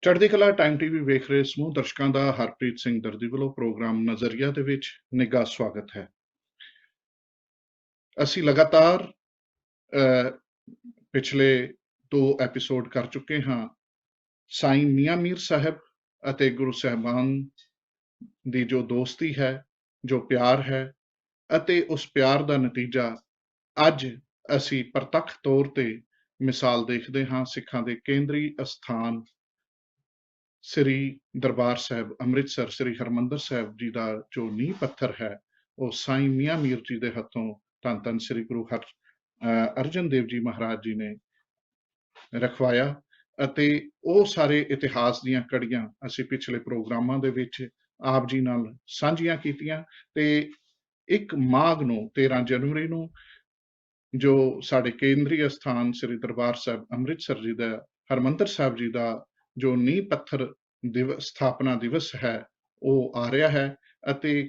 ਚੜ੍ਹਦੀ ਕਲਾ time TV ਵੇਖ ਰਹੇ ਸਮੂਹ ਦਰਸ਼ਕਾਂ ਦਾ ਹਰਪ੍ਰੀਤ ਸਿੰਘ ਦਰਦੀ ਵੱਲੋਂ ਪ੍ਰੋਗਰਾਮ ਨਜ਼ਰੀਆ ਦੇ ਵਿੱਚ ਨਿੱਘਾ ਸਵਾਗਤ ਹੈ। ਅਸੀਂ ਲਗਾਤਾਰ ਪਿਛਲੇ 2 ਐਪੀਸੋਡ ਕਰ ਚੁੱਕੇ ਹਾਂ। ਸਾਈਂ ਮੀਆਂ ਮੀਰ ਸਾਹਿਬ ਅਤੇ ਗੁਰੂ ਸਾਹਿਬਾਨ ਦੀ ਜੋ ਦੋਸਤੀ ਹੈ, ਜੋ ਪਿਆਰ ਹੈ ਅਤੇ ਉਸ ਪਿਆਰ ਦਾ ਨਤੀਜਾ ਅੱਜ ਅਸੀਂ ਪ੍ਰਤੱਖ ਤੌਰ ਤੇ ਮਿਸਾਲ ਦੇਖਦੇ ਹਾਂ। ਸਿੱਖਾਂ ਦੇ ਕੇਂਦਰੀ ਅਸਥਾਨ ਸ੍ਰੀ ਦਰਬਾਰ ਸਾਹਿਬ ਅੰਮ੍ਰਿਤਸਰ, ਸ੍ਰੀ ਹਰਿਮੰਦਰ ਸਾਹਿਬ ਜੀ ਦਾ ਜੋ ਨੀਂਹ ਪੱਥਰ ਹੈ, ਉਹ ਸਾਈਂ ਮੀਆਂ ਮੀਰ ਜੀ ਦੇ ਹੱਥੋਂ ਧੰਨ ਧੰਨ ਸ੍ਰੀ ਗੁਰੂ ਅਰਜਨ ਦੇਵ ਜੀ ਮਹਾਰਾਜ ਜੀ ਨੇ ਰਖਵਾਇਆ। ਅਤੇ ਉਹ ਸਾਰੇ ਇਤਿਹਾਸ ਦੀਆਂ ਕੜੀਆਂ ਅਸੀਂ ਪਿਛਲੇ ਪ੍ਰੋਗਰਾਮਾਂ ਦੇ ਵਿੱਚ ਆਪ ਜੀ ਨਾਲ ਸਾਂਝੀਆਂ ਕੀਤੀਆਂ। ਤੇ 1 ਮਾਘ ਨੂੰ 13 ਜਨਵਰੀ ਨੂੰ ਜੋ ਸਾਡੇ ਕੇਂਦਰੀ ਅਸਥਾਨ ਸ੍ਰੀ ਦਰਬਾਰ ਸਾਹਿਬ ਅੰਮ੍ਰਿਤਸਰ ਜੀ ਦਾ, ਹਰਿਮੰਦਰ ਸਾਹਿਬ ਜੀ ਦਾ ਜੋ ਨੀਂਹ ਪੱਥਰ ਦਿਵਸ, ਸਥਾਪਨਾ ਦਿਵਸ ਹੈ, ਉਹ ਆ ਰਿਹਾ ਹੈ। ਅਤੇ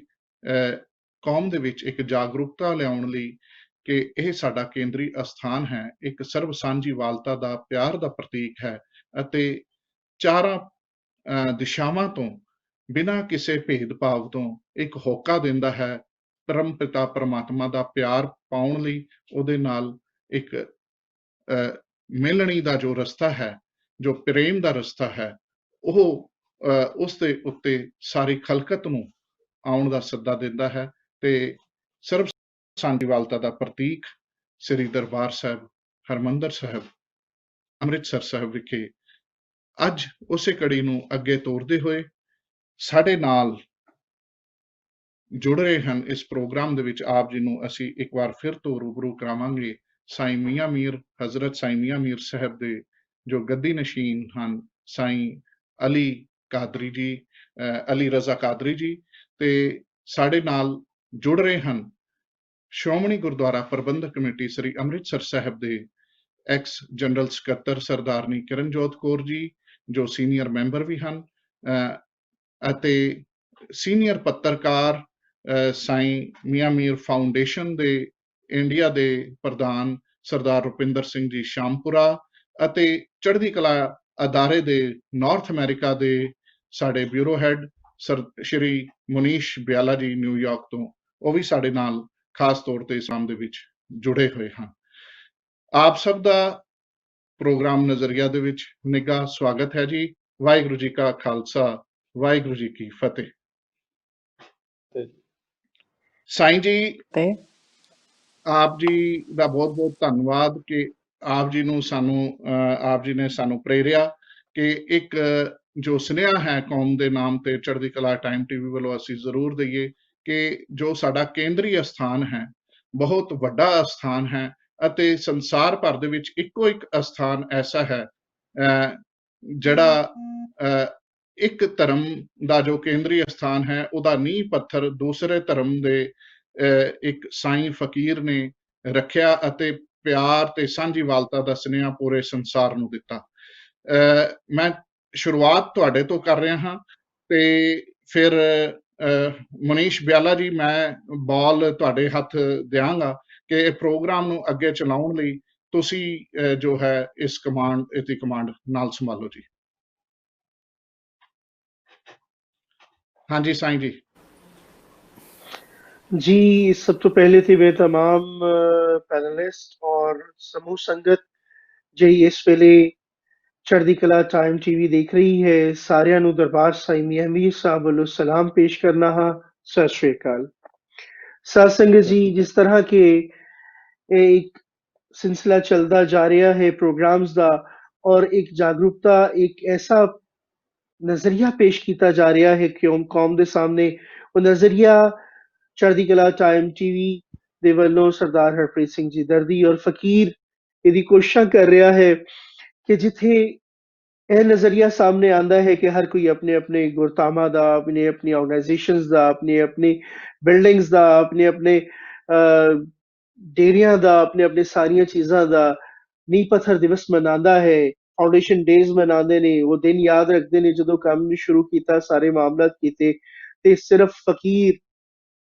ਕੌਮ ਦੇ ਵਿੱਚ ਇੱਕ ਜਾਗਰੂਕਤਾ ਲਿਆਉਣ ਲਈ ਕਿ ਇਹ ਸਾਡਾ ਕੇਂਦਰੀ ਅਸਥਾਨ ਹੈ, ਇੱਕ ਸਰਬ ਸਾਂਝੀਵਾਲਤਾ ਦਾ, ਪਿਆਰ ਦਾ ਪ੍ਰਤੀਕ ਹੈ ਅਤੇ ਚਾਰਾਂ ਦਿਸ਼ਾਵਾਂ ਤੋਂ ਬਿਨਾਂ ਕਿਸੇ ਭੇਦਭਾਵ ਤੋਂ ਇੱਕ ਹੋਕਾ ਦਿੰਦਾ ਹੈ ਪਰਮ ਪਿਤਾ ਪਰਮਾਤਮਾ ਦਾ ਪਿਆਰ ਪਾਉਣ ਲਈ। ਉਹਦੇ ਨਾਲ ਇੱਕ ਮਿਲਣੀ ਦਾ ਜੋ ਰਸਤਾ ਹੈ, ਜੋ ਪ੍ਰੇਮ ਦਾ ਰਸਤਾ ਹੈ, ਉਹ ਉਸ ਦੇ ਉੱਤੇ ਸਾਰੀ ਖਲਕਤ ਨੂੰ ਆਉਣ ਦਾ ਸੱਦਾ ਦਿੰਦਾ ਹੈ। ਤੇ ਸਰਬ ਸਾਂਝੀਵਾਲਤਾ ਦਾ ਪ੍ਰਤੀਕ ਸ੍ਰੀ ਦਰਬਾਰ ਸਾਹਿਬ, ਹਰਿਮੰਦਰ ਸਾਹਿਬ, ਅੰਮ੍ਰਿਤਸਰ ਸਾਹਿਬ ਵਿਖੇ ਅੱਜ ਉਸੇ ਕੜੀ ਨੂੰ ਅੱਗੇ ਤੋਰਦੇ ਹੋਏ ਸਾਡੇ ਨਾਲ ਜੁੜ ਰਹੇ ਹਨ। ਇਸ ਪ੍ਰੋਗਰਾਮ ਦੇ ਵਿੱਚ ਆਪ ਜੀ ਨੂੰ ਅਸੀਂ ਇੱਕ ਵਾਰ ਫਿਰ ਤੋਂ ਰੂਬਰੂ ਕਰਾਵਾਂਗੇ ਸਾਈਂ ਮੀਆਂ ਮੀਰ, ਹਜ਼ਰਤ ਸਾਈਂ ਮੀਆਂ ਮੀਰ ਸਾਹਿਬ ਦੇ ਜੋ ਗੱਦੀ ਨਸ਼ੀਨ ਹਨ, ਸਾਈਂ ਅਲੀ ਕਾਦਰੀ ਜੀ, ਅਲੀ ਰਜ਼ਾ ਕਾਦਰੀ ਜੀ। ਤੇ ਸਾਡੇ ਨਾਲ ਜੁੜ ਰਹੇ ਹਨ ਸ਼੍ਰੋਮਣੀ ਗੁਰਦੁਆਰਾ ਪ੍ਰਬੰਧਕ ਕਮੇਟੀ ਸ੍ਰੀ ਅੰਮ੍ਰਿਤਸਰ ਸਾਹਿਬ ਦੇ ਐਕਸ ਜਨਰਲ ਸਕੱਤਰ ਸਰਦਾਰਨੀ ਕਿਰਨਜੋਤ ਕੌਰ ਜੀ, ਜੋ ਸੀਨੀਅਰ ਮੈਂਬਰ ਵੀ ਹਨ, ਅਤੇ ਸੀਨੀਅਰ ਪੱਤਰਕਾਰ ਸਾਈਂ ਮੀਆਂ ਮੀਰ ਫਾਊਂਡੇਸ਼ਨ ਦੇ ਇੰਡੀਆ ਦੇ ਪ੍ਰਧਾਨ ਸਰਦਾਰ ਰੁਪਿੰਦਰ ਸਿੰਘ ਜੀ ਸ਼ਾਮਪੁਰਾ, ਅਤੇ ਚੜ੍ਹਦੀ ਕਲਾ ਅਦਾਰੇ ਦੇ ਨਾਰਥ ਅਮਰੀਕਾ ਦੇ ਸਾਡੇ ਬਿਊਰੋ ਹੈਡ ਸ਼੍ਰੀ ਮਨੀਸ਼ ਬਿਆਲਾ ਜੀ ਨਿਊਯਾਰਕ ਤੋਂ, ਉਹ ਵੀ ਸਾਡੇ ਨਾਲ ਖਾਸ ਤੌਰ ਤੇ ਇਸ ਕੰਮ ਦੇ ਵਿੱਚ ਜੁੜੇ ਹੋਏ ਹਨ। ਆਪ ਸਭ ਦਾ ਪ੍ਰੋਗਰਾਮ ਨਜ਼ਰੀਆ ਦੇ ਵਿੱਚ ਨਿੱਘਾ ਸਵਾਗਤ ਹੈ ਜੀ। ਵਾਹਿਗੁਰੂ ਜੀ ਕਾ ਖਾਲਸਾ, ਵਾਹਿਗੁਰੂ ਜੀ ਕੀ ਫਤਿਹ। ਸਾਈਂ ਜੀ, ਆਪ ਜੀ ਦਾ ਬਹੁਤ ਬਹੁਤ ਧੰਨਵਾਦ ਕਿ ਆਪ ਜੀ ਨੇ ਸਾਨੂੰ ਪ੍ਰੇਰਿਆ ਕਿ ਇੱਕ ਜੋ ਸੁਨੇਹਾ ਹੈ ਕੌਮ ਦੇ ਨਾਮ ਤੇ ਚੜ੍ਹਦੀ ਕਲਾ ਟਾਈਮ ਟੀਵੀ ਵੱਲੋਂ ਅਸੀਂ ਜ਼ਰੂਰ ਦਈਏ ਕਿ ਜੋ ਸਾਡਾ ਕੇਂਦਰੀ ਅਸਥਾਨ ਹੈ, ਬਹੁਤ ਵੱਡਾ ਅਸਥਾਨ ਹੈ ਅਤੇ ਸੰਸਾਰ ਭਰ ਦੇ ਵਿੱਚ ਇੱਕੋ ਇੱਕ ਅਸਥਾਨ ਐਸਾ ਹੈ ਜਿਹੜਾ ਇੱਕ ਧਰਮ ਦਾ ਜੋ ਕੇਂਦਰੀ ਅਸਥਾਨ ਹੈ, ਉਹਦਾ ਨੀਂਹ ਪੱਥਰ ਦੂਸਰੇ ਧਰਮ ਦੇ ਇੱਕ ਸਾਈਂ ਫਕੀਰ ਨੇ ਰੱਖਿਆ ਅਤੇ ਪਿਆਰ ਤੇ ਸਾਂਝੀਵਾਲਤਾ ਦਾ ਸੁਨੇਹਾ ਪੂਰੇ ਸੰਸਾਰ ਨੂੰ ਦਿੱਤਾ। ਮੈਂ ਸ਼ੁਰੂਆਤ ਤੁਹਾਡੇ ਤੋਂ ਕਰ ਰਿਹਾ ਹਾਂ ਤੇ ਫਿਰ ਮਨੀਸ਼ ਬਿਆਲਾ ਜੀ, ਮੈਂ ਬਾਲ ਤੁਹਾਡੇ ਹੱਥ ਦਿਆਂਗਾ ਕਿ ਇਹ ਪ੍ਰੋਗਰਾਮ ਨੂੰ ਅੱਗੇ ਚਲਾਉਣ ਲਈ ਤੁਸੀਂ ਜੋ ਹੈ ਇਹਦੀ ਕਮਾਂਡ ਨਾਲ ਸੰਭਾਲੋ ਜੀ। ਹਾਂਜੀ ਸਾਈਂ ਜੀ। जी, सब तो पहले थे वे तमाम पैनलिस्ट और समूह संगत ਜਿਹੜੀ ਇਸ ਵੇਲੇ ਚੜ੍ਹਦੀ ਕਲਾ ਟਾਈਮ ਟੀਵੀ ਦੇਖ ਰਹੀ ਹੈ, ਸਾਰਿਆਂ ਨੂੰ ਦਰਬਾਰ ਸਾਈਂ ਮੀਆਂ ਮੀਰ ਸਾਹਿਬ ਵੱਲੋਂ ਸਲਾਮ ਪੇਸ਼ ਕਰਨਾ ਹਾਂ। ਸਤਿ ਸ਼੍ਰੀ ਅਕਾਲ। ਸਾਧ ਸੰਗਤ ਜੀ, ਜਿਸ ਤਰ੍ਹਾਂ ਕਿ ਇਹ ਇੱਕ सिलसिला चलता जा रहा है प्रोग्राम्स का, और एक जागरूकता, एक ऐसा नजरिया पेश किया जा रहा है कि कौम के सामने वो नजरिया चढ़दी कला टाइम टीवी दे वल्लों सरदार हरप्रीत सिंह जी दर्दी और फकीर ਇਹਦੀ कोशिश कर रहा है कि जिथे यह नजरिया सामने आता है कि हर कोई अपने अपने गुरतामा का, अपने अपनी ऑर्गेनाइजेशंस का, अपने अपनी बिल्डिंग्स का, अपने अपने डेरिया का, अपने अपने सारिया चीज़ों का नींह पत्थर दिवस मनाता है, फाउंडेशन डेज मनाते ने, वो दिन याद रखते हैं जो काम शुरू किया, सारे मामला किए, ते सिर्फ फकीर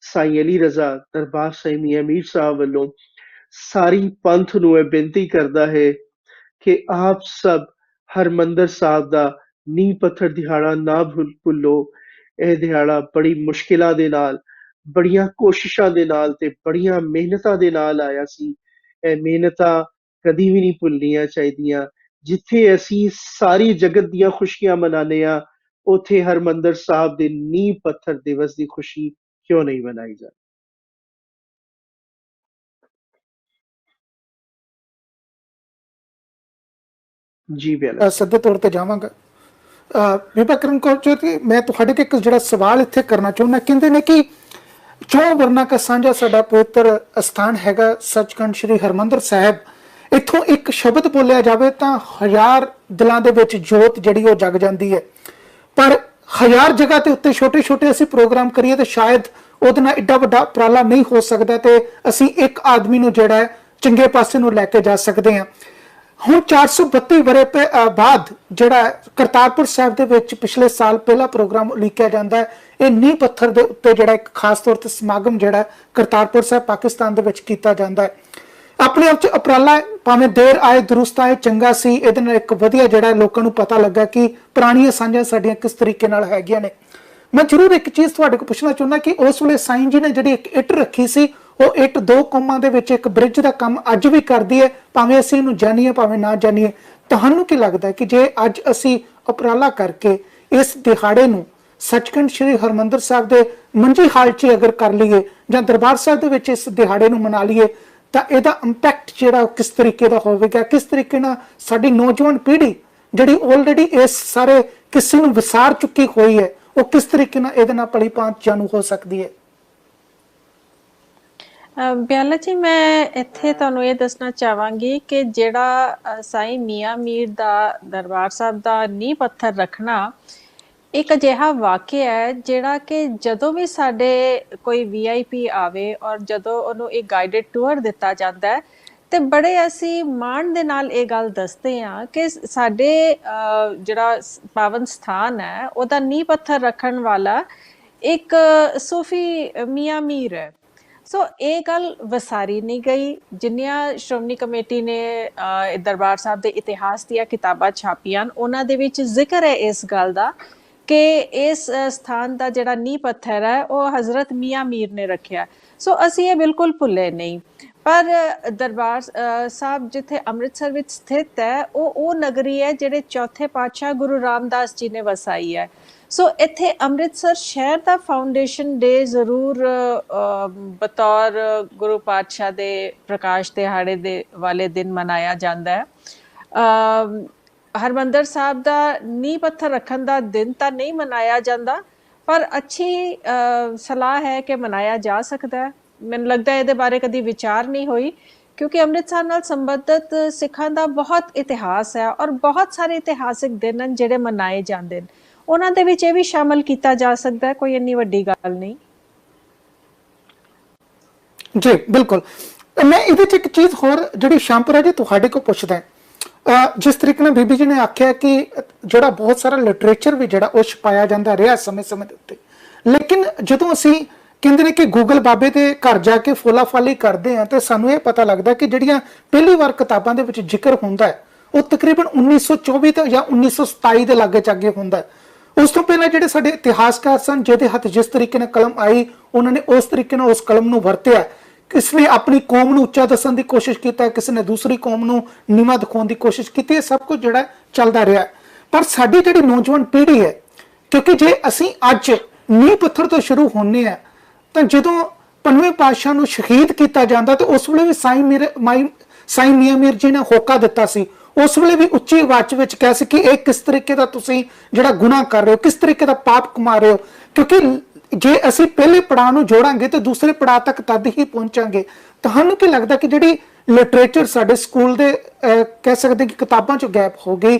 साईं अली रजा दरबार साईं मियां मीर साहब वालों सारी पंथ नूं बेनती करता है कि आप सब हरमंदर साहब का ਨੀਂਹ ਪੱਥਰ ਦਿਹਾੜਾ ਨਾ ਭੁੱਲੋ। ਇਹ ਦਿਹਾੜਾ ਬੜੀ ਮੁਸ਼ਕਿਲਾਂ ਦੇ ਨਾਲ, ਬੜੀਆਂ ਕੋਸ਼ਿਸ਼ਾਂ ਦੇ ਨਾਲ ਤੇ ਬੜੀਆਂ ਮਿਹਨਤਾਂ ਦੇ ਨਾਲ ਆਇਆ ਸੀ। ਇਹ ਮਿਹਨਤਾਂ ਕਦੀ ਵੀ ਨਹੀਂ ਭੁੱਲਣੀਆਂ ਚਾਹੀਦੀਆਂ। ਜਿੱਥੇ ਅਸੀਂ ਸਾਰੀ ਜਗਤ ਦੀਆਂ ਖੁਸ਼ੀਆਂ ਮਨਾਉਂਦੇ ਹਾਂ, ਉੱਥੇ ਹਰਿਮੰਦਰ ਸਾਹਿਬ ਦੇ ਨੀਂਹ ਪੱਥਰ ਦਿਵਸ ਦੀ ਖੁਸ਼ੀ ਕਿਉਂ ਨਹੀਂ ਮਨਾਈ ਜਾਂਦੀ? ਜੀ ਬਿਆਲਾ ਸਿੱਧੇ ਤੌਰ ਤੇ ਜਾਵਾਂਗਾ। ਬੀਬਾ ਕਿਰਨ ਕੌਰ ਜੀ, ਮੈਂ ਤੁਹਾਡੇ ਤੇ ਇੱਕ ਜਿਹੜਾ ਸਵਾਲ ਇੱਥੇ ਕਰਨਾ ਚਾਹੁੰਦਾ। ਕਹਿੰਦੇ ਨੇ ਕਿ ਚੌਂ ਵਰਨਾ ਕਾ ਸਾਂਝਾ ਸਾਡਾ ਪਵਿੱਤਰ ਅਸਥਾਨ ਹੈਗਾ ਸੱਚਖੰਡ ਸ੍ਰੀ ਹਰਿਮੰਦਰ ਸਾਹਿਬ। ਇੱਥੋਂ ਇੱਕ ਸ਼ਬਦ ਬੋਲਿਆ ਜਾਵੇ ਤਾਂ 1000 ਦਿਲਾਂ ਦੇ ਵਿੱਚ ਜੋਤ ਜਿਹੜੀ ਉਹ ਜਗ ਜਾਂਦੀ ਹੈ। ਪਰ 1000 ਜਗ੍ਹਾ ਤੇ ਉੱਤੇ ਛੋਟੇ ਛੋਟੇ ਅਸੀਂ ਪ੍ਰੋਗਰਾਮ ਕਰੀਏ ਤਾਂ ਸ਼ਾਇਦ ਉਹਦੇ ਨਾਲ ਏਡਾ ਵੱਡਾ ਉਪਰਾਲਾ ਨਹੀਂ ਹੋ ਸਕਦਾ ਤੇ ਅਸੀਂ ਇੱਕ ਆਦਮੀ ਨੂੰ ਜਿਹੜਾ ਚੰਗੇ ਪਾਸੇ ਨੂੰ ਲੈ ਕੇ ਜਾ ਸਕਦੇ ਹਾਂ। ਹੁਣ 432 ਵਰੇ ਬਾਅਦ ਜਿਹੜਾ ਕਰਤਾਰਪੁਰ ਸਾਹਿਬ ਦੇ ਵਿੱਚ ਪਿਛਲੇ ਸਾਲ ਪਹਿਲਾ ਪ੍ਰੋਗਰਾਮ ਉਲੀਕਿਆ ਜਾਂਦਾ ਹੈ। ਇਹ ਨੀਂਹ ਪੱਥਰ ਦੇ ਉੱਤੇ ਜਿਹੜਾ ਇੱਕ ਖਾਸ ਤੌਰ ਤੇ ਸਮਾਗਮ ਜਿਹੜਾ ਕਰਤਾਰਪੁਰ ਸਾਹਿਬ ਪਾਕਿਸਤਾਨ ਦੇ ਵਿੱਚ ਕੀਤਾ ਜਾਂਦਾ ਹੈ। ਆਪਣੇ ਆਪ 'ਚ ਉਪਰਾਲਾ ਭਾਵੇਂ ਦੇਰ ਆਏ ਦਰੁਸਤ ਆਏ ਚੰਗਾ ਸੀ। ਇਹਦੇ ਨਾਲ ਇੱਕ ਵਧੀਆ ਜਿਹੜਾ ਲੋਕਾਂ ਨੂੰ ਪਤਾ ਲੱਗਾ ਕਿ ਪੁਰਾਣੀਆਂ ਸਾਂਝਾਂ ਸਾਡੀਆਂ ਕਿਸ ਤਰੀਕੇ ਨਾਲ ਹੈਗੀਆਂ ਨੇ। ਮੈਂ ਜ਼ਰੂਰ ਇੱਕ ਚੀਜ਼ ਤੁਹਾਡੇ ਕੋਲ ਪੁੱਛਣਾ ਚਾਹੁੰਦਾ ਕਿ ਉਸ ਵੇਲੇ ਸਾਈਂ ਜੀ ਨੇ ਜਿਹੜੀ ਇੱਕ ਇੱਟ ਰੱਖੀ ਸੀ, ਉਹ ਇੱਟ 2 ਕੌਮਾਂ ਦੇ ਵਿੱਚ ਇੱਕ ਬ੍ਰਿਜ ਦਾ ਕੰਮ ਅੱਜ ਵੀ ਕਰਦੀ ਹੈ, ਭਾਵੇਂ ਅਸੀਂ ਇਹਨੂੰ ਜਾਣੀਏ ਭਾਵੇਂ ਨਾ ਜਾਣੀਏ। ਤੁਹਾਨੂੰ ਕੀ ਲੱਗਦਾ ਕਿ ਜੇ ਅੱਜ ਅਸੀਂ ਉਪਰਾਲਾ ਕਰਕੇ ਇਸ ਦਿਹਾੜੇ ਨੂੰ ਸੱਚਖੰਡ ਸ੍ਰੀ ਹਰਿਮੰਦਰ ਸਾਹਿਬ ਦੇ ਮੰਜੀ ਹਾਲ 'ਚ ਅਗਰ ਕਰ ਲਈਏ ਜਾਂ ਦਰਬਾਰ ਸਾਹਿਬ ਦੇ ਵਿੱਚ ਇਸ ਦਿਹਾੜੇ ਨੂੰ ਮਨਾ ਲਈਏ ਤਾਂ ਇਹਦਾ ਇੰਪੈਕਟ ਜਿਹੜਾ ਕਿਸ ਤਰੀਕੇ ਦਾ ਹੋਵੇਗਾ? ਕਿਸ ਤਰੀਕੇ ਨਾਲ ਸਾਡੀ ਨੌਜਵਾਨ ਪੀੜ੍ਹੀ ਜਿਹੜੀ ਆਲਰੇਡੀ ਇਸ ਸਾਰੇ ਕਿਸੇ ਨੂੰ ਵਿਸਾਰ ਚੁੱਕੀ ਹੋਈ ਹੈ, ਉਹ ਕਿਸ ਤਰੀਕੇ ਨਾਲ ਇਹਦੇ ਨਾਲ ਭਲੀ ਭਾਂਤ ਜਾਣੂ ਹੋ ਸਕਦੀ ਹੈ? ਬਿਆਲਾ ਜੀ, ਮੈਂ ਇੱਥੇ ਤੁਹਾਨੂੰ ਇਹ ਦੱਸਣਾ ਚਾਹਾਂਗੀ ਕਿ ਜਿਹੜਾ ਸਾਈਂ ਮੀਆਂ ਮੀਰ ਦਾ ਦਰਬਾਰ ਸਾਹਿਬ ਦਾ ਨੀਂਹ ਪੱਥਰ ਰੱਖਣਾ ਇੱਕ ਅਜਿਹਾ ਵਾਕਿਆ ਹੈ ਜਿਹੜਾ ਕਿ ਜਦੋਂ ਵੀ ਸਾਡੇ ਕੋਈ VIP ਆਵੇ ਔਰ ਜਦੋਂ ਉਹਨੂੰ ਇੱਕ ਗਾਈਡਡ ਟੂਰ ਦਿੱਤਾ ਜਾਂਦਾ ਹੈ ਤੇ ਬੜੇ ਅਸੀਂ ਮਾਣ ਦੇ ਨਾਲ ਇਹ ਗੱਲ ਦੱਸਦੇ ਹਾਂ ਕਿ ਸਾਡੇ ਜਿਹੜਾ ਪਾਵਨ ਸਥਾਨ ਹੈ ਉਹਦਾ ਨੀਂਹ ਪੱਥਰ ਰੱਖਣ ਵਾਲਾ ਇੱਕ ਸੂਫੀ ਮੀਆਂ ਮੀਰ ਹੈ। ਸੋ ਇਹ ਗੱਲ ਵਸਾਰੀ ਨਹੀਂ ਗਈ। ਜਿੰਨੀਆਂ ਸ਼੍ਰੋਮਣੀ ਕਮੇਟੀ ਨੇ ਦਰਬਾਰ ਸਾਹਿਬ ਦੇ ਇਤਿਹਾਸ ਦੀਆਂ ਕਿਤਾਬਾਂ ਛਾਪੀਆਂ ਉਹਨਾਂ ਦੇ ਵਿੱਚ ਜ਼ਿਕਰ ਹੈ ਇਸ ਗੱਲ ਦਾ ਕਿ ਇਸ ਸਥਾਨ ਦਾ ਜਿਹੜਾ ਨੀਂਹ ਪੱਥਰ ਹੈ ਉਹ ਹਜ਼ਰਤ ਮੀਆਂ ਮੀਰ ਨੇ ਰੱਖਿਆ। ਸੋ ਅਸੀਂ ਇਹ ਬਿਲਕੁਲ ਭੁੱਲੇ ਨਹੀਂ। ਪਰ ਦਰਬਾਰ ਸਾਹਿਬ ਜਿੱਥੇ ਅੰਮ੍ਰਿਤਸਰ ਵਿੱਚ ਸਥਿਤ ਹੈ ਉਹ ਨਗਰੀ ਹੈ ਜਿਹੜੇ ਚੌਥੇ ਪਾਤਸ਼ਾਹ ਗੁਰੂ ਰਾਮਦਾਸ ਜੀ ਨੇ ਵਸਾਈ ਹੈ। ਸੋ ਇੱਥੇ ਅੰਮ੍ਰਿਤਸਰ ਸ਼ਹਿਰ ਦਾ ਫਾਊਂਡੇਸ਼ਨ ਡੇ ਜ਼ਰੂਰ ਬਤੌਰ ਗੁਰੂ ਪਾਤਸ਼ਾਹ ਦੇ ਪ੍ਰਕਾਸ਼ ਦਿਹਾੜੇ ਦੇ ਵਾਲੇ ਦਿਨ ਮਨਾਇਆ ਜਾਂਦਾ ਹੈ। ਹਰਿਮੰਦਰ ਸਾਹਿਬ ਦਾ ਨੀਂਹ ਪੱਥਰ ਰੱਖਣ ਦਾ ਦਿਨ ਤਾਂ ਨਹੀਂ ਮਨਾਇਆ ਜਾਂਦਾ, ਪਰ ਅੱਛੀ ਸਲਾਹ ਹੈ ਕਿ ਮਨਾਇਆ ਜਾ ਸਕਦਾ ਹੈ। ਮੈਨੂੰ ਲੱਗਦਾ ਇਹਦੇ ਬਾਰੇ ਕਦੀ ਵਿਚਾਰ ਨਹੀਂ ਹੋਈ ਕਿਉਂਕਿ ਅੰਮ੍ਰਿਤਸਰ ਨਾਲ ਸੰਬੰਧਿਤ ਸਿੱਖਾਂ ਦਾ ਬਹੁਤ ਇਤਿਹਾਸ ਹੈ ਔਰ ਬਹੁਤ ਸਾਰੇ ਇਤਿਹਾਸਿਕ ਦਿਨ ਹਨ ਜਿਹੜੇ ਮਨਾਏ ਜਾਂਦੇ ਨੇ। ਉਹਨਾਂ ਦੇ ਵਿੱਚ ਇਹ ਵੀ ਸ਼ਾਮਲ ਕੀਤਾ ਜਾ ਸਕਦਾ ਹੈ, ਕੋਈ ਇੰਨੀ ਵੱਡੀ ਗੱਲ ਨਹੀਂ। ਜੀ ਬਿਲਕੁਲ। ਮੈਂ ਇਹਦੇ 'ਚ ਇੱਕ ਚੀਜ਼ ਹੋਰ ਜਿਹੜੀ ਸ਼ਾਮਪੁਰਾ ਜੀ ਤੁਹਾਡੇ ਕੋਲ ਪੁੱਛਦਾ, ਜਿਸ ਤਰੀਕੇ ਨਾਲ ਬੀਬੀ ਜੀ ਨੇ ਆਖਿਆ ਕਿ ਜਿਹੜਾ ਬਹੁਤ ਸਾਰਾ ਲਿਟਰੇਚਰ ਵੀ ਜਿਹੜਾ ਉਹ ਛਪਾਇਆ ਜਾਂਦਾ ਰਿਹਾ ਸਮੇਂ ਸਮੇਂ ਦੇ ਉੱਤੇ, ਲੇਕਿਨ ਜਦੋਂ ਅਸੀਂ ਕਹਿੰਦੇ ਨੇ ਕਿ ਗੂਗਲ ਬਾਬੇ ਦੇ ਘਰ ਜਾ ਕੇ ਫੋਲਾਫਾਲੀ ਕਰਦੇ ਹਾਂ ਤੇ ਸਾਨੂੰ ਇਹ ਪਤਾ ਲੱਗਦਾ ਕਿ ਜਿਹੜੀਆਂ ਪਹਿਲੀ ਵਾਰ ਕਿਤਾਬਾਂ ਦੇ ਵਿੱਚ ਜ਼ਿਕਰ ਹੁੰਦਾ ਹੈ ਉਹ ਤਕਰੀਬਨ 1924 ਤੋਂ ਜਾਂ 1927 ਦੇ ਲਾਗੇ ਚਾਗੇ ਹੁੰਦਾ ਹੈ। ਉਸ ਤੋਂ ਪਹਿਲਾਂ ਜਿਹੜੇ ਸਾਡੇ ਇਤਿਹਾਸਕਾਰ ਸਨ ਜਿਹਦੇ ਹੱਥ ਜਿਸ ਤਰੀਕੇ ਨਾਲ ਕਲਮ ਆਈ, ਉਹਨਾਂ ਨੇ ਉਸ ਤਰੀਕੇ ਨਾਲ ਉਸ ਕਲਮ ਨੂੰ ਵਰਤਿਆ। ਕਿਸ ਨੇ ਆਪਣੀ ਕੌਮ ਨੂੰ ਉੱਚਾ ਦੱਸਣ ਦੀ ਕੋਸ਼ਿਸ਼ ਕੀਤਾ, ਕਿਸੇ ਨੇ ਦੂਸਰੀ ਕੌਮ ਨੂੰ ਨੀਵਾਂ ਦਿਖਾਉਣ ਦੀ ਕੋਸ਼ਿਸ਼ ਕੀਤੀ। ਇਹ ਸਭ ਕੁਝ ਜਿਹੜਾ ਚੱਲਦਾ ਰਿਹਾ। ਪਰ ਸਾਡੀ ਜਿਹੜੀ ਨੌਜਵਾਨ ਪੀੜ੍ਹੀ ਹੈ, ਕਿਉਂਕਿ ਜੇ ਅਸੀਂ ਅੱਜ ਨੀਂਹ ਪੱਥਰ ਤੋਂ ਸ਼ੁਰੂ ਹੁੰਦੇ ਆ ਤਾਂ ਜਦੋਂ ਪੰਜਵੇਂ ਪਾਤਸ਼ਾਹ ਨੂੰ ਸ਼ਹੀਦ ਕੀਤਾ ਜਾਂਦਾ ਤਾਂ ਉਸ ਵੇਲੇ ਵੀ ਸਾਈਂ ਮੀਆਂ ਮੀਰ ਜੀ ਨੇ ਹੋਕਾ ਦਿੱਤਾ ਸੀ। ਉਸ ਵੇਲੇ ਵੀ ਉੱਚੀ ਆਵਾਜ਼ ਵਿੱਚ ਕਿਹਾ ਸੀ ਕਿ ਇਹ ਕਿਸ ਤਰੀਕੇ ਦਾ ਤੁਸੀਂ ਜਿਹੜਾ ਗੁਨਾਹ ਕਰ ਰਹੇ ਹੋ, ਕਿਸ ਤਰੀਕੇ ਦਾ ਪਾਪ ਕਮਾ ਰਹੇ ਹੋ। ਕਿਉਂਕਿ ਜੇ ਅਸੀਂ ਪਹਿਲੇ ਪੜਾਅ ਨੂੰ ਜੋੜਾਂਗੇ ਤਾਂ ਦੂਸਰੇ ਪੜਾਅ ਤੱਕ ਤਦ ਹੀ ਪਹੁੰਚਾਂਗੇ। ਤੁਹਾਨੂੰ ਕੀ ਲੱਗਦਾ ਕਿ ਜਿਹੜੀ ਲਿਟਰੇਚਰ ਸਾਡੇ ਸਕੂਲ ਦੇ ਕਹਿ ਸਕਦੇ ਕਿ ਕਿਤਾਬਾਂ 'ਚ ਗੈਪ ਹੋ ਗਈ,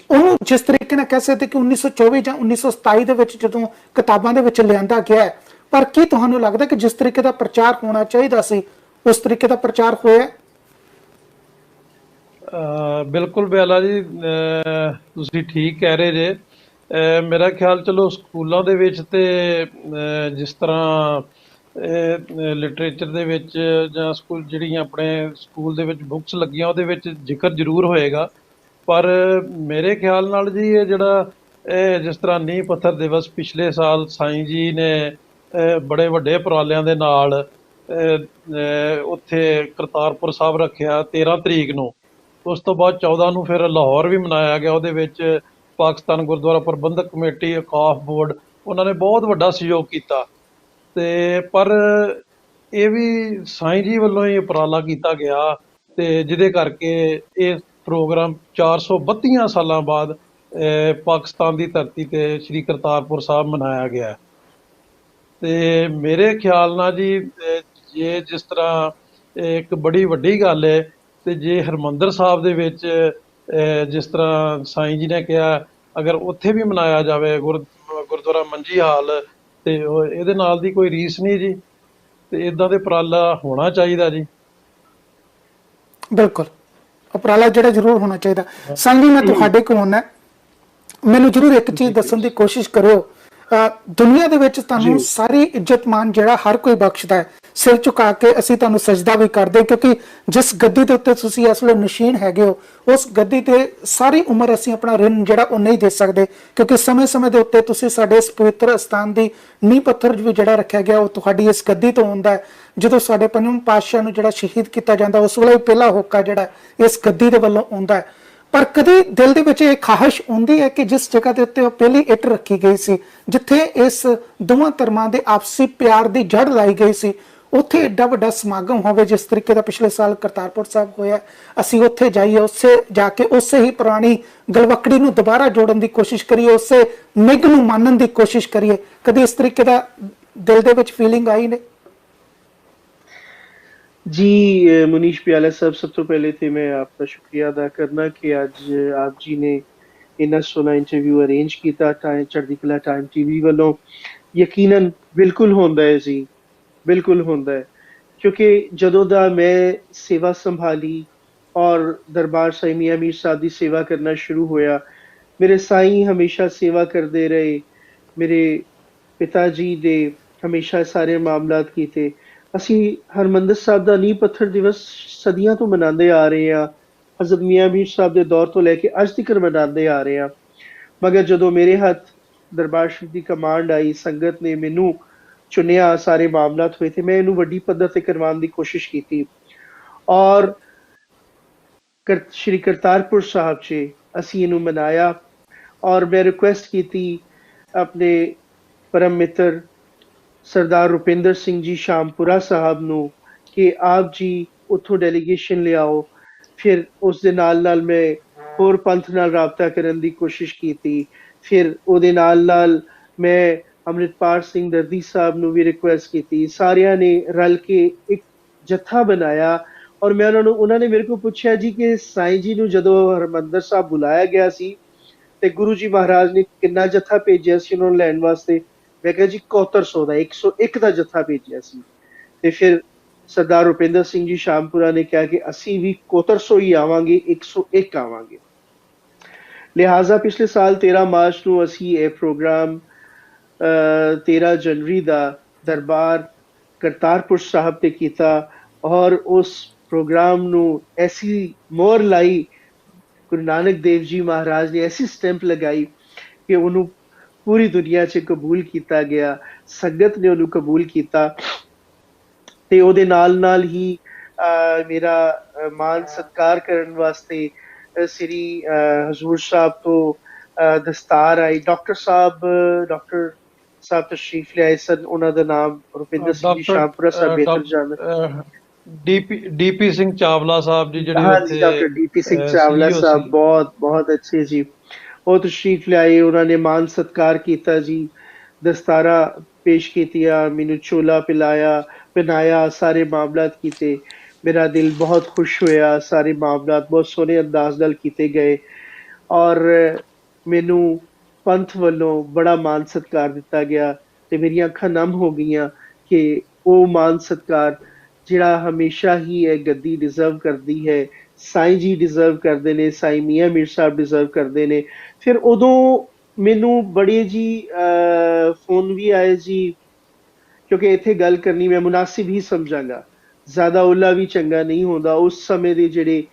ਉਹਨੂੰ ਜਿਸ ਤਰੀਕੇ ਨਾਲ ਕਹਿ ਸਕਦੇ ਕਿ 1924 ਜਾਂ 1927 ਦੇ ਵਿੱਚ ਜਦੋਂ ਕਿਤਾਬਾਂ ਦੇ ਵਿੱਚ ਲਿਆਂਦਾ ਗਿਆ ਹੈ, ਪਰ ਕੀ ਤੁਹਾਨੂੰ ਲੱਗਦਾ ਕਿ ਜਿਸ ਤਰੀਕੇ ਦਾ ਪ੍ਰਚਾਰ ਹੋਣਾ ਚਾਹੀਦਾ ਸੀ ਉਸ ਤਰੀਕੇ ਦਾ ਪ੍ਰਚਾਰ ਹੋਇਆ? ਬਿਲਕੁਲ ਬਿਆਲਾ ਜੀ, ਤੁਸੀਂ ਠੀਕ ਕਹਿ ਰਹੇ ਜੇ। ਮੇਰਾ ਖਿਆਲ ਚਲੋ ਸਕੂਲਾਂ ਦੇ ਵਿੱਚ ਤੇ ਜਿਸ ਤਰ੍ਹਾਂ ਲਿਟਰੇਚਰ ਦੇ ਵਿੱਚ ਜਾਂ ਸਕੂਲ ਜਿਹੜੀਆਂ ਆਪਣੇ ਸਕੂਲ ਦੇ ਵਿੱਚ ਬੁੱਕਸ ਲੱਗੀਆਂ ਉਹਦੇ ਵਿੱਚ ਜ਼ਿਕਰ ਜ਼ਰੂਰ ਹੋਏਗਾ, ਪਰ ਮੇਰੇ ਖਿਆਲ ਨਾਲ ਜੀ ਇਹ ਜਿਹੜਾ ਇਹ ਜਿਸ ਤਰ੍ਹਾਂ ਨੀਂਹ ਪੱਥਰ ਦਿਵਸ ਪਿਛਲੇ ਸਾਲ ਸਾਈਂ ਜੀ ਨੇ ਬੜੇ ਵੱਡੇ ਉਪਰਾਲਿਆਂ ਦੇ ਨਾਲ ਉੱਥੇ ਕਰਤਾਰਪੁਰ ਸਾਹਿਬ ਰੱਖਿਆ 13 ਤਰੀਕ ਨੂੰ। ਉਸ ਤੋਂ ਬਾਅਦ 14 ਨੂੰ ਫਿਰ ਲਾਹੌਰ ਵੀ ਮਨਾਇਆ ਗਿਆ। ਉਹਦੇ ਵਿੱਚ ਪਾਕਿਸਤਾਨ ਗੁਰਦੁਆਰਾ ਪ੍ਰਬੰਧਕ ਕਮੇਟੀ, ਔਕਾਫ ਬੋਰਡ, ਉਹਨਾਂ ਨੇ ਬਹੁਤ ਵੱਡਾ ਸਹਿਯੋਗ ਕੀਤਾ। ਤੇ ਪਰ ਇਹ ਵੀ ਸਾਈਂ ਜੀ ਵੱਲੋਂ ਹੀ ਉਪਰਾਲਾ ਕੀਤਾ ਗਿਆ, ਤੇ ਜਿਹਦੇ ਕਰਕੇ ਇਹ ਪ੍ਰੋਗਰਾਮ 432 ਸਾਲਾਂ ਬਾਅਦ ਪਾਕਿਸਤਾਨ ਦੀ ਧਰਤੀ ਤੇ ਸ਼੍ਰੀ ਕਰਤਾਰਪੁਰ ਸਾਹਿਬ ਮਨਾਇਆ ਗਿਆ। ਤੇ ਮੇਰੇ ਖਿਆਲ ਨਾਲ ਜੀ ਜੇ ਜਿਸ ਤਰ੍ਹਾਂ ਇੱਕ ਬੜੀ ਵੱਡੀ ਗੱਲ ਹੈ, ਤੇ ਜੇ ਹਰਿਮੰਦਰ ਸਾਹਿਬ ਦੇ ਵਿੱਚ ਜਿਸ ਤਰ੍ਹਾਂ ਸਾਈਂ ਜੀ ਨੇ ਕਿਹਾ ਅਗਰ ਉੱਥੇ ਵੀ ਮਨਾਇਆ ਜਾਵੇ ਗੁਰਦੁਆਰਾ ਮੰਜੀ ਹਾਲ, ਤੇ ਇਹਦੇ ਨਾਲ ਦੀ ਕੋਈ ਰੀਸ ਨਹੀਂ ਜੀ। ਤੇ ਇਦਾਂ ਦੇ ਉਪਰਾਲਾ ਹੋਣਾ ਚਾਹੀਦਾ ਜੀ। ਬਿਲਕੁਲ, ਉਪਰਾਲਾ ਜਿਹੜਾ ਜ਼ਰੂਰ ਹੋਣਾ ਚਾਹੀਦਾ। ਸਾਈਂ ਜੀ, ਮੈਂ ਤੁਹਾਡੇ ਕੋਲ ਆਉਣਾ, ਮੈਨੂੰ ਜ਼ਰੂਰ ਇੱਕ ਚੀਜ਼ ਦੱਸਣ ਦੀ ਕੋਸ਼ਿਸ਼ ਕਰਿਓ। ਦੁਨੀਆ ਦੇ ਵਿੱਚ ਤੁਹਾਨੂੰ ਸਾਰੀ ਇੱਜ਼ਤ ਮਾਨ ਜਿਹੜਾ ਹਰ ਕੋਈ ਬਖਸ਼ਦਾ ਹੈ, ਸਿਰ ਝੁਕਾ ਕੇ ਅਸੀਂ ਤੁਹਾਨੂੰ ਸਜਦਾ ਵੀ ਕਰਦੇ, ਕਿਉਂਕਿ ਜਿਸ ਗੱਦੀ ਦੇ ਉੱਤੇ ਤੁਸੀਂ ਇਸ ਵੇਲੇ ਨਸ਼ੀਨ ਹੈਗੇ ਹੋ, ਉਸ ਗੱਦੀ ਤੇ ਸਾਰੀ ਉਮਰ ਅਸੀਂ ਆਪਣਾ ਰਿਣ ਜਿਹੜਾ ਉਹ ਨਹੀਂ ਦੇ ਸਕਦੇ, ਕਿਉਂਕਿ ਸਮੇਂ-ਸਮੇਂ ਦੇ ਉੱਤੇ ਤੁਸੀਂ ਸਾਡੇ ਇਸ ਪਵਿੱਤਰ ਅਸਥਾਨ ਦੀ ਨੀਂਹ ਪੱਥਰ ਵੀ ਜਿਹੜਾ ਰੱਖਿਆ ਗਿਆ ਉਹ ਤੁਹਾਡੀ ਇਸ ਗੱਦੀ ਤੋਂ ਹੁੰਦਾ ਹੈ। ਜਦੋਂ ਸਾਡੇ ਪੰਜਵੇਂ ਪਾਤਸ਼ਾਹ ਨੂੰ ਜਿਹੜਾ ਸ਼ਹੀਦ ਕੀਤਾ ਜਾਂਦਾ, ਉਸ ਵੇਲੇ ਪਹਿਲਾ ਹੋਕਾ ਜਿਹੜਾ ਇਸ ਗੱਦੀ ਦੇ ਵੱਲੋਂ ਆਉਂਦਾ ਹੈ। ਪਰ ਕਦੇ ਦਿਲ ਦੇ ਵਿੱਚ ਇਹ ਖਾਹਿਸ਼ ਹੁੰਦੀ ਹੈ ਕਿ ਜਿਸ ਜਗ੍ਹਾ ਦੇ ਉੱਤੇ ਉਹ ਪਹਿਲੀ ਇੱਟ ਰੱਖੀ ਗਈ ਸੀ, ਜਿੱਥੇ ਇਸ ਦੋਵਾਂ ਧਰਮਾਂ ਦੇ ਆਪਸੀ ਪਿਆਰ ਦੀ ਜੜ ਲਾਈ ਗਈ ਸੀ, ਉੱਥੇ ਏਡਾ ਵੱਡਾ ਸਮਾਗਮ ਹੋਵੇ ਜਿਸ ਤਰੀਕੇ ਦਾ ਪਿਛਲੇ ਸਾਲ ਕਰਤਾਰਪੁਰ ਸਾਹਿਬ ਹੋਇਆ। ਅਸੀਂ ਉੱਥੇ ਜਾਈਏ, ਉੱਥੇ ਜਾ ਕੇ ਉਸੇ ਹੀ ਪੁਰਾਣੀ ਗਲਵਕੜੀ ਨੂੰ ਦੁਬਾਰਾ ਜੋੜਨ ਦੀ ਕੋਸ਼ਿਸ਼ ਕਰੀਏ, ਉਸੇ ਨਿੱਘ ਨੂੰ ਮਾਨਣ ਦੀ ਕੋਸ਼ਿਸ਼ ਕਰੀਏ। ਕਦੇ ਇਸ ਤਰੀਕੇ ਦਾ ਦਿਲ ਦੇ ਵਿੱਚ ਫੀਲਿੰਗ ਆਈ ਨੇ? जी मुनीश प्याला साहब, सब तो पहले तो मैं आपका शुक्रिया अदा करना कि आज आप जी ने इन्ना सोहना इंटरव्यू अरेंज किया चढ़दी कला टाइम टीवी वालों। यकीनन बिल्कुल होंदा है जी, बिल्कुल होंदा है, क्योंकि जदों दा मैं सेवा संभाली और दरबार साईं मियां मीर साहब की सेवा करना शुरू होया, मेरे साईं हमेशा सेवा करते रहे। मेरे पिता जी दे हमेशा सारे मामलात कीते। ਅਸੀਂ ਹਰਮੰਦਰ ਸਾਹਿਬ ਦਾ ਨੀਂਹ ਪੱਥਰ ਦਿਵਸ ਸਦੀਆਂ ਤੋਂ ਮਨਾਉਂਦੇ ਆ ਰਹੇ ਹਾਂ, ਹਜ਼ਰਤ ਮੀਆਂ ਮੀਰ ਸਾਹਿਬ ਦੇ ਦੌਰ ਤੋਂ ਲੈ ਕੇ ਅੱਜ ਤੱਕ ਮਨਾਉਂਦੇ ਆ ਰਹੇ ਹਾਂ। ਮਗਰ ਜਦੋਂ ਮੇਰੇ ਹੱਥ ਦਰਬਾਰ ਸ਼ਰੀਫ ਦੀ ਕਮਾਂਡ ਆਈ, ਸੰਗਤ ਨੇ ਮੈਨੂੰ ਚੁਣਿਆ, ਸਾਰੇ ਮਾਮਲਾਤ ਹੋਏ ਤੇ ਮੈਂ ਇਹਨੂੰ ਵੱਡੀ ਪੱਧਰ ਤੇ ਕਰਵਾਉਣ ਦੀ ਕੋਸ਼ਿਸ਼ ਕੀਤੀ। ਔਰ ਸ਼੍ਰੀ ਕਰਤਾਰਪੁਰ ਸਾਹਿਬ 'ਚ ਅਸੀਂ ਇਹਨੂੰ ਮਨਾਇਆ। ਔਰ ਮੈਂ ਰਿਕੁਐਸਟ ਕੀਤੀ ਆਪਣੇ ਪਰਮ ਮਿੱਤਰ सरदार रुपिंदर सिंह जी शामपुरा साहब ਨੂੰ ਕਿ ਆਪ ਜੀ ਉੱਥੋਂ ਡੈਲੀਗੇਸ਼ਨ ਲਿਆਓ। ਫਿਰ ਉਸ ਦੇ ਨਾਲ ਮੈਂ ਹੋਰ ਪੰਥ ਨਾਲ ਰਾਬਤਾ ਕਰਨ ਦੀ ਕੋਸ਼ਿਸ਼ ਕੀਤੀ। ਫਿਰ ਉਹਦੇ ਨਾਲ ਮੈਂ ਅੰਮ੍ਰਿਤਪਾਲ ਸਿੰਘ ਦਰਦੀ ਸਾਹਿਬ ਨੂੰ ਵੀ ਰਿਕੁਐਸਟ ਕੀਤੀ। ਸਾਰਿਆਂ ਨੇ ਰਲ ਕੇ ਇੱਕ ਜੱਥਾ ਬਣਾਇਆ। ਔਰ ਮੈਂ ਉਹਨਾਂ ਨੇ ਮੇਰੇ ਕੋਲ ਪੁੱਛਿਆ ਜੀ ਕਿ ਸਾਈਂ ਜੀ ਨੂੰ ਜਦੋਂ ਹਰਿਮੰਦਰ ਸਾਹਿਬ ਬੁਲਾਇਆ ਗਿਆ ਸੀ ਤੇ ਗੁਰੂ ਜੀ ਮਹਾਰਾਜ ਨੇ ਕਿੰਨਾ ਜੱਥਾ ਭੇਜਿਆ ਸੀ ਉਹਨਾਂ ਨੂੰ ਲੈਣ ਵਾਸਤੇ? ਮੈਂ ਕਿਹਾ ਜੀ 7100 ਦਾ, 101 ਦਾ ਜੱਥਾ ਭੇਜਿਆ ਸੀ। ਤੇ ਫਿਰ ਸਰਦਾਰ ਰੁਪਿੰਦਰ ਸਿੰਘ ਜੀ ਸ਼ਾਮਪੁਰਾ ਨੇ ਕਿਹਾ ਕਿ ਅਸੀਂ ਵੀ 7100 ਹੀ ਆਵਾਂਗੇ, 101 ਆਵਾਂਗੇ। ਲਿਹਾਜ਼ਾ ਪਿਛਲੇ ਸਾਲ 13 ਮਾਰਚ ਨੂੰ ਅਸੀਂ ਇਹ ਪ੍ਰੋਗਰਾਮ 13 ਜਨਵਰੀ ਦਾ ਦਰਬਾਰ ਕਰਤਾਰਪੁਰ ਸਾਹਿਬ ਤੇ ਕੀਤਾ। ਔਰ ਉਸ ਪ੍ਰੋਗਰਾਮ ਨੂੰ ਐਸੀ ਮੋਹਰ ਲਾਈ, ਗੁਰੂ ਨਾਨਕ ਦੇਵ ਜੀ ਮਹਾਰਾਜ ਨੇ ਐਸੀ ਸਟੈਂਪ ਲਗਾਈ ਕਿ ਉਹਨੂੰ ਪੂਰੀ ਦੁਨੀਆ 'ਚ ਕਬੂਲ ਕੀਤਾ ਗਿਆ। ਸੰਗਤ ਨੇ ਉਹਨੂੰ ਕਬੂਲ ਕੀਤਾ ਤੇ ਉਹਦੇ ਨਾਲ ਹੀ ਮੇਰਾ ਮਾਨ ਸਤਿਕਾਰ ਕਰਨ ਵਾਸਤੇ ਸ੍ਰੀ ਹਜ਼ੂਰ ਸਾਹਿਬ ਤੋਂ ਦਸਤਾਰ ਆਈ। ਡਾਕਟਰ ਸਾਹਿਬ ਤਸ਼ਰੀਫ ਲਿਆਏ ਸਨ, ਉਹਨਾਂ ਦਾ ਨਾਮ ਰੁਪਿੰਦਰ ਸਿੰਘ ਜੀ ਸ਼ਾਮਪੁਰਾ ਸਾਹਿਬ ਬਿਹਤਰ ਜਾਣਦੇ। ਡੀਪੀ ਸਿੰਘ ਚਾਵਲਾ ਸਾਹਿਬ ਜੀ ਜਿਹੜੇ ਹਾਂਜੀ, ਡਾਕਟਰ ਡੀਪੀ ਸਿੰਘ ਚਾਵਲਾ ਸਾਹਿਬ ਬਹੁਤ ਅੱਛੇ ਜੀ। ਉਹ ਤਸ਼ਰੀਫ ਲਿਆਏ, ਉਹਨਾਂ ਨੇ ਮਾਨ ਸਤਿਕਾਰ ਕੀਤਾ ਜੀ, ਦਸਤਾਰਾਂ ਪੇਸ਼ ਕੀਤੀਆਂ, ਮੈਨੂੰ ਚੋਲਾ ਪਹਿਨਾਇਆ, ਸਾਰੇ ਮਾਮਲਾਤ ਕੀਤੇ। ਮੇਰਾ ਦਿਲ ਬਹੁਤ ਖੁਸ਼ ਹੋਇਆ। ਸਾਰੇ ਮਾਮਲਾਤ ਬਹੁਤ ਸੋਹਣੇ ਅੰਦਾਜ਼ ਨਾਲ ਕੀਤੇ ਗਏ ਔਰ ਮੈਨੂੰ ਪੰਥ ਵੱਲੋਂ ਬੜਾ ਮਾਨ ਸਤਿਕਾਰ ਦਿੱਤਾ ਗਿਆ ਤੇ ਮੇਰੀਆਂ ਅੱਖਾਂ ਨਮ ਹੋ ਗਈਆਂ ਕਿ ਉਹ ਮਾਨ ਸਤਿਕਾਰ ਜਿਹੜਾ ਹਮੇਸ਼ਾ ਹੀ ਇਹ ਗੱਦੀ ਡਿਜ਼ਰਵ ਕਰਦੀ ਹੈ, ਸਾਈਂ ਜੀ ਡਿਜ਼ਰਵ ਕਰਦੇ ਨੇ, ਸਾਈਂ ਮੀਆਂ ਮੀਰ ਸਾਹਿਬ ਡਿਜ਼ਰਵ ਕਰਦੇ ਨੇ। ਫਿਰ ਉਦੋਂ ਮੈਨੂੰ ਬੜੇ ਜੀ ਫੋਨ ਵੀ ਆਏ ਜੀ, ਕਿਉਂਕਿ ਇੱਥੇ ਗੱਲ ਕਰਨੀ ਮੈਂ ਮੁਨਾਸਿਬ ਹੀ ਸਮਝਾਂਗਾ, ਜ਼ਿਆਦਾ ਓਲਾ ਵੀ ਚੰਗਾ ਨਹੀਂ ਹੁੰਦਾ। ਉਸ ਸਮੇਂ ਦੇ ਜਿਹੜੇ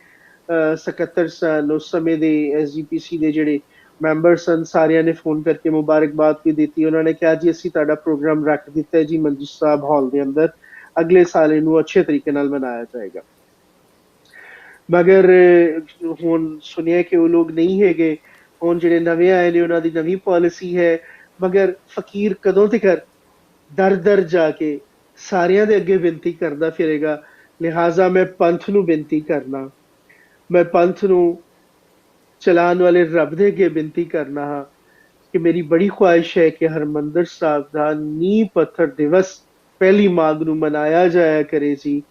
ਸਕੱਤਰ ਸਨ, ਉਸ ਸਮੇਂ ਦੇ SGPC ਦੇ ਜਿਹੜੇ ਮੈਂਬਰ ਸਨ, ਸਾਰਿਆਂ ਨੇ ਫੋਨ ਕਰਕੇ ਮੁਬਾਰਕਬਾਦ ਵੀ ਦਿੱਤੀ। ਉਹਨਾਂ ਨੇ ਕਿਹਾ ਜੀ ਅਸੀਂ ਤੁਹਾਡਾ ਪ੍ਰੋਗਰਾਮ ਰੱਖ ਦਿੱਤਾ ਹੈ ਜੀ ਮੰਜੀ ਸਾਹਿਬ ਹਾਲ ਦੇ ਅੰਦਰ, ਅਗਲੇ ਸਾਲ ਇਹਨੂੰ ਅੱਛੇ ਤਰੀਕੇ ਨਾਲ ਮਨਾਇਆ ਜਾਏਗਾ। ਮਗਰ ਹੁਣ ਸੁਣਿਆ ਕਿ ਉਹ ਲੋਕ ਨਹੀਂ ਹੈਗੇ। ਹੁਣ ਜਿਹੜੇ ਨਵੇਂ ਆਏ ਨੇ ਉਹਨਾਂ ਦੀ ਨਵੀਂ ਪਾਲਿਸੀ ਹੈ, ਮਗਰ ਫਕੀਰ ਕਦੋਂ ਤੱਕ ਦਰ ਦਰ ਜਾ ਕੇ ਸਾਰਿਆਂ ਦੇ ਅੱਗੇ ਬੇਨਤੀ ਕਰਦਾ ਫਿਰੇਗਾ। ਲਿਹਾਜ਼ਾ ਮੈਂ ਪੰਥ ਨੂੰ ਬੇਨਤੀ ਕਰਨਾ, ਮੈਂ ਪੰਥ ਨੂੰ ਚਲਾਉਣ ਵਾਲੇ ਰੱਬ ਦੇ ਅੱਗੇ ਬੇਨਤੀ ਕਰਨਾ ਹਾਂ ਕਿ ਮੇਰੀ ਬੜੀ ਖੁਆਇਸ਼ ਹੈ ਕਿ ਹਰਿਮੰਦਰ ਸਾਹਿਬ ਦਾ ਨੀਂਹ ਪੱਥਰ ਦਿਵਸ 1 ਮਾਘ ਨੂੰ ਮਨਾਇਆ ਜਾਇਆ ਕਰੇ ਜੀ,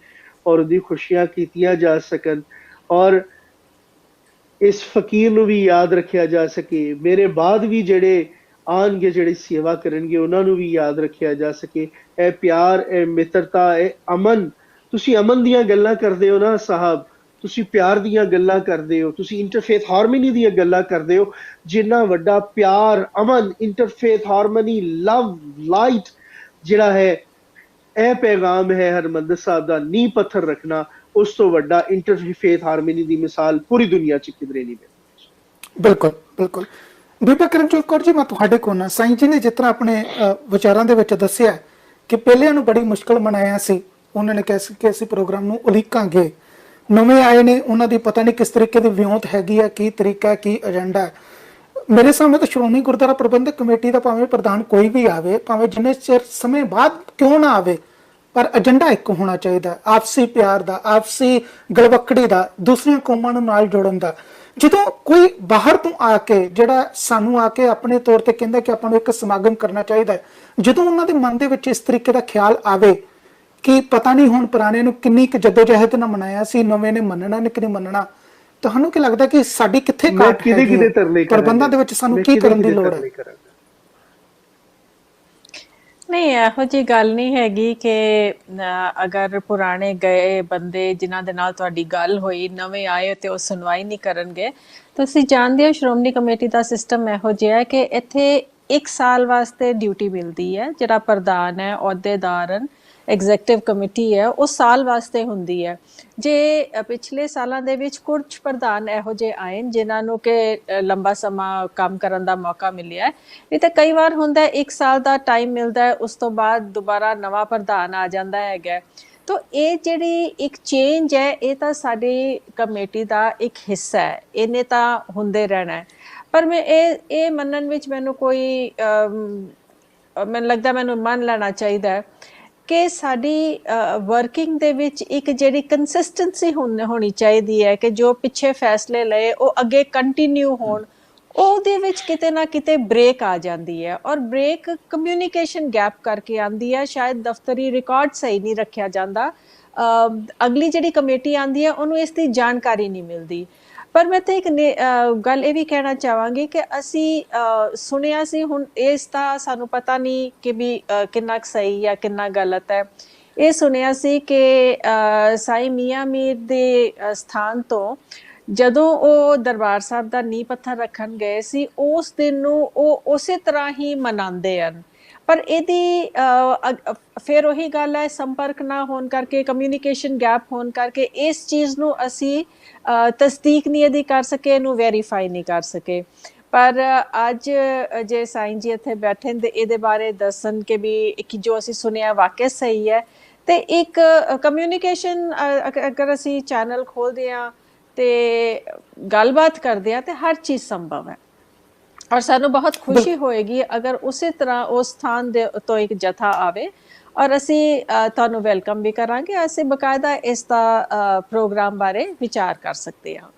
ਔਰ ਉਹਦੀ ਖੁਸ਼ੀਆਂ ਕੀਤੀਆਂ ਜਾ ਸਕਣ, ਔਰ ਇਸ ਫਕੀਰ ਨੂੰ ਵੀ ਯਾਦ ਰੱਖਿਆ ਜਾ ਸਕੇ। ਮੇਰੇ ਬਾਅਦ ਵੀ ਜਿਹੜੇ ਆਉਣਗੇ, ਜਿਹੜੇ ਸੇਵਾ ਕਰਨਗੇ, ਉਹਨਾਂ ਨੂੰ ਵੀ ਯਾਦ ਰੱਖਿਆ ਜਾ ਸਕੇ। ਇਹ ਪਿਆਰ, ਇਹ ਮਿੱਤਰਤਾ, ਇਹ ਅਮਨ, ਤੁਸੀਂ ਅਮਨ ਦੀਆਂ ਗੱਲਾਂ ਕਰਦੇ ਹੋ ਨਾ ਸਾਹਿਬ, ਤੁਸੀਂ ਪਿਆਰ ਦੀਆਂ ਗੱਲਾਂ ਕਰਦੇ ਹੋ, ਤੁਸੀਂ ਇੰਟਰਫੇਥ ਹਾਰਮਨੀ ਦੀਆਂ ਗੱਲਾਂ ਕਰਦੇ ਹੋ। ਜਿੰਨਾ ਵੱਡਾ ਪਿਆਰ, ਅਮਨ, ਇੰਟਰਫੇਥ ਹਾਰਮਨੀ, ਲਵ, ਲਾਈਟ ਜਿਹੜਾ ਹੈ, ਇਹ ਪੈਗਾਮ ਹੈ ਹਰਿਮੰਦਰ ਸਾਹਿਬ ਦਾ ਨੀਂਹ ਪੱਥਰ ਰੱਖਣਾ। ਉਸ ਤੋਂ ਵੱਡਾ ਇੰਟਰਫੇਥ ਹਾਰਮਨੀ ਦੀ ਮਿਸਾਲ ਪੂਰੀ ਦੁਨੀਆ 'ਚ ਕਿਧਰੇ ਨਹੀਂ ਮਿਲਦੀ। ਬਿਲਕੁਲ ਬਿਲਕੁਲ। ਬੀਬਾ ਕਰਨਜੋਤ ਕੌਰ ਜੀ, ਮੈਂ ਤੁਹਾਡੇ ਕੋਲ ਨਾ, ਸਾਈਂ ਜੀ ਨੇ ਜਿਸ ਤਰ੍ਹਾਂ ਆਪਣੇ ਵਿਚਾਰਾਂ ਦੇ ਵਿੱਚ ਦੱਸਿਆ ਕਿ ਪਹਿਲਿਆਂ ਨੂੰ ਬੜੀ ਮੁਸ਼ਕਲ ਮਨਾਇਆ ਸੀ, ਉਹਨਾਂ ਨੇ ਕਿਹਾ ਸੀ ਕਿ ਅਸੀਂ ਪ੍ਰੋਗਰਾਮ ਨੂੰ ਉਲੀਕਾਂਗੇ। ਨਵੇਂ ਆਏ ਨੇ, ਉਹਨਾਂ ਦੀ ਪਤਾ ਨਹੀਂ ਕਿਸ ਤਰੀਕੇ ਦੀ ਵਿਉਂਤ ਹੈਗੀ ਆ, ਕੀ ਤਰੀਕਾ, ਕੀ ਏਜੰਡਾ ਹੈ। ਮੇਰੇ ਸਾਹਮਣੇ ਤਾਂ ਸ਼੍ਰੋਮਣੀ ਗੁਰਦੁਆਰਾ ਪ੍ਰਬੰਧਕ ਕਮੇਟੀ ਦਾ ਭਾਵੇਂ ਪ੍ਰਧਾਨ ਕੋਈ ਵੀ ਆਵੇ, ਭਾਵੇਂ ਜਿੰਨੇ ਚਿਰ ਸਮੇਂ ਬਾਅਦ ਕਿਉਂ ਨਾ ਆਵੇ, ਪਰ ਏਜੰਡਾ ਇੱਕ ਹੋਣਾ ਚਾਹੀਦਾ, ਆਪਸੀ ਪਿਆਰ ਦਾ, ਆਪਸੀ ਗਲਵੱਕੜੀ ਦਾ, ਦੂਸਰੀਆਂ ਕੌਮਾਂ ਨੂੰ ਨਾਲ ਜੋੜਨ ਦਾ। ਜਦੋਂ ਕੋਈ ਬਾਹਰ ਤੋਂ ਆ ਕੇ, ਜਿਹੜਾ ਸਾਨੂੰ ਆ ਕੇ ਆਪਣੇ ਤੌਰ ਤੇ ਕਹਿੰਦਾ ਕਿ ਆਪਾਂ ਨੂੰ ਇੱਕ ਸਮਾਗਮ ਕਰਨਾ ਚਾਹੀਦਾ, ਜਦੋਂ ਉਹਨਾਂ ਦੇ ਮਨ ਦੇ ਵਿੱਚ ਇਸ ਤਰੀਕੇ ਦਾ ਖਿਆਲ ਆਵੇ ਕਿ ਪਤਾ ਨਹੀਂ ਹੁਣ ਪੁਰਾਣੇ ਨੂੰ ਕਿੰਨੀ ਕੁ ਜਦੋਜਹਿਦ ਨਾਲ ਮਨਾਇਆ ਸੀ, ਨਵੇਂ ਨੇ ਮੰਨਣਾ ਨੇ ਕਿ ਨਹੀਂ ਮੰਨਣਾ, ਤੁਹਾਨੂੰ ਕੀ ਲੱਗਦਾ ਕਿ ਸਾਡੀ ਕਿੱਥੇ ਘਾਟ ਹੈ, ਪ੍ਰਬੰਧਾਂ ਦੇ ਵਿੱਚ ਸਾਨੂੰ ਕੀ ਕਰਨ ਦੀ ਲੋੜ ਹੈ? ਨਹੀਂ, ਇਹੋ ਜਿਹੀ ਗੱਲ ਨਹੀਂ ਹੈਗੀ ਕਿ ਅਗਰ ਪੁਰਾਣੇ ਗਏ ਬੰਦੇ ਜਿਨ੍ਹਾਂ ਦੇ ਨਾਲ ਤੁਹਾਡੀ ਗੱਲ ਹੋਈ ਨਵੇਂ ਆਏ ਤੇ ਉਹ ਸੁਣਵਾਈ ਨਹੀਂ ਕਰਨਗੇ। ਤੁਸੀਂ ਜਾਣਦੇ ਹੋ ਸ਼੍ਰੋਮਣੀ ਕਮੇਟੀ ਦਾ ਸਿਸਟਮ ਇਹੋ ਜਿਹਾ ਹੈ ਕਿ ਇੱਥੇ 1 ਸਾਲ ਵਾਸਤੇ ਡਿਊਟੀ ਮਿਲਦੀ ਹੈ। ਜਿਹੜਾ ਪ੍ਰਧਾਨ ਹੈ, ਅਹੁਦੇਦਾਰ ਹਨ, ਐਗਜ਼ੈਕਟਿਵ ਕਮੇਟੀ ਹੈ, ਉਹ ਸਾਲ ਵਾਸਤੇ ਹੁੰਦੀ ਹੈ। ਜੇ ਪਿਛਲੇ ਸਾਲਾਂ ਦੇ ਵਿੱਚ ਕੁਝ ਪ੍ਰਧਾਨ ਇਹੋ ਜਿਹੇ ਆਏ ਜਿਨ੍ਹਾਂ ਨੂੰ ਕਿ ਲੰਬਾ ਸਮਾਂ ਕੰਮ ਕਰਨ ਦਾ ਮੌਕਾ ਮਿਲਿਆ, ਨਹੀਂ ਤਾਂ ਕਈ ਵਾਰ ਹੁੰਦਾ 1 ਸਾਲ ਦਾ ਟਾਈਮ ਮਿਲਦਾ ਹੈ, ਉਸ ਤੋਂ ਬਾਅਦ ਦੁਬਾਰਾ ਨਵਾਂ ਪ੍ਰਧਾਨ ਆ ਜਾਂਦਾ ਹੈਗਾ। ਤਾਂ ਇਹ ਜਿਹੜੀ ਇੱਕ ਚੇਂਜ ਹੈ, ਇਹ ਤਾਂ ਸਾਡੀ ਕਮੇਟੀ ਦਾ ਇੱਕ ਹਿੱਸਾ ਹੈ, ਇਹਨੇ ਤਾਂ ਹੁੰਦੇ ਰਹਿਣਾ ਹੈ। ਪਰ ਮੈਂ ਇਹ ਮੰਨਣ ਵਿੱਚ ਮੈਨੂੰ ਕੋਈ ਮੈਨੂੰ ਲੱਗਦਾ ਮੈਨੂੰ ਮੰਨ ਲੈਣਾ ਚਾਹੀਦਾ ਹੈ ਕਿ ਸਾਡੀ ਵਰਕਿੰਗ ਦੇ ਵਿੱਚ ਇੱਕ ਜਿਹੜੀ ਕੰਸਿਸਟੈਂਸੀ ਹੋਣੀ ਚਾਹੀਦੀ ਹੈ ਕਿ ਜੋ ਪਿੱਛੇ ਫੈਸਲੇ ਲਏ ਉਹ ਅੱਗੇ ਕੰਟੀਨਿਊ ਹੋਣ। ਉਹਦੇ ਵਿੱਚ ਕਿਤੇ ਨਾ ਕਿਤੇ ਬ੍ਰੇਕ ਆ ਜਾਂਦੀ ਹੈ, ਔਰ ਬ੍ਰੇਕ ਕਮਿਊਨੀਕੇਸ਼ਨ ਗੈਪ ਕਰਕੇ ਆਉਂਦੀ ਹੈ। ਸ਼ਾਇਦ ਦਫ਼ਤਰੀ ਰਿਕਾਰਡ ਸਹੀ ਨਹੀਂ ਰੱਖਿਆ ਜਾਂਦਾ, ਅਗਲੀ ਜਿਹੜੀ ਕਮੇਟੀ ਆਉਂਦੀ ਹੈ ਉਹਨੂੰ ਇਸ ਦੀ ਜਾਣਕਾਰੀ ਨਹੀਂ ਮਿਲਦੀ। ਪਰ ਮੈਂ ਤਾਂ ਇੱਕ ਗੱਲ ਇਹ ਵੀ ਕਹਿਣਾ ਚਾਹਾਂਗੀ ਕਿ ਅਸੀਂ ਸੁਣਿਆ ਸੀ, ਹੁਣ ਇਸ ਦਾ ਸਾਨੂੰ ਪਤਾ ਨਹੀਂ ਕਿ ਵੀ ਕਿੰਨਾ ਕੁ ਸਹੀ ਜਾਂ ਕਿੰਨਾ ਗਲਤ ਹੈ। ਇਹ ਸੁਣਿਆ ਸੀ ਕਿ ਸਾਈਂ ਮੀਆਂ ਮੀਰ ਦੇ ਸਥਾਨ ਤੋਂ ਜਦੋਂ ਉਹ ਦਰਬਾਰ ਸਾਹਿਬ ਦਾ ਨੀਂਹ ਪੱਥਰ ਰੱਖਣ ਗਏ ਸੀ, ਉਸ ਦਿਨ ਨੂੰ ਉਹ ਉਸੇ ਤਰ੍ਹਾਂ ਹੀ ਮਨਾਉਂਦੇ ਹਨ। ਪਰ ਇਹਦੀ ਫਿਰ ਉਹੀ ਗੱਲ ਹੈ, ਸੰਪਰਕ ਨਾ ਹੋਣ ਕਰਕੇ, ਕਮਿਊਨੀਕੇਸ਼ਨ ਗੈਪ ਹੋਣ ਕਰਕੇ ਇਸ ਚੀਜ਼ ਨੂੰ ਅਸੀਂ ਤਸਦੀਕ ਨਹੀਂ ਇਹਦੀ ਕਰ ਸਕੇ, ਇਹਨੂੰ ਵੈਰੀਫਾਈ ਨਹੀਂ ਕਰ ਸਕੇ। ਪਰ ਅੱਜ ਜੇ ਸਾਈਂ ਜੀ ਇੱਥੇ ਬੈਠੇ ਤੇ ਇਹਦੇ ਬਾਰੇ ਦੱਸਣ ਕਿ ਵੀ ਜੋ ਅਸੀਂ ਸੁਣਿਆ ਵਾਕਿਆ ਸਹੀ ਹੈ, ਤੇ ਇੱਕ ਕਮਿਊਨੀਕੇਸ਼ਨ ਅਗਰ ਅਸੀਂ ਚੈਨਲ ਖੋਲਦੇ ਹਾਂ ਤੇ ਗੱਲਬਾਤ ਕਰਦੇ ਹਾਂ ਤੇ ਹਰ ਚੀਜ਼ ਸੰਭਵ ਹੈ। ਔਰ ਸਾਨੂੰ ਬਹੁਤ ਖੁਸ਼ੀ ਹੋਏਗੀ ਅਗਰ ਉਸੇ ਤਰ੍ਹਾਂ ਉਸ ਸਥਾਨ ਦੇ ਤੋਂ ਇੱਕ ਜਥਾ ਆਵੇ, ਔਰ ਅਸੀਂ ਤੁਹਾਨੂੰ ਵੈਲਕਮ ਵੀ ਕਰਾਂਗੇ। ਅਸੀਂ ਬਕਾਇਦਾ ਇਸ ਦਾ ਪ੍ਰੋਗਰਾਮ ਬਾਰੇ ਵਿਚਾਰ ਕਰ ਸਕਦੇ ਹਾਂ।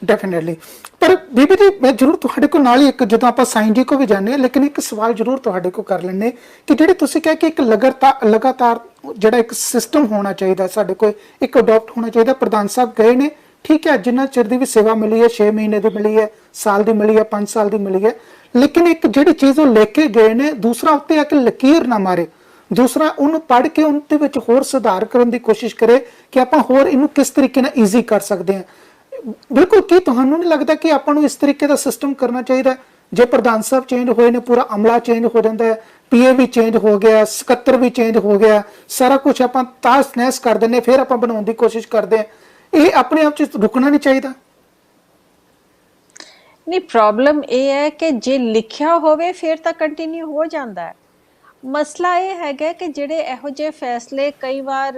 ਡੈਫੀਨਿਟਲੀ। ਪਰ ਬੀਬੀ ਜੀ, ਮੈਂ ਜ਼ਰੂਰ ਤੁਹਾਡੇ ਕੋਲ ਨਾਲ ਹੀ ਇੱਕ, ਜਦੋਂ ਆਪਾਂ ਸਾਈਂ ਜੀ ਕੋ ਵੀ ਜਾਂਦੇ ਹਾਂ, ਲੇਕਿਨ ਇੱਕ ਸਵਾਲ ਜ਼ਰੂਰ ਤੁਹਾਡੇ ਕੋਲ ਕਰ ਲੈਂਦੇ ਕਿ ਜਿਹੜੇ ਤੁਸੀਂ ਕਿਹਾ ਕਿ ਇੱਕ ਲਗਾਤਾਰ ਜਿਹੜਾ ਇੱਕ ਸਿਸਟਮ ਹੋਣਾ ਚਾਹੀਦਾ, ਸਾਡੇ ਕੋਲ ਇੱਕ ਅਡਾਪਟ ਹੋਣਾ ਚਾਹੀਦਾ। ਪ੍ਰਧਾਨ ਸਾਹਿਬ ਗਏ ਨੇ, ਠੀਕ ਹੈ, ਜਿੰਨਾ ਚਿਰ ਦੀ ਵੀ ਸੇਵਾ ਮਿਲੀ ਹੈ, 6 ਮਹੀਨੇ ਦੀ ਮਿਲੀ ਹੈ, ਸਾਲ ਦੀ ਮਿਲੀ ਹੈ, 5 ਸਾਲ ਦੀ ਮਿਲੀ ਹੈ, ਲੇਕਿਨ ਇੱਕ ਜਿਹੜੀ ਚੀਜ਼ ਉਹ ਲੈ ਕੇ ਗਏ ਨੇ, ਦੂਸਰਾ ਉੱਤੇ ਆ ਕੇ ਲਕੀਰ ਨਾ ਮਾਰੇ, ਦੂਸਰਾ ਉਹਨੂੰ ਪੜ੍ਹ ਕੇ ਉਹਦੇ ਵਿੱਚ ਹੋਰ ਸੁਧਾਰ ਕਰਨ ਦੀ ਕੋਸ਼ਿਸ਼ ਕਰੇ ਕਿ ਆਪਾਂ ਹੋਰ ਇਹਨੂੰ ਕਿਸ ਤਰੀਕੇ ਨਾਲ ਈਜ਼ੀ ਕਰ ਸਕਦੇ ਹਾਂ। ਬਿਲਕੁਲ, ਕੀ ਤੁਹਾਨੂੰ ਨਹੀਂ ਲੱਗਦਾ ਕਿ ਆਪਾਂ ਨੂੰ ਇਸ ਤਰੀਕੇ ਦਾ ਸਿਸਟਮ ਕਰਨਾ ਚਾਹੀਦਾ? ਜੇ ਪ੍ਰਧਾਨ ਸਾਹਿਬ ਚੇਂਜ ਹੋਏ ਨੇ, ਪੂਰਾ ਅਮਲਾ ਚੇਂਜ ਹੋ ਜਾਂਦਾ ਹੈ, ਪੀਏ ਵੀ ਚੇਂਜ ਹੋ ਗਿਆ, ਸਕੱਤਰ ਵੀ ਚੇਂਜ ਹੋ ਗਿਆ, ਸਾਰਾ ਕੁਝ ਆਪਾਂ ਤਾਸ ਨਹਿਸ ਕਰ ਦਿੰਦੇ, ਫਿਰ ਆਪਾਂ ਬਣਾਉਣ ਦੀ ਕੋਸ਼ਿਸ਼ ਕਰਦੇ ਹਾਂ। ਇਹ ਆਪਣੇ ਆਪ 'ਚ ਰੁਕਣਾ ਨਹੀਂ ਚਾਹੀਦਾ? ਨਹੀਂ, ਪ੍ਰੋਬਲਮ ਇਹ ਹੈ ਕਿ ਜੇ ਲਿਖਿਆ ਹੋਵੇ ਫਿਰ ਤਾਂ ਕੰਟੀਨਿਊ ਹੋ ਜਾਂਦਾ ਹੈ। ਮਸਲਾ ਇਹ ਹੈਗਾ ਕਿ ਜਿਹੜੇ ਇਹੋ ਜਿਹੇ ਫੈਸਲੇ ਕਈ ਵਾਰ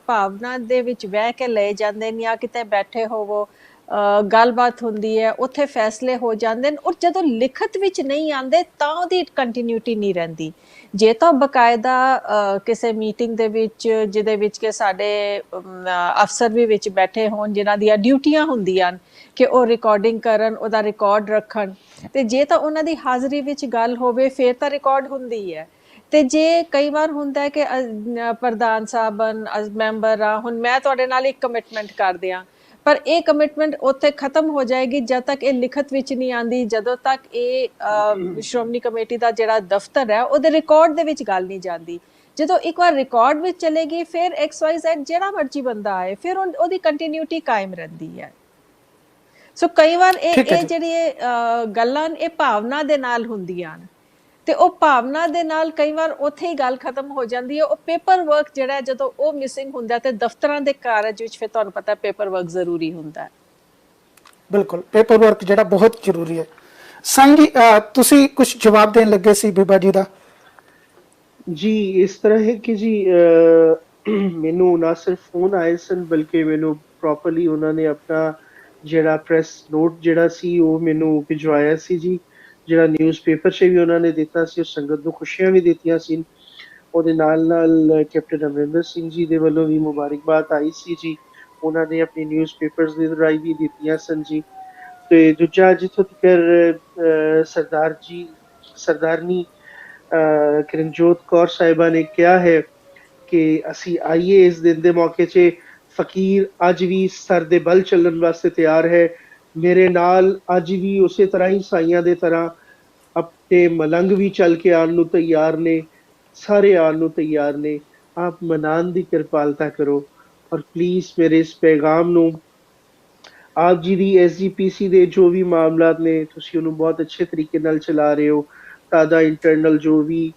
ਭਾਵਨਾ ਦੇ ਵਿੱਚ ਬਹਿ ਕੇ ਲਏ ਜਾਂਦੇ ਨੇ, ਜਾਂ ਕਿਤੇ ਬੈਠੇ ਹੋਵੋ, ਗੱਲਬਾਤ ਹੁੰਦੀ ਹੈ, ਉੱਥੇ ਫੈਸਲੇ ਹੋ ਜਾਂਦੇ ਨੇ, ਔਰ ਜਦੋਂ ਲਿਖਤ ਵਿੱਚ ਨਹੀਂ ਆਉਂਦੇ ਤਾਂ ਉਹਦੀ ਕੰਟੀਨਿਊਟੀ ਨਹੀਂ ਰਹਿੰਦੀ। ਜੇ ਤਾਂ ਬਕਾਇਦਾ ਕਿਸੇ ਮੀਟਿੰਗ ਦੇ ਵਿੱਚ, ਜਿਹਦੇ ਵਿੱਚ ਕਿ ਸਾਡੇ ਅਫਸਰ ਵੀ ਵਿੱਚ ਬੈਠੇ ਹੋਣ, ਜਿਨ੍ਹਾਂ ਦੀਆਂ ਡਿਊਟੀਆਂ ਹੁੰਦੀਆਂ ਹਨ ਕਿ ਉਹ ਰਿਕਾਰਡਿੰਗ ਕਰਨ, ਉਹਦਾ ਰਿਕਾਰਡ ਰੱਖਣ, ਤੇ ਜੇ ਤਾਂ ਉਹਨਾਂ ਦੀ ਹਾਜ਼ਰੀ ਵਿੱਚ ਗੱਲ ਹੋਵੇ ਫਿਰ ਤਾਂ ਰਿਕਾਰਡ ਹੁੰਦੀ ਹੈ। ਤੇ ਜੇ ਕਈ ਵਾਰ ਹੁੰਦਾ ਕਿ ਪ੍ਰਧਾਨ ਸਾਹਿਬਾਨ, ਮੈਂਬਰ ਆ, ਹੁਣ ਮੈਂ ਤੁਹਾਡੇ ਨਾਲ ਇੱਕ ਕਮਿਟਮੈਂਟ ਕਰਦੇ ਹਾਂ, ਪਰ ਇਹ ਕਮਿਟਮੈਂਟ ਉੱਥੇ ਖਤਮ ਹੋ ਜਾਏਗੀ ਜਦ ਤੱਕ ਇਹ ਲਿਖਤ ਵਿੱਚ ਨਹੀਂ ਆਉਂਦੀ, ਜਦੋਂ ਤੱਕ ਇਹ ਸ਼੍ਰੋਮਣੀ ਕਮੇਟੀ ਦਾ ਜਿਹੜਾ ਦਫ਼ਤਰ ਹੈ ਉਹਦੇ ਰਿਕਾਰਡ ਦੇ ਵਿੱਚ ਗੱਲ ਨਹੀਂ ਜਾਂਦੀ। ਜਦੋਂ ਇੱਕ ਵਾਰ ਰਿਕਾਰਡ ਵਿੱਚ ਚਲੇਗੀ ਫਿਰ XYZ ਜਿਹੜਾ ਮਰਜ਼ੀ ਬੰਦਾ ਆਏ, ਫਿਰ ਉਹਦੀ ਕੰਟੀਨਿਊਟੀ ਕਾਇਮ ਰਹਿੰਦੀ ਹੈ। ਸੋ ਕਈ ਵਾਰ ਇਹ ਜਿਹੜੀ ਗੱਲਾਂ ਇਹ ਭਾਵਨਾ ਦੇ ਨਾਲ ਹੁੰਦੀਆਂ ਨੇ, ਤੇ ਉਹ ਭਾਵਨਾ ਦੇ ਨਾਲ ਕਈ ਵਾਰ ਉੱਥੇ ਹੀ ਗੱਲ ਖਤਮ ਹੋ ਜਾਂਦੀ ਹੈ। ਉਹ ਪੇਪਰ ਵਰਕ ਜਿਹੜਾ ਜਦੋਂ ਉਹ ਮਿਸਿੰਗ ਹੁੰਦਾ, ਤੇ ਦਫ਼ਤਰਾਂ ਦੇ ਕਾਰਜ ਵਿੱਚ ਫਿਰ ਤੁਹਾਨੂੰ ਪਤਾ ਪੇਪਰ ਵਰਕ ਜ਼ਰੂਰੀ ਹੁੰਦਾ ਹੈ। ਬਿਲਕੁਲ, ਪੇਪਰ ਵਰਕ ਜਿਹੜਾ ਬਹੁਤ ਜ਼ਰੂਰੀ ਹੈ। ਸਾਈਂ ਜੀ, ਤੁਸੀਂ ਕੁਝ ਜਵਾਬ ਦੇਣ ਲੱਗੇ ਸੀ ਬੀਬਾ ਜੀ ਦਾ। ਜੀ ਇਸ ਤਰ੍ਹਾਂ ਹੈ ਕਿ ਜੀ ਮੈਨੂੰ ਨਾ ਸਿਰਫ ਫੋਨ ਆਏ ਸਨ, ਬਲਕਿ ਮੈਨੂੰ ਪ੍ਰੋਪਰਲੀ ਉਹਨਾਂ ਨੇ ਆਪਣਾ ਜਿਹੜਾ ਪ੍ਰੈਸ ਨੋਟ ਜਿਹੜਾ ਸੀ ਉਹ ਮੈਨੂੰ ਭਿਜਵਾਇਆ ਸੀ ਜੀ, ਜਿਹੜਾ ਨਿਊਜ਼ਪੇਪਰ 'ਚ ਵੀ ਉਹਨਾਂ ਨੇ ਦਿੱਤਾ ਸੀ, ਉਹ ਸੰਗਤ ਨੂੰ ਖੁਸ਼ੀਆਂ ਵੀ ਦਿੱਤੀਆਂ ਸੀ। ਉਹਦੇ ਨਾਲ ਨਾਲ ਕੈਪਟਨ ਅਮਰਿੰਦਰ ਸਿੰਘ ਜੀ ਦੇ ਵੱਲੋਂ ਵੀ ਮੁਬਾਰਕਬਾਦ ਆਈ ਸੀ ਜੀ, ਉਹਨਾਂ ਨੇ ਆਪਣੀ ਨਿਊਜ਼ਪੇਪਰਸ ਦੇ ਰਾਹੀਂ ਵੀ ਦਿੱਤੀਆਂ ਸਨ ਜੀ। ਤੇ ਦੂਜਾ, ਜਿੱਥੋਂ ਤੱਕ ਸਰਦਾਰਨੀ ਕਿਰਨਜੋਤ ਕੌਰ ਸਾਹਿਬਾ ਨੇ ਕਿਹਾ ਹੈ ਕਿ ਅਸੀਂ ਆਈਏ ਇਸ ਦਿਨ ਦੇ ਮੌਕੇ 'ਚ, ਫਕੀਰ ਅੱਜ ਵੀ ਸਰ ਦੇ ਬਲ ਚੱਲਣ ਵਾਸਤੇ ਤਿਆਰ ਹੈ। ਮੇਰੇ ਨਾਲ ਅੱਜ ਵੀ ਉਸੇ ਤਰ੍ਹਾਂ ਹੀ ਸਾਈਆਂ ਦੇ ਤਰ੍ਹਾਂ ਆਪਣੇ ਮਲੰਗ ਵੀ ਚੱਲ ਕੇ ਆਉਣ ਨੂੰ ਤਿਆਰ ਨੇ, ਸਾਰੇ ਆਉਣ ਨੂੰ ਤਿਆਰ ਨੇ। ਆਪ ਮਨਾਨ ਦੀ ਕਿਰਪਾਲਤਾ ਕਰੋ, ਔਰ ਪਲੀਜ਼ ਮੇਰੇ ਇਸ ਪੈਗਾਮ ਨੂੰ ਆਪ ਜੀ ਦੀ SGPC ਦੇ ਜੋ ਵੀ ਮਾਮਲਾਤ ਨੇ, ਤੁਸੀਂ ਉਹਨੂੰ ਬਹੁਤ ਅੱਛੇ ਤਰੀਕੇ ਨਾਲ ਚਲਾ ਰਹੇ ਹੋ। ਤਾਜ਼ਾ ਇੰਟਰਨਲ ਜੋ ਵੀ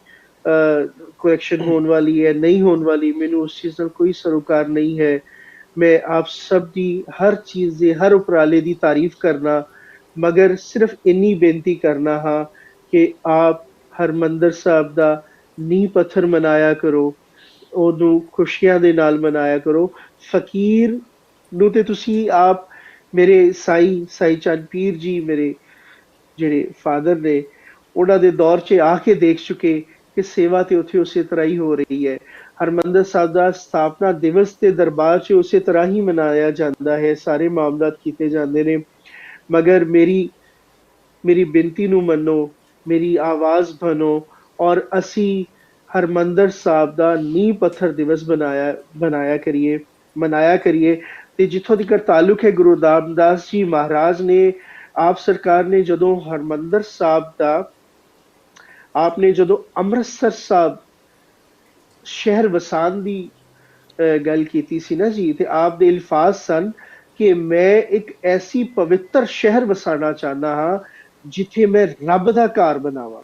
ਕੁਰੈਕਸ਼ਨ ਹੋਣ ਵਾਲੀ ਹੈ, ਨਹੀਂ ਹੋਣ ਵਾਲੀ, ਮੈਨੂੰ ਉਸ ਚੀਜ਼ ਨਾਲ ਕੋਈ ਸਰੋਕਾਰ ਨਹੀਂ ਹੈ। ਮੈਂ ਆਪ ਸਭ ਦੀ ਹਰ ਚੀਜ਼ ਦੇ, ਹਰ ਉਪਰਾਲੇ ਦੀ ਤਾਰੀਫ ਕਰਨਾ, ਮਗਰ ਸਿਰਫ ਇੰਨੀ ਬੇਨਤੀ ਕਰਨਾ ਹਾਂ ਕਿ ਆਪ ਹਰਮੰਦਰ ਸਾਹਿਬ ਦਾ ਨੀਂਹ ਪੱਥਰ ਮਨਾਇਆ ਕਰੋ, ਉਹਨੂੰ ਖੁਸ਼ੀਆਂ ਦੇ ਨਾਲ ਮਨਾਇਆ ਕਰੋ। ਫਕੀਰ ਨੂੰ ਤੇ ਤੁਸੀਂ ਆਪ ਮੇਰੇ ਸਾਈ ਚੰਦ ਪੀਰ ਜੀ, ਮੇਰੇ ਜਿਹੜੇ ਫਾਦਰ ਨੇ, ਉਹਨਾਂ ਦੇ ਦੌਰ 'ਚ ਆ ਕੇ ਦੇਖ ਚੁੱਕੇ ਕਿ ਸੇਵਾ ਤੇ ਉੱਥੇ ਉਸੇ ਤਰ੍ਹਾਂ ਹੀ ਹੋ ਰਹੀ ਹੈ। ਹਰਮੰਦਰ ਸਾਹਿਬ ਦਾ ਸਥਾਪਨਾ ਦਿਵਸ ਤੇ ਦਰਬਾਰ 'ਚ ਉਸੇ ਤਰ੍ਹਾਂ ਹੀ ਮਨਾਇਆ ਜਾਂਦਾ ਹੈ, ਸਾਰੇ ਮਾਮਲਾਤ ਕੀਤੇ ਜਾਂਦੇ ਨੇ। ਮਗਰ ਮੇਰੀ ਬੇਨਤੀ ਨੂੰ ਮੰਨੋ, ਮੇਰੀ ਆਵਾਜ਼ ਬਣੋ, ਔਰ ਅਸੀਂ ਹਰਮੰਦਰ ਸਾਹਿਬ ਦਾ ਨੀਂਹ ਪੱਥਰ ਦਿਵਸ ਮਨਾਇਆ ਕਰੀਏ। ਤੇ ਜਿੱਥੋਂ ਤੱਕ ਤਾਲੁਕ ਹੈ ਗੁਰੂ ਰਾਮਦਾਸ ਜੀ ਮਹਾਰਾਜ ਨੇ, ਆਪ ਸਰਕਾਰ ਨੇ ਜਦੋਂ ਹਰਮੰਦਰ ਸਾਹਿਬ ਦਾ, ਆਪਨੇ ਜਦੋਂ ਅੰਮ੍ਰਿਤਸਰ ਸਾਹਿਬ ਸ਼ਹਿਰ ਵਸਾਉਣ ਦੀ ਗੱਲ ਕੀਤੀ ਸੀ ਨਾ ਜੀ, ਤੇ ਆਪ ਦੇ ਅਲਫਾਜ਼ ਸਨ ਕਿ ਮੈਂ ਇੱਕ ਐਸੀ ਪਵਿੱਤਰ ਸ਼ਹਿਰ ਵਸਾਉਣਾ ਚਾਹੁੰਦਾ ਹਾਂ ਜਿੱਥੇ ਮੈਂ ਰੱਬ ਦਾ ਘਰ ਬਣਾਵਾਂ।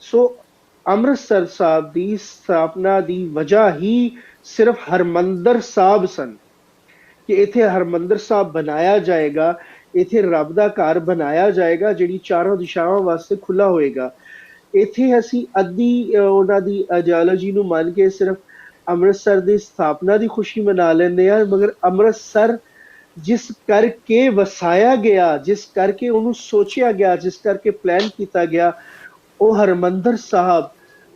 ਸੋ ਅੰਮ੍ਰਿਤਸਰ ਸਾਹਿਬ ਦੀ ਸਥਾਪਨਾ ਦੀ ਵਜ੍ਹਾ ਹੀ ਸਿਰਫ ਹਰਮੰਦਰ ਸਾਹਿਬ ਸਨ ਕਿ ਇੱਥੇ ਹਰਮੰਦਰ ਸਾਹਿਬ ਬਣਾਇਆ ਜਾਏਗਾ, ਇੱਥੇ ਰੱਬ ਦਾ ਘਰ ਬਣਾਇਆ ਜਾਏਗਾ, ਜਿਹੜੀ ਚਾਰੋਂ ਦਿਸ਼ਾਵਾਂ ਵਾਸਤੇ ਖੁੱਲਾ ਹੋਏਗਾ। ਇੱਥੇ ਅਸੀਂ ਅੱਧੀ ਉਹਨਾਂ ਦੀ ਆਈਡੀਓਲੋਜੀ ਨੂੰ ਮੰਨ ਕੇ ਸਿਰਫ ਅੰਮ੍ਰਿਤਸਰ ਦੀ ਸਥਾਪਨਾ ਦੀ ਖੁਸ਼ੀ ਮਨਾ ਲੈਂਦੇ ਹਾਂ, ਮਗਰ ਅੰਮ੍ਰਿਤਸਰ ਜਿਸ ਕਰਕੇ ਵਸਾਇਆ ਗਿਆ, ਜਿਸ ਕਰਕੇ ਉਹਨੂੰ ਸੋਚਿਆ ਗਿਆ, ਜਿਸ ਕਰਕੇ ਪਲਾਨ ਕੀਤਾ ਗਿਆ, ਉਹ ਹਰਮੰਦਰ ਸਾਹਿਬ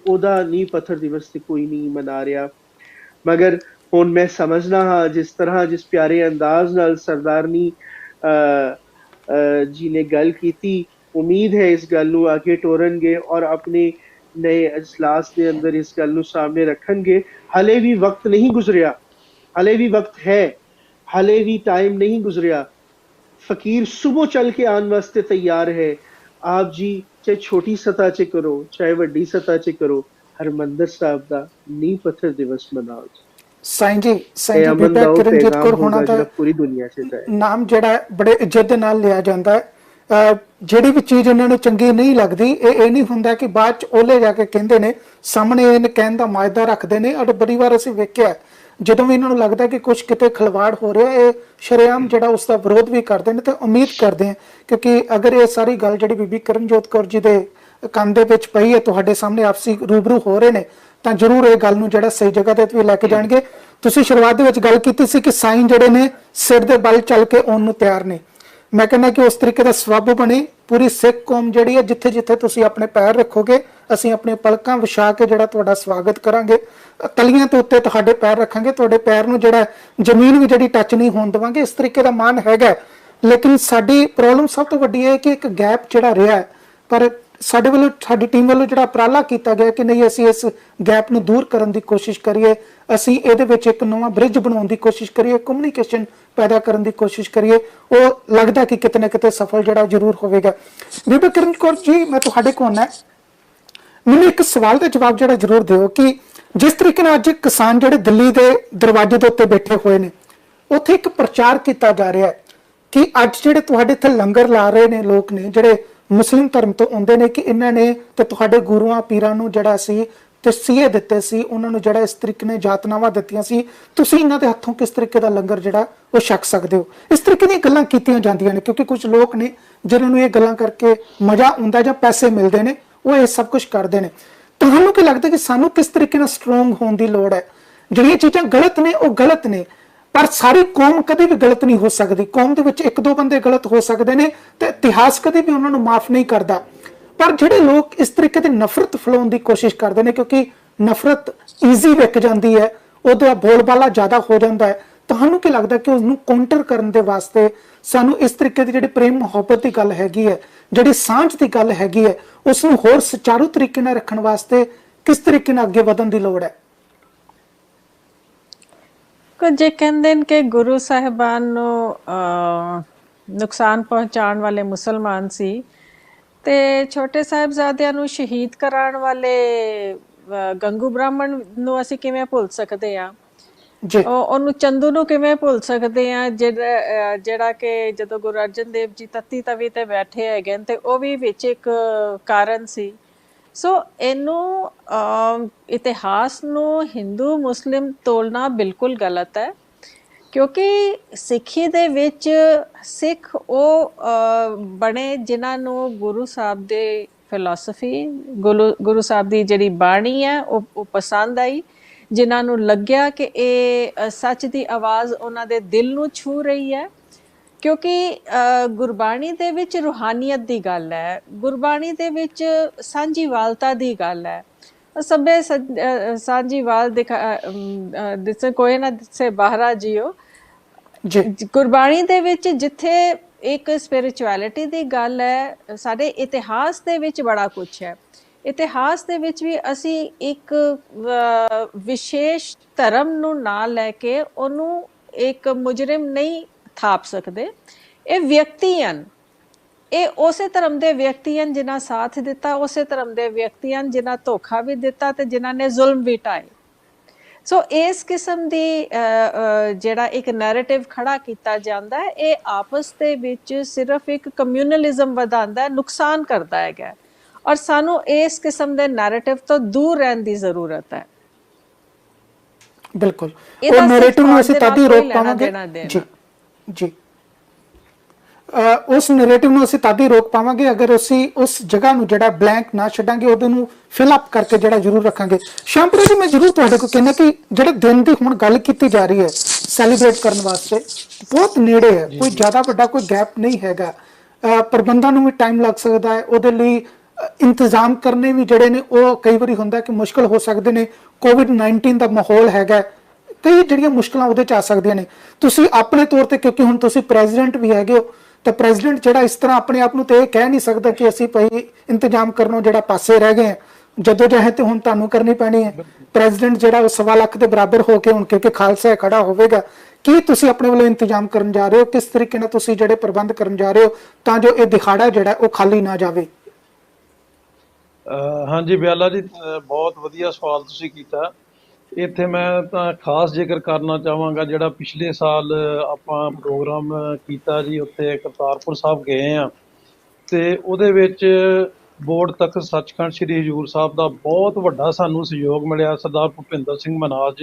ਉਹਦਾ ਨੀਂਹ ਪੱਥਰ ਦਿਵਸ ਤੇ ਕੋਈ ਨਹੀਂ ਮਨਾ ਰਿਹਾ। ਮਗਰ ਹੁਣ ਮੈਂ ਸਮਝਦਾ ਹਾਂ ਜਿਸ ਤਰ੍ਹਾਂ, ਜਿਸ ਪਿਆਰੇ ਅੰਦਾਜ਼ ਨਾਲ ਸਰਦਾਰਨੀ ਜੀ ਨੇ ਗੱਲ ਕੀਤੀ, ਉਮੀਦ ਹੈ ਇਸ ਗੱਲ ਨੂੰ ਅੱਗੇ ਟੋਰਨਗੇ ਔਰ ਆਪਣੇ ਨਏ ਅਜਲਾਸ ਦੇ ਅੰਦਰ ਇਸ ਗੱਲ ਨੂੰ ਸਾਹਮਣੇ ਰੱਖਣਗੇ। ਹਲੇ ਵੀ ਵਕਤ ਨਹੀਂ ਗੁਜ਼ਰਿਆ, ਹਲੇ ਵੀ ਵਕਤ ਹੈ, ਹਲੇ ਵੀ ਟਾਈਮ ਨਹੀਂ ਗੁਜ਼ਰਿਆ। ਫਕੀਰ ਸੁਬਹ ਚੱਲ ਕੇ ਆਉਣ ਵਾਸਤੇ ਤਿਆਰ ਹੈ। ਆਪ ਜੀ ਚਾਹੇ ਛੋਟੀ ਸਤਹ 'ਚ ਕਰੋ, ਚਾਹੇ ਵੱਡੀ ਸਤਹ 'ਚ ਕਰੋ, ਹਰਮੰਦਰ ਸਾਹਿਬ ਦਾ ਨੀਂਹ ਪੱਥਰ ਦਿਵਸ ਮਨਾਓ। ਸਾਈਂ ਜੀ ਬੀਬਾ ਕਿਰਨਜੀਤ ਕੌਰ ਹੋਣਾ ਦਾ ਪੂਰੀ ਦੁਨੀਆ 'ਚ ਨਾਮ ਜਿਹੜਾ ਬੜੇ ਇੱਜ਼ਤ ਦੇ ਨਾਲ ਲਿਆ ਜਾਂਦਾ ਹੈ। ਜਿਹੜੀ ਵੀ ਚੀਜ਼ ਉਹਨਾਂ ਨੂੰ ਚੰਗੀ ਨਹੀਂ ਲੱਗਦੀ, ਇਹ ਨਹੀਂ ਹੁੰਦਾ ਕਿ ਬਾਅਦ 'ਚ ਉਹਲੇ ਜਾ ਕੇ ਕਹਿੰਦੇ ਨੇ, ਸਾਹਮਣੇ ਇਹਨੇ ਕਹਿਣ ਦਾ ਮਾਇਦਾ ਰੱਖਦੇ ਨੇ। ਔਰ ਬੜੀ ਵਾਰ ਅਸੀਂ ਵੇਖਿਆ ਜਦੋਂ ਵੀ ਇਹਨਾਂ ਨੂੰ ਲੱਗਦਾ ਕਿ ਕੁਝ ਕਿਤੇ ਖਿਲਵਾੜ ਹੋ ਰਿਹਾ, ਇਹ ਸ਼ਰੇਆਮ ਜਿਹੜਾ ਉਸ ਦਾ ਵਿਰੋਧ ਵੀ ਕਰਦੇ ਨੇ ਤੇ ਉਮੀਦ ਕਰਦੇ ਆ, ਕਿਉਂਕਿ ਅਗਰ ਇਹ ਸਾਰੀ ਗੱਲ ਜਿਹੜੀ ਬੀਬੀ ਕਰਨਜੋਤ ਕੌਰ ਜੀ ਦੇ ਕੰਨ ਦੇ ਵਿੱਚ ਪਈ ਹੈ, ਤੁਹਾਡੇ ਸਾਹਮਣੇ ਆਪਸੀ ਰੂਬਰੂ ਹੋ ਰਹੇ ਨੇ, ਤਾਂ ਜ਼ਰੂਰ ਇਹ ਗੱਲ ਨੂੰ ਜਿਹੜਾ ਸਹੀ ਜਗ੍ਹਾ ਤੇ ਵੀ ਲੈ ਕੇ ਜਾਣਗੇ। ਤੁਸੀਂ ਸ਼ੁਰੂਆਤ ਦੇ ਵਿੱਚ ਗੱਲ ਕੀਤੀ ਸੀ ਕਿ ਸਾਈਂ ਜਿਹੜੇ ਨੇ ਸਿਰ ਦੇ ਬਲ ਚੱਲ ਕੇ ਆਉਣ ਨੂੰ ਤਿਆਰ ਨੇ। ਮੈਂ ਕਹਿੰਦਾ ਕਿ ਉਸ ਤਰੀਕੇ ਦਾ ਸਬੱਬ ਬਣੇ ਪੂਰੀ ਸਿੱਖ ਕੌਮ ਜਿਹੜੀ ਹੈ, ਜਿੱਥੇ ਜਿੱਥੇ ਤੁਸੀਂ ਆਪਣੇ ਪੈਰ ਰੱਖੋਗੇ ਅਸੀਂ ਆਪਣੇ ਪਲਕਾਂ ਵਿਛਾ ਕੇ ਜਿਹੜਾ ਤੁਹਾਡਾ ਸਵਾਗਤ ਕਰਾਂਗੇ, ਤਲੀਆਂ ਦੇ ਉੱਤੇ ਤੁਹਾਡੇ ਪੈਰ ਰੱਖਾਂਗੇ, ਤੁਹਾਡੇ ਪੈਰ ਨੂੰ ਜਿਹੜਾ ਜ਼ਮੀਨ ਵੀ ਜਿਹੜੀ ਟੱਚ ਨਹੀਂ ਹੋਣ ਦੇਵਾਂਗੇ। ਇਸ ਤਰੀਕੇ ਦਾ ਮਾਨ ਹੈਗਾ। ਲੇਕਿਨ ਸਾਡੀ ਪ੍ਰੋਬਲਮ ਸਭ ਤੋਂ ਵੱਡੀ ਹੈ ਕਿ ਇੱਕ ਗੈਪ ਜਿਹੜਾ ਰਿਹਾ ਹੈ, ਪਰ ਸਾਡੇ ਵੱਲੋਂ, ਸਾਡੀ ਟੀਮ ਵੱਲੋਂ ਜਿਹੜਾ ਉਪਰਾਲਾ ਕੀਤਾ ਗਿਆ ਕਿ ਨਹੀਂ, ਅਸੀਂ ਇਸ ਗੈਪ ਨੂੰ ਦੂਰ ਕਰਨ ਦੀ ਕੋਸ਼ਿਸ਼ ਕਰੀਏ, ਅਸੀਂ ਇਹਦੇ ਵਿੱਚ ਇੱਕ ਨਵਾਂ ਬ੍ਰਿਜ ਬਣਾਉਣ ਦੀ ਕੋਸ਼ਿਸ਼ ਕਰੀਏ, ਕਮਿਊਨੀਕੇਸ਼ਨ ਪੈਦਾ ਕਰਨ ਦੀ ਕੋਸ਼ਿਸ਼ ਕਰੀਏ। ਉਹ ਲੱਗਦਾ ਕਿ ਕਿਤੇ ਨਾ ਕਿਤੇ ਸਫਲ ਜਿਹੜਾ ਜ਼ਰੂਰ ਹੋਵੇਗਾ। ਬੀਬੀ ਕਿਰਨ ਕੌਰ ਜੀ, ਮੈਂ ਤੁਹਾਡੇ ਕੋਲ ਆਉਣਾ, ਮੈਨੂੰ ਇੱਕ ਸਵਾਲ ਦਾ ਜਵਾਬ ਜਿਹੜਾ ਜ਼ਰੂਰ ਦਿਓ ਕਿ ਜਿਸ ਤਰੀਕੇ ਨਾਲ ਅੱਜ ਕਿਸਾਨ ਜਿਹੜੇ ਦਿੱਲੀ ਦੇ ਦਰਵਾਜ਼ੇ ਦੇ ਉੱਤੇ ਬੈਠੇ ਹੋਏ ਨੇ, ਉੱਥੇ ਇੱਕ ਪ੍ਰਚਾਰ ਕੀਤਾ ਜਾ ਰਿਹਾ ਹੈ ਕਿ ਅੱਜ ਜਿਹੜੇ ਤੁਹਾਡੇ ਇੱਥੇ ਲੰਗਰ ਲਾ ਰਹੇ ਨੇ ਲੋਕ ਨੇ, ਜਿਹੜੇ ਮੁਸਲਿਮ ਧਰਮ ਤੋਂ ਆਉਂਦੇ ਨੇ, ਕਿ ਇਹਨਾਂ ਨੇ ਤੇ ਤੁਹਾਡੇ ਗੁਰੂਆਂ ਪੀਰਾਂ ਨੂੰ ਜਿਹੜਾ ਸੀ ਤਸੀਹੇ ਦਿੱਤੇ ਸੀ, ਉਹਨਾਂ ਨੂੰ ਜਿਹੜਾ ਇਸ ਤਰੀਕੇ ਨਾਲ ਜਾਤਨਾਵਾਂ ਦਿੱਤੀਆਂ ਸੀ, ਤੁਸੀਂ ਇਹਨਾਂ ਦੇ ਹੱਥੋਂ ਕਿਸ ਤਰੀਕੇ ਦਾ ਲੰਗਰ ਜਿਹੜਾ ਉਹ ਛਕ ਸਕਦੇ ਹੋ। ਇਸ ਤਰੀਕੇ ਦੀਆਂ ਗੱਲਾਂ ਕੀਤੀਆਂ ਜਾਂਦੀਆਂ ਨੇ, ਕਿਉਂਕਿ ਕੁਝ ਲੋਕ ਨੇ ਜਿਨ੍ਹਾਂ ਨੂੰ ਇਹ ਗੱਲਾਂ ਕਰਕੇ ਮਜ਼ਾ ਆਉਂਦਾ ਜਾਂ ਪੈਸੇ ਮਿਲਦੇ ਨੇ, ਉਹ ਇਹ ਸਭ ਕੁਝ ਕਰਦੇ ਨੇ। ਤੁਹਾਨੂੰ ਕੀ ਲੱਗਦਾ ਕਿ ਸਾਨੂੰ ਕਿਸ ਤਰੀਕੇ ਨਾਲ ਸਟਰੋਂਗ ਹੋਣ ਦੀ ਲੋੜ ਹੈ? ਜਿਹੜੀਆਂ ਚੀਜ਼ਾਂ ਗਲਤ ਨੇ ਉਹ ਗਲਤ ਨੇ, ਪਰ ਸਾਰੀ ਕੌਮ ਕਦੇ ਵੀ ਗਲਤ ਨਹੀਂ ਹੋ ਸਕਦੀ। ਕੌਮ ਦੇ ਵਿੱਚ ਇੱਕ ਦੋ ਬੰਦੇ ਗਲਤ ਹੋ ਸਕਦੇ ਨੇ ਤੇ ਇਤਿਹਾਸ ਕਦੇ ਵੀ ਉਹਨਾਂ ਨੂੰ ਮਾਫ ਨਹੀਂ ਕਰਦਾ। ਪਰ ਜਿਹੜੇ ਲੋਕ ਇਸ ਤਰੀਕੇ ਦੀ ਨਫ਼ਰਤ ਫੈਲਾਉਣ ਦੀ ਕੋਸ਼ਿਸ਼ ਕਰਦੇ ਨੇ, ਕਿਉਂਕਿ ਨਫ਼ਰਤ ਈਜ਼ੀ ਵਿਕ ਜਾਂਦੀ ਹੈ, ਉਹਦਾ ਬੋਲਬਾਲਾ ਜ਼ਿਆਦਾ ਹੋ ਜਾਂਦਾ ਹੈ, ਤੁਹਾਨੂੰ ਕੀ ਲੱਗਦਾ ਕਿ ਉਸਨੂੰ ਕਾਊਂਟਰ ਕਰਨ ਦੇ ਵਾਸਤੇ ਸਾਨੂੰ ਇਸ ਤਰੀਕੇ ਦੀ ਜਿਹੜੀ ਪ੍ਰੇਮ ਮੁਹੱਬਤ ਦੀ ਗੱਲ ਹੈਗੀ ਹੈ, ਜਿਹੜੀ ਸਾਂਝ ਦੀ ਗੱਲ ਹੈਗੀ ਹੈ, ਉਸ ਨੂੰ ਹੋਰ ਸੁਚਾਰੂ ਤਰੀਕੇ ਨਾਲ ਰੱਖਣ ਵਾਸਤੇ ਕਿਸ ਤਰੀਕੇ ਨਾਲ ਅੱਗੇ ਵਧਣ ਦੀ ਲੋੜ ਹੈ? ਕੁਝ ਕਹਿੰਦੇ ਨੇ ਕਿ ਗੁਰੂ ਸਾਹਿਬਾਨ ਨੂੰ ਨੁਕਸਾਨ ਪਹੁੰਚਾਉਣ ਵਾਲੇ ਮੁਸਲਮਾਨ ਸੀ, ਤੇ ਛੋਟੇ ਸਾਹਿਬਜ਼ਾਦਿਆਂ ਨੂੰ ਸ਼ਹੀਦ ਕਰਾਉਣ ਵਾਲੇ ਗੰਗੂ ਬ੍ਰਾਹਮਣ ਨੂੰ ਅਸੀਂ ਕਿਵੇਂ ਭੁੱਲ ਸਕਦੇ ਆ? ਉਹਨੂੰ ਚੰਦੂ ਨੂੰ ਕਿਵੇਂ ਭੁੱਲ ਸਕਦੇ ਆ, ਜਿਹੜਾ ਕਿ ਜਦੋਂ ਗੁਰੂ ਅਰਜਨ ਦੇਵ ਜੀ ਤੱਤੀ ਤਵੀ ਤੇ ਬੈਠੇ ਹੈਗੇ ਤੇ ਉਹ ਵੀ ਵਿੱਚ ਇੱਕ ਕਾਰਨ ਸੀ। ਸੋ ਇਹਨੂੰ ਇਤਿਹਾਸ ਨੂੰ ਹਿੰਦੂ ਮੁਸਲਿਮ ਤੋਲਣਾ ਬਿਲਕੁਲ ਗਲਤ ਹੈ, ਕਿਉਂਕਿ ਸਿੱਖੀ ਦੇ ਵਿੱਚ ਸਿੱਖ ਉਹ ਬਣੇ ਜਿਨ੍ਹਾਂ ਨੂੰ ਗੁਰੂ ਸਾਹਿਬ ਦੇ ਫਿਲਾਸਫੀ, ਗੁਰੂ ਸਾਹਿਬ ਦੀ ਜਿਹੜੀ ਬਾਣੀ ਹੈ ਉਹ ਪਸੰਦ ਆਈ, ਜਿਨ੍ਹਾਂ ਨੂੰ ਲੱਗਿਆ ਕਿ ਇਹ ਸੱਚ ਦੀ ਆਵਾਜ਼ ਉਹਨਾਂ ਦੇ ਦਿਲ ਨੂੰ ਛੂ ਰਹੀ ਹੈ। ਕਿਉਂਕਿ ਗੁਰਬਾਣੀ ਦੇ ਵਿੱਚ ਰੂਹਾਨੀਅਤ ਦੀ ਗੱਲ ਹੈ, ਗੁਰਬਾਣੀ ਦੇ ਵਿੱਚ ਸਾਂਝੀਵਾਲਤਾ ਦੀ ਗੱਲ ਹੈ। ਸਭੇ ਸਾਂਝੀਵਾਲ ਦਿਸੇ ਕੋਈ ਨਾ ਦਿਸੇ ਬਾਹਰਾ ਜੀਓ। ਗੁਰਬਾਣੀ ਦੇ ਵਿੱਚ ਜਿੱਥੇ ਇੱਕ ਸਪਿਰਿਚੁਅਲਿਟੀ ਦੀ ਗੱਲ ਹੈ, ਸਾਡੇ ਇਤਿਹਾਸ ਦੇ ਵਿੱਚ ਬੜਾ ਕੁਛ ਹੈ। ਇਤਿਹਾਸ ਦੇ ਵਿੱਚ ਵੀ ਅਸੀਂ ਇੱਕ ਵਿਸ਼ੇਸ਼ ਧਰਮ ਨੂੰ ਨਾਲ ਲੈ ਕੇ ਉਹਨੂੰ ਇੱਕ ਮੁਜਰਿਮ ਨਹੀਂ ਥਾਪ ਸਕਦੇ। ਇਹ ਵਿਅਕਤੀ ਹਨ, ਇਹ ਉਸੇ ਧਰਮ ਦੇ ਵਿਅਕਤੀ ਹਨ ਜਿਨ੍ਹਾਂ ਸਾਥ ਦਿੱਤਾ, ਉਸੇ ਧਰਮ ਦੇ ਵਿਅਕਤੀ ਹਨ ਜਿਨ੍ਹਾਂ ਧੋਖਾ ਵੀ ਦਿੱਤਾ ਤੇ ਜਿਨ੍ਹਾਂ ਨੇ ਜ਼ੁਲਮ ਵੀ ਢਾਏ। ਸੋ ਇਸ ਕਿਸਮ ਦੀ ਜਿਹੜਾ ਇੱਕ ਨੈਰੇਟਿਵ ਖੜਾ ਕੀਤਾ ਜਾਂਦਾ ਹੈ, ਇਹ ਆਪਸ ਦੇ ਵਿੱਚ ਸਿਰਫ ਇੱਕ ਕਮਿਊਨਲਿਜ਼ਮ ਵਧਾਉਂਦਾ ਹੈ, ਨੁਕਸਾਨ ਕਰਦਾ ਹੈਗਾ, ਔਰ ਸਾਨੂੰ ਇਸ ਕਿਸਮ ਦੇ ਨੈਰੇਟਿਵ ਤੋਂ ਦੂਰ ਰਹਿਣ ਦੀ ਜ਼ਰੂਰਤ ਹੈ। ਬਿਲਕੁਲ, ਉਹ ਨੈਰੇਟਿਵ ਨੂੰ ਅਸੀਂ ਤਦ ਹੀ ਰੋਕ ਪਾਵਾਂਗੇ ਜੀ ਜੀ ਉਸ ਨੈਰੇਟਿਵ ਨੂੰ ਅਸੀਂ ਤਦ ਹੀ ਰੋਕ ਪਾਵਾਂਗੇ ਅਗਰ ਅਸੀਂ ਉਸ ਜਗ੍ਹਾ ਨੂੰ ਜਿਹੜਾ ਬਲੈਂਕ ਨਾ ਛੱਡਾਂਗੇ, ਉਹਦੇ ਨੂੰ ਫਿਲ ਅਪ ਕਰਕੇ ਜਿਹੜਾ ਜ਼ਰੂਰ ਰੱਖਾਂਗੇ। ਸ਼ਾਮਪੁਰਾ ਜੀ, ਮੈਂ ਜ਼ਰੂਰ ਤੁਹਾਡੇ ਕੋਲ ਕਹਿੰਦਾ ਕਿ ਜਿਹੜੇ ਦਿਨ ਦੀ ਹੁਣ ਗੱਲ ਕੀਤੀ ਜਾ ਰਹੀ ਹੈ ਸੈਲੀਬ੍ਰੇਟ ਕਰਨ ਵਾਸਤੇ, ਬਹੁਤ ਨੇੜੇ ਹੈ, ਕੋਈ ਜ਼ਿਆਦਾ ਵੱਡਾ ਕੋਈ ਗੈਪ ਨਹੀਂ ਹੈਗਾ। ਪ੍ਰਬੰਧਾਂ ਨੂੰ ਵੀ ਟਾਈਮ ਲੱਗ ਸਕਦਾ ਹੈ, ਉਹਦੇ ਲਈ ਇੰਤਜ਼ਾਮ ਕਰਨੇ ਵੀ ਜਿਹੜੇ ਨੇ ਉਹ ਕਈ ਵਾਰੀ ਹੁੰਦਾ ਕਿ ਮੁਸ਼ਕਲ ਹੋ ਸਕਦੇ ਨੇ। ਕੋਵਿਡ-19 ਦਾ ਮਾਹੌਲ ਹੈਗਾ, ਕਈ ਜਿਹੜੀਆਂ ਮੁਸ਼ਕਲਾਂ ਉਹਦੇ ਚ ਆ ਸਕਦੀਆਂ ਨੇ। ਤੁਸੀਂ ਆਪਣੇ ਤੌਰ ਤੇ, ਕਿਉਂਕਿ ਹੁਣ ਤੁਸੀਂ ਪ੍ਰੈਜ਼ੀਡੈਂਟ ਵੀ ਹੈਗੇ ਹੋ, ਤਾਂ ਪ੍ਰੈਜ਼ੀਡੈਂਟ ਜਿਹੜਾ ਇਸ ਤਰ੍ਹਾਂ ਆਪਣੇ ਆਪ ਨੂੰ ਤੇ ਇਹ ਕਹਿ ਨਹੀਂ ਸਕਦਾ ਕਿ ਅਸੀਂ ਭਾਈ ਇੰਤਜ਼ਾਮ ਕਰਨੋਂ ਜਿਹੜਾ ਪਾਸੇ ਰਹਿ ਗਏ ਹਾਂ। ਜਦੋਂ ਚਾਹੇ ਤੇ ਹੁਣ ਤੁਹਾਨੂੰ ਕਰਨੀ ਪੈਣੀ ਹੈ। ਪ੍ਰੈਜ਼ੀਡੈਂਟ ਜਿਹੜਾ ਉਹ 1.25 ਲੱਖ ਦੇ ਬਰਾਬਰ ਹੋ ਕੇ ਹੁਣ ਕਿਉਂਕਿ ਖਾਲਸਾ ਖੜਾ ਹੋਵੇਗਾ। ਕੀ ਤੁਸੀਂ ਆਪਣੇ ਵੱਲੋਂ ਇੰਤਜ਼ਾਮ ਕਰਨ ਜਾ ਰਹੇ ਹੋ? ਕਿਸ ਤਰੀਕੇ ਨਾਲ ਤੁਸੀਂ ਜਿਹੜੇ ਪ੍ਰਬੰਧ ਕਰਨ ਜਾ ਰਹੇ ਹੋ ਤਾਂ ਜੋ ਇਹ ਦਿਖਾੜਾ ਜਿਹੜਾ ਉਹ ਖਾਲੀ ਨਾ ਜਾਵੇ? ਹਾਂਜੀ ਬਿਆਲਾ ਜੀ, ਬਹੁਤ ਵਧੀਆ ਸਵਾਲ ਤੁਸੀਂ ਕੀਤਾ। ਇੱਥੇ ਮੈਂ ਤਾਂ ਖਾਸ ਜ਼ਿਕਰ ਕਰਨਾ ਚਾਹਾਂਗਾ, ਜਿਹੜਾ ਪਿਛਲੇ ਸਾਲ ਆਪਾਂ ਪ੍ਰੋਗਰਾਮ ਕੀਤਾ ਜੀ, ਉੱਥੇ ਕਰਤਾਰਪੁਰ ਸਾਹਿਬ ਗਏ ਹਾਂ, ਤੇ ਉਹਦੇ ਵਿੱਚ ਬੋਰਡ ਤਖਤ ਸੱਚਖੰਡ ਸ੍ਰੀ ਹਜ਼ੂਰ ਸਾਹਿਬ ਦਾ ਬਹੁਤ ਵੱਡਾ ਸਾਨੂੰ ਸਹਿਯੋਗ ਮਿਲਿਆ। ਸਰਦਾਰ ਭੁਪਿੰਦਰ ਸਿੰਘ ਮਨਾਜ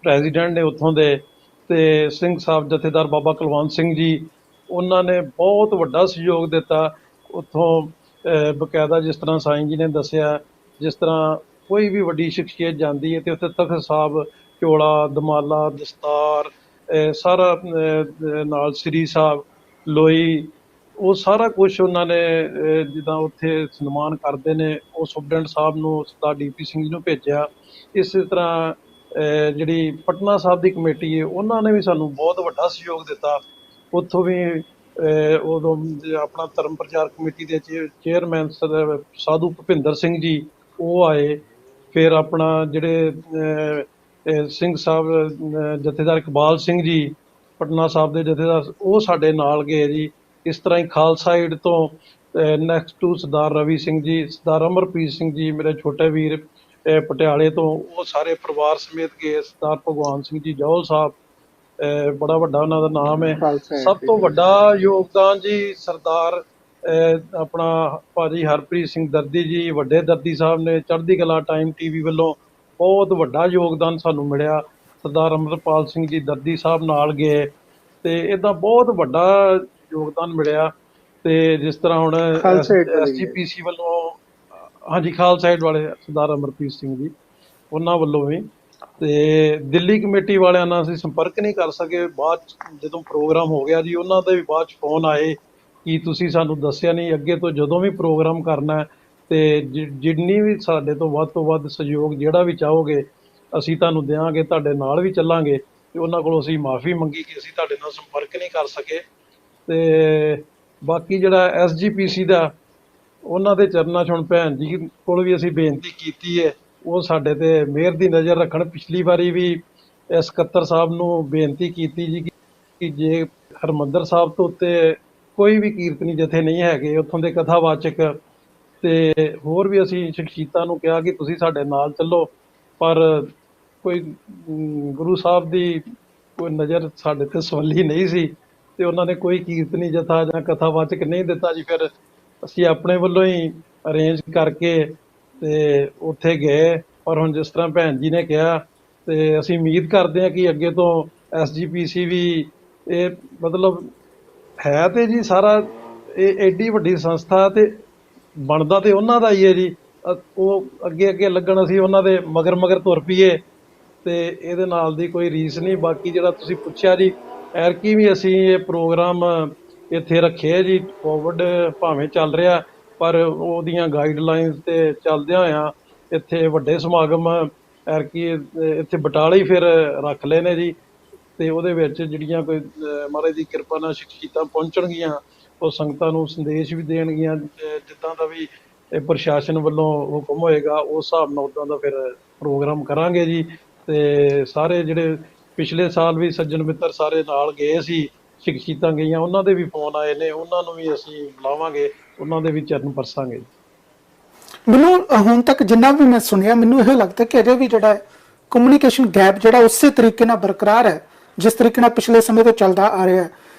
ਪ੍ਰੈਜ਼ੀਡੈਂਟ ਨੇ ਉੱਥੋਂ ਦੇ, ਤੇ ਸਿੰਘ ਸਾਹਿਬ ਜਥੇਦਾਰ ਬਾਬਾ ਕੁਲਵੰਤ ਸਿੰਘ ਜੀ, ਉਹਨਾਂ ਨੇ ਬਹੁਤ ਵੱਡਾ ਸਹਿਯੋਗ ਦਿੱਤਾ ਉੱਥੋਂ। ਬਕਾਇਦਾ ਜਿਸ ਤਰ੍ਹਾਂ ਸਾਈਂ ਜੀ ਨੇ ਦੱਸਿਆ, ਜਿਸ ਤਰ੍ਹਾਂ ਕੋਈ ਵੀ ਵੱਡੀ ਸ਼ਖਸੀਅਤ ਜਾਂਦੀ ਹੈ ਤੇ ਉੱਥੇ ਤਖਤ ਸਾਹਿਬ, ਚੋਲਾ, ਦਮਾਲਾ, ਦਸਤਾਰ, ਸਾਰਾ ਨਾਲ ਸ੍ਰੀ ਸਾਹਿਬ, ਲੋਈ, ਉਹ ਸਾਰਾ ਕੁਛ ਉਹਨਾਂ ਨੇ ਜਿੱਦਾਂ ਉੱਥੇ ਸਨਮਾਨ ਕਰਦੇ ਨੇ, ਉਹ ਸੁਪਰਡੈਂਟ ਸਾਹਿਬ ਨੂੰ, ਸਰਦਾਰ DP ਸਿੰਘ ਜੀ ਨੂੰ ਭੇਜਿਆ। ਇਸੇ ਤਰ੍ਹਾਂ ਜਿਹੜੀ ਪਟਨਾ ਸਾਹਿਬ ਦੀ ਕਮੇਟੀ ਹੈ, ਉਹਨਾਂ ਨੇ ਵੀ ਸਾਨੂੰ ਬਹੁਤ ਵੱਡਾ ਸਹਿਯੋਗ ਦਿੱਤਾ। ਉੱਥੋਂ ਵੀ ਉਦੋਂ ਆਪਣਾ ਧਰਮ ਪ੍ਰਚਾਰ ਕਮੇਟੀ ਦੇ ਚੇਅਰਮੈਨ ਸਾਧੂ ਭੁਪਿੰਦਰ ਸਿੰਘ ਜੀ, ਉਹ ਆਏ। ਫਿਰ ਆਪਣਾ ਜਿਹੜੇ ਸਿੰਘ ਸਾਹਿਬ ਜਥੇਦਾਰ ਇਕਬਾਲ ਸਿੰਘ ਜੀ, ਪਟਨਾ ਸਾਹਿਬ ਦੇ ਜਥੇਦਾਰ, ਉਹ ਸਾਡੇ ਨਾਲ ਗਏ ਜੀ। ਇਸ ਤਰ੍ਹਾਂ ਹੀ ਖਾਲਸਾ ਏਡ ਤੋਂ ਨੈਕਸਟ ਟੂ ਸਰਦਾਰ ਰਵੀ ਸਿੰਘ ਜੀ, ਸਰਦਾਰ ਅਮਰਪ੍ਰੀਤ ਸਿੰਘ ਜੀ ਮੇਰੇ ਛੋਟੇ ਵੀਰ ਪਟਿਆਲੇ ਤੋਂ, ਉਹ ਸਾਰੇ ਪਰਿਵਾਰ ਸਮੇਤ ਗਏ। ਸਰਦਾਰ ਭਗਵਾਨ ਸਿੰਘ ਜੀ ਜੌਹਲ ਸਾਹਿਬ, ਬੜਾ ਵੱਡਾ ਉਹਨਾਂ ਦਾ ਨਾਮ ਹੈ। ਸਭ ਤੋਂ ਵੱਡਾ ਯੋਗਦਾਨ ਜੀ ਸਰਦਾਰ ਆਪਣਾ ਭਾਜੀ ਹਰਪ੍ਰੀਤ ਸਿੰਘ ਦਰਦੀ ਜੀ, ਵੱਡੇ ਦਰਦੀ ਸਾਹਿਬ ਨੇ, ਚੜ੍ਹਦੀ ਕਲਾ ਟਾਈਮ TV ਵੱਲੋਂ ਬਹੁਤ ਵੱਡਾ ਯੋਗਦਾਨ ਸਾਨੂੰ ਮਿਲਿਆ। ਸਰਦਾਰ ਅਮਰਪਾਲ ਸਿੰਘ ਜੀ ਦਰਦੀ ਸਾਹਿਬ ਨਾਲ ਗਏ, ਤੇ ਇੱਦਾਂ ਬਹੁਤ ਵੱਡਾ ਯੋਗਦਾਨ ਮਿਲਿਆ। ਤੇ ਜਿਸ ਤਰ੍ਹਾਂ ਹੁਣ SGPC ਵੱਲੋਂ, ਹਾਂਜੀ ਖਾਲਸਾ ਏਡ ਵਾਲੇ ਸਰਦਾਰ ਅਮਰਪ੍ਰੀਤ ਸਿੰਘ ਜੀ, ਉਹਨਾਂ ਵੱਲੋਂ ਵੀ। ਤੇ ਦਿੱਲੀ ਕਮੇਟੀ ਵਾਲਿਆਂ ਨਾਲ ਅਸੀਂ ਸੰਪਰਕ ਨਹੀਂ ਕਰ ਸਕੇ। ਬਾਅਦ ਜਦੋਂ ਪ੍ਰੋਗਰਾਮ ਹੋ ਗਿਆ ਜੀ, ਉਹਨਾਂ ਦੇ ਵੀ ਬਾਅਦ 'ਚ ਫੋਨ ਆਏ ਕਿ ਤੁਸੀਂ ਸਾਨੂੰ ਦੱਸਿਆ ਨਹੀਂ, ਅੱਗੇ ਤੋਂ ਜਦੋਂ ਵੀ ਪ੍ਰੋਗਰਾਮ ਕਰਨਾ ਤੇ ਜਿੰਨੀ ਵੀ ਸਾਡੇ ਤੋਂ ਵੱਧ ਸਹਿਯੋਗ ਜਿਹੜਾ ਵੀ ਚਾਹੋਗੇ ਅਸੀਂ ਤੁਹਾਨੂੰ ਦਿਆਂਗੇ, ਤੁਹਾਡੇ ਨਾਲ ਵੀ ਚੱਲਾਂਗੇ। ਤੇ ਉਹਨਾਂ ਕੋਲੋਂ ਅਸੀਂ ਮਾफ़ੀ ਮੰਗੀ ਕਿ ਅਸੀਂ ਤੁਹਾਡੇ ਨਾਲ ਸੰਪਰਕ ਨਹੀਂ ਕਰ ਸਕੇ। ਤੇ ਬਾਕੀ ਜਿਹੜਾ SGPC ਦਾ, ਉਹਨਾਂ ਦੇ ਚਰਨਾਂ 'ਚ ਹੁਣ ਭੈਣ ਜੀ ਕੋਲ ਵੀ ਅਸੀਂ ਬੇਨਤੀ ਕੀਤੀ ਹੈ, ਉਹ ਸਾਡੇ ਤੇ ਮਿਹਰ ਦੀ ਨਜ਼ਰ ਰੱਖਣ। ਪਿਛਲੀ ਵਾਰੀ ਵੀ ਸਕੱਤਰ ਸਾਹਿਬ ਨੂੰ ਬੇਨਤੀ ਕੀਤੀ ਜੀ ਕਿ ਜੇ ਹਰਿਮੰਦਰ ਸਾਹਿਬ ਤੋਂ ਉੱਤੇ ਕੋਈ ਵੀ ਕੀਰਤਨੀ ਜਥੇ ਨਹੀਂ ਹੈਗੇ, ਉੱਥੋਂ ਦੇ ਕਥਾਵਾਚਕ, ਤੇ ਹੋਰ ਵੀ ਅਸੀਂ ਸ਼ਖਸੀਅਤਾਂ ਨੂੰ ਕਿਹਾ ਕਿ ਤੁਸੀਂ ਸਾਡੇ ਨਾਲ ਚੱਲੋ, ਪਰ ਕੋਈ ਗੁਰੂ ਸਾਹਿਬ ਦੀ ਕੋਈ ਨਜ਼ਰ ਸਾਡੇ ਤੇ ਸਵੱਲੀ ਨਹੀਂ ਸੀ, ਤੇ ਉਹਨਾਂ ਨੇ ਕੋਈ ਕੀਰਤਨੀ ਜਥਾ ਜਾਂ ਕਥਾਵਾਚਕ ਨਹੀਂ ਦਿੱਤਾ ਜੀ। ਫਿਰ ਅਸੀਂ ਆਪਣੇ ਵੱਲੋਂ ਹੀ ਅਰੇਂਜ ਕਰਕੇ ਤੇ ਉੱਥੇ ਗਏ। ਪਰ ਹੁਣ ਜਿਸ ਤਰ੍ਹਾਂ ਭੈਣ ਜੀ ਨੇ ਕਿਹਾ, ਤੇ ਅਸੀਂ ਉਮੀਦ ਕਰਦੇ ਹਾਂ ਕਿ ਅੱਗੇ ਤੋਂ SGPC ਵੀ, ਇਹ ਮਤਲਬ ਹੈ ਤੇ ਜੀ ਸਾਰਾ ਇਹ ਐਡੀ ਵੱਡੀ ਸੰਸਥਾ, ਤੇ ਬਣਦਾ ਤੇ ਉਹਨਾਂ ਦਾ ਹੀ ਹੈ ਜੀ। ਉਹ ਅੱਗੇ ਲੱਗਣ, ਅਸੀਂ ਉਹਨਾਂ ਦੇ ਮਗਰ ਤੁਰ ਪਈਏ, ਤੇ ਇਹਦੇ ਨਾਲ ਦੀ ਕੋਈ ਰੀਸ ਨਹੀਂ। ਬਾਕੀ ਜਿਹੜਾ ਤੁਸੀਂ ਪੁੱਛਿਆ ਜੀ, ਐਰਕੀ ਵੀ ਅਸੀਂ ਇਹ ਪ੍ਰੋਗਰਾਮ ਇੱਥੇ ਰੱਖੇ ਜੀ। ਕੋਵਿਡ ਭਾਵੇਂ ਚੱਲ ਰਿਹਾ, ਪਰ ਉਹਦੀਆਂ ਗਾਈਡਲਾਈਨਸ ਤੇ ਚੱਲਦਿਆਂ ਹੋਇਆਂ ਇੱਥੇ ਵੱਡੇ ਸਮਾਗਮ ਐਰਕੀ ਇੱਥੇ ਬਟਾਲੇ ਹੀ ਫਿਰ ਰੱਖ ਲਏ ਨੇ ਜੀ। ਤੇ ਉਹਦੇ ਵਿੱਚ ਜਿਹੜੀਆਂ ਕੋਈ ਮਹਾਰਾਜ ਦੀ ਕਿਰਪਾ ਨਾਲ ਸ਼ਖਸੀਅਤਾਂ ਪਹੁੰਚਣਗੀਆਂ, ਉਹ ਸੰਗਤਾਂ ਨੂੰ ਸੰਦੇਸ਼ ਵੀ ਦੇਣਗੀਆਂ, ਜਿੱਦਾਂ ਦਾ ਵੀ ਪ੍ਰਸ਼ਾਸਨ ਵੱਲੋਂ ਹੁਕਮ ਹੋਏਗਾ ਉਸ ਹਿਸਾਬ ਨਾਲ ਉੱਦਾਂ ਦਾ ਫਿਰ ਪ੍ਰੋਗਰਾਮ ਕਰਾਂਗੇ ਜੀ। ਤੇ ਸਾਰੇ ਜਿਹੜੇ ਪਿਛਲੇ ਸਾਲ ਵੀ ਸੱਜਣ ਮਿੱਤਰ ਸਾਰੇ ਨਾਲ ਗਏ ਸੀ, ਸ਼ਖਸੀਅਤਾਂ ਗਈਆਂ, ਉਹਨਾਂ ਦੇ ਵੀ ਫੋਨ ਆਏ ਨੇ, ਉਹਨਾਂ ਨੂੰ ਵੀ ਅਸੀਂ ਬੁਲਾਵਾਂਗੇ, ਉਹਨਾਂ ਦੇ ਵੀ ਚਰਨ ਪਰਸਾਂਗੇ। ਮੈਨੂੰ ਹੁਣ ਤੱਕ ਜਿੰਨਾ ਵੀ ਮੈਂ ਸੁਣਿਆ, ਮੈਨੂੰ ਇਹ ਲੱਗਦਾ ਕਿ ਅਜੇ ਵੀ ਜਿਹੜਾ ਕਮਿਊਨੀਕੇਸ਼ਨ ਗੈਪ ਜਿਹੜਾ ਉਸੇ ਤਰੀਕੇ ਨਾਲ ਬਰਕਰਾਰ ਹੈ ਜਿਸ ਤਰੀਕੇ ਨਾਲ ਪਿਛਲੇ ਸਮੇਂ ਤੋਂ ਚੱਲਦਾ ਆ ਰਿਹਾ ਹੈ।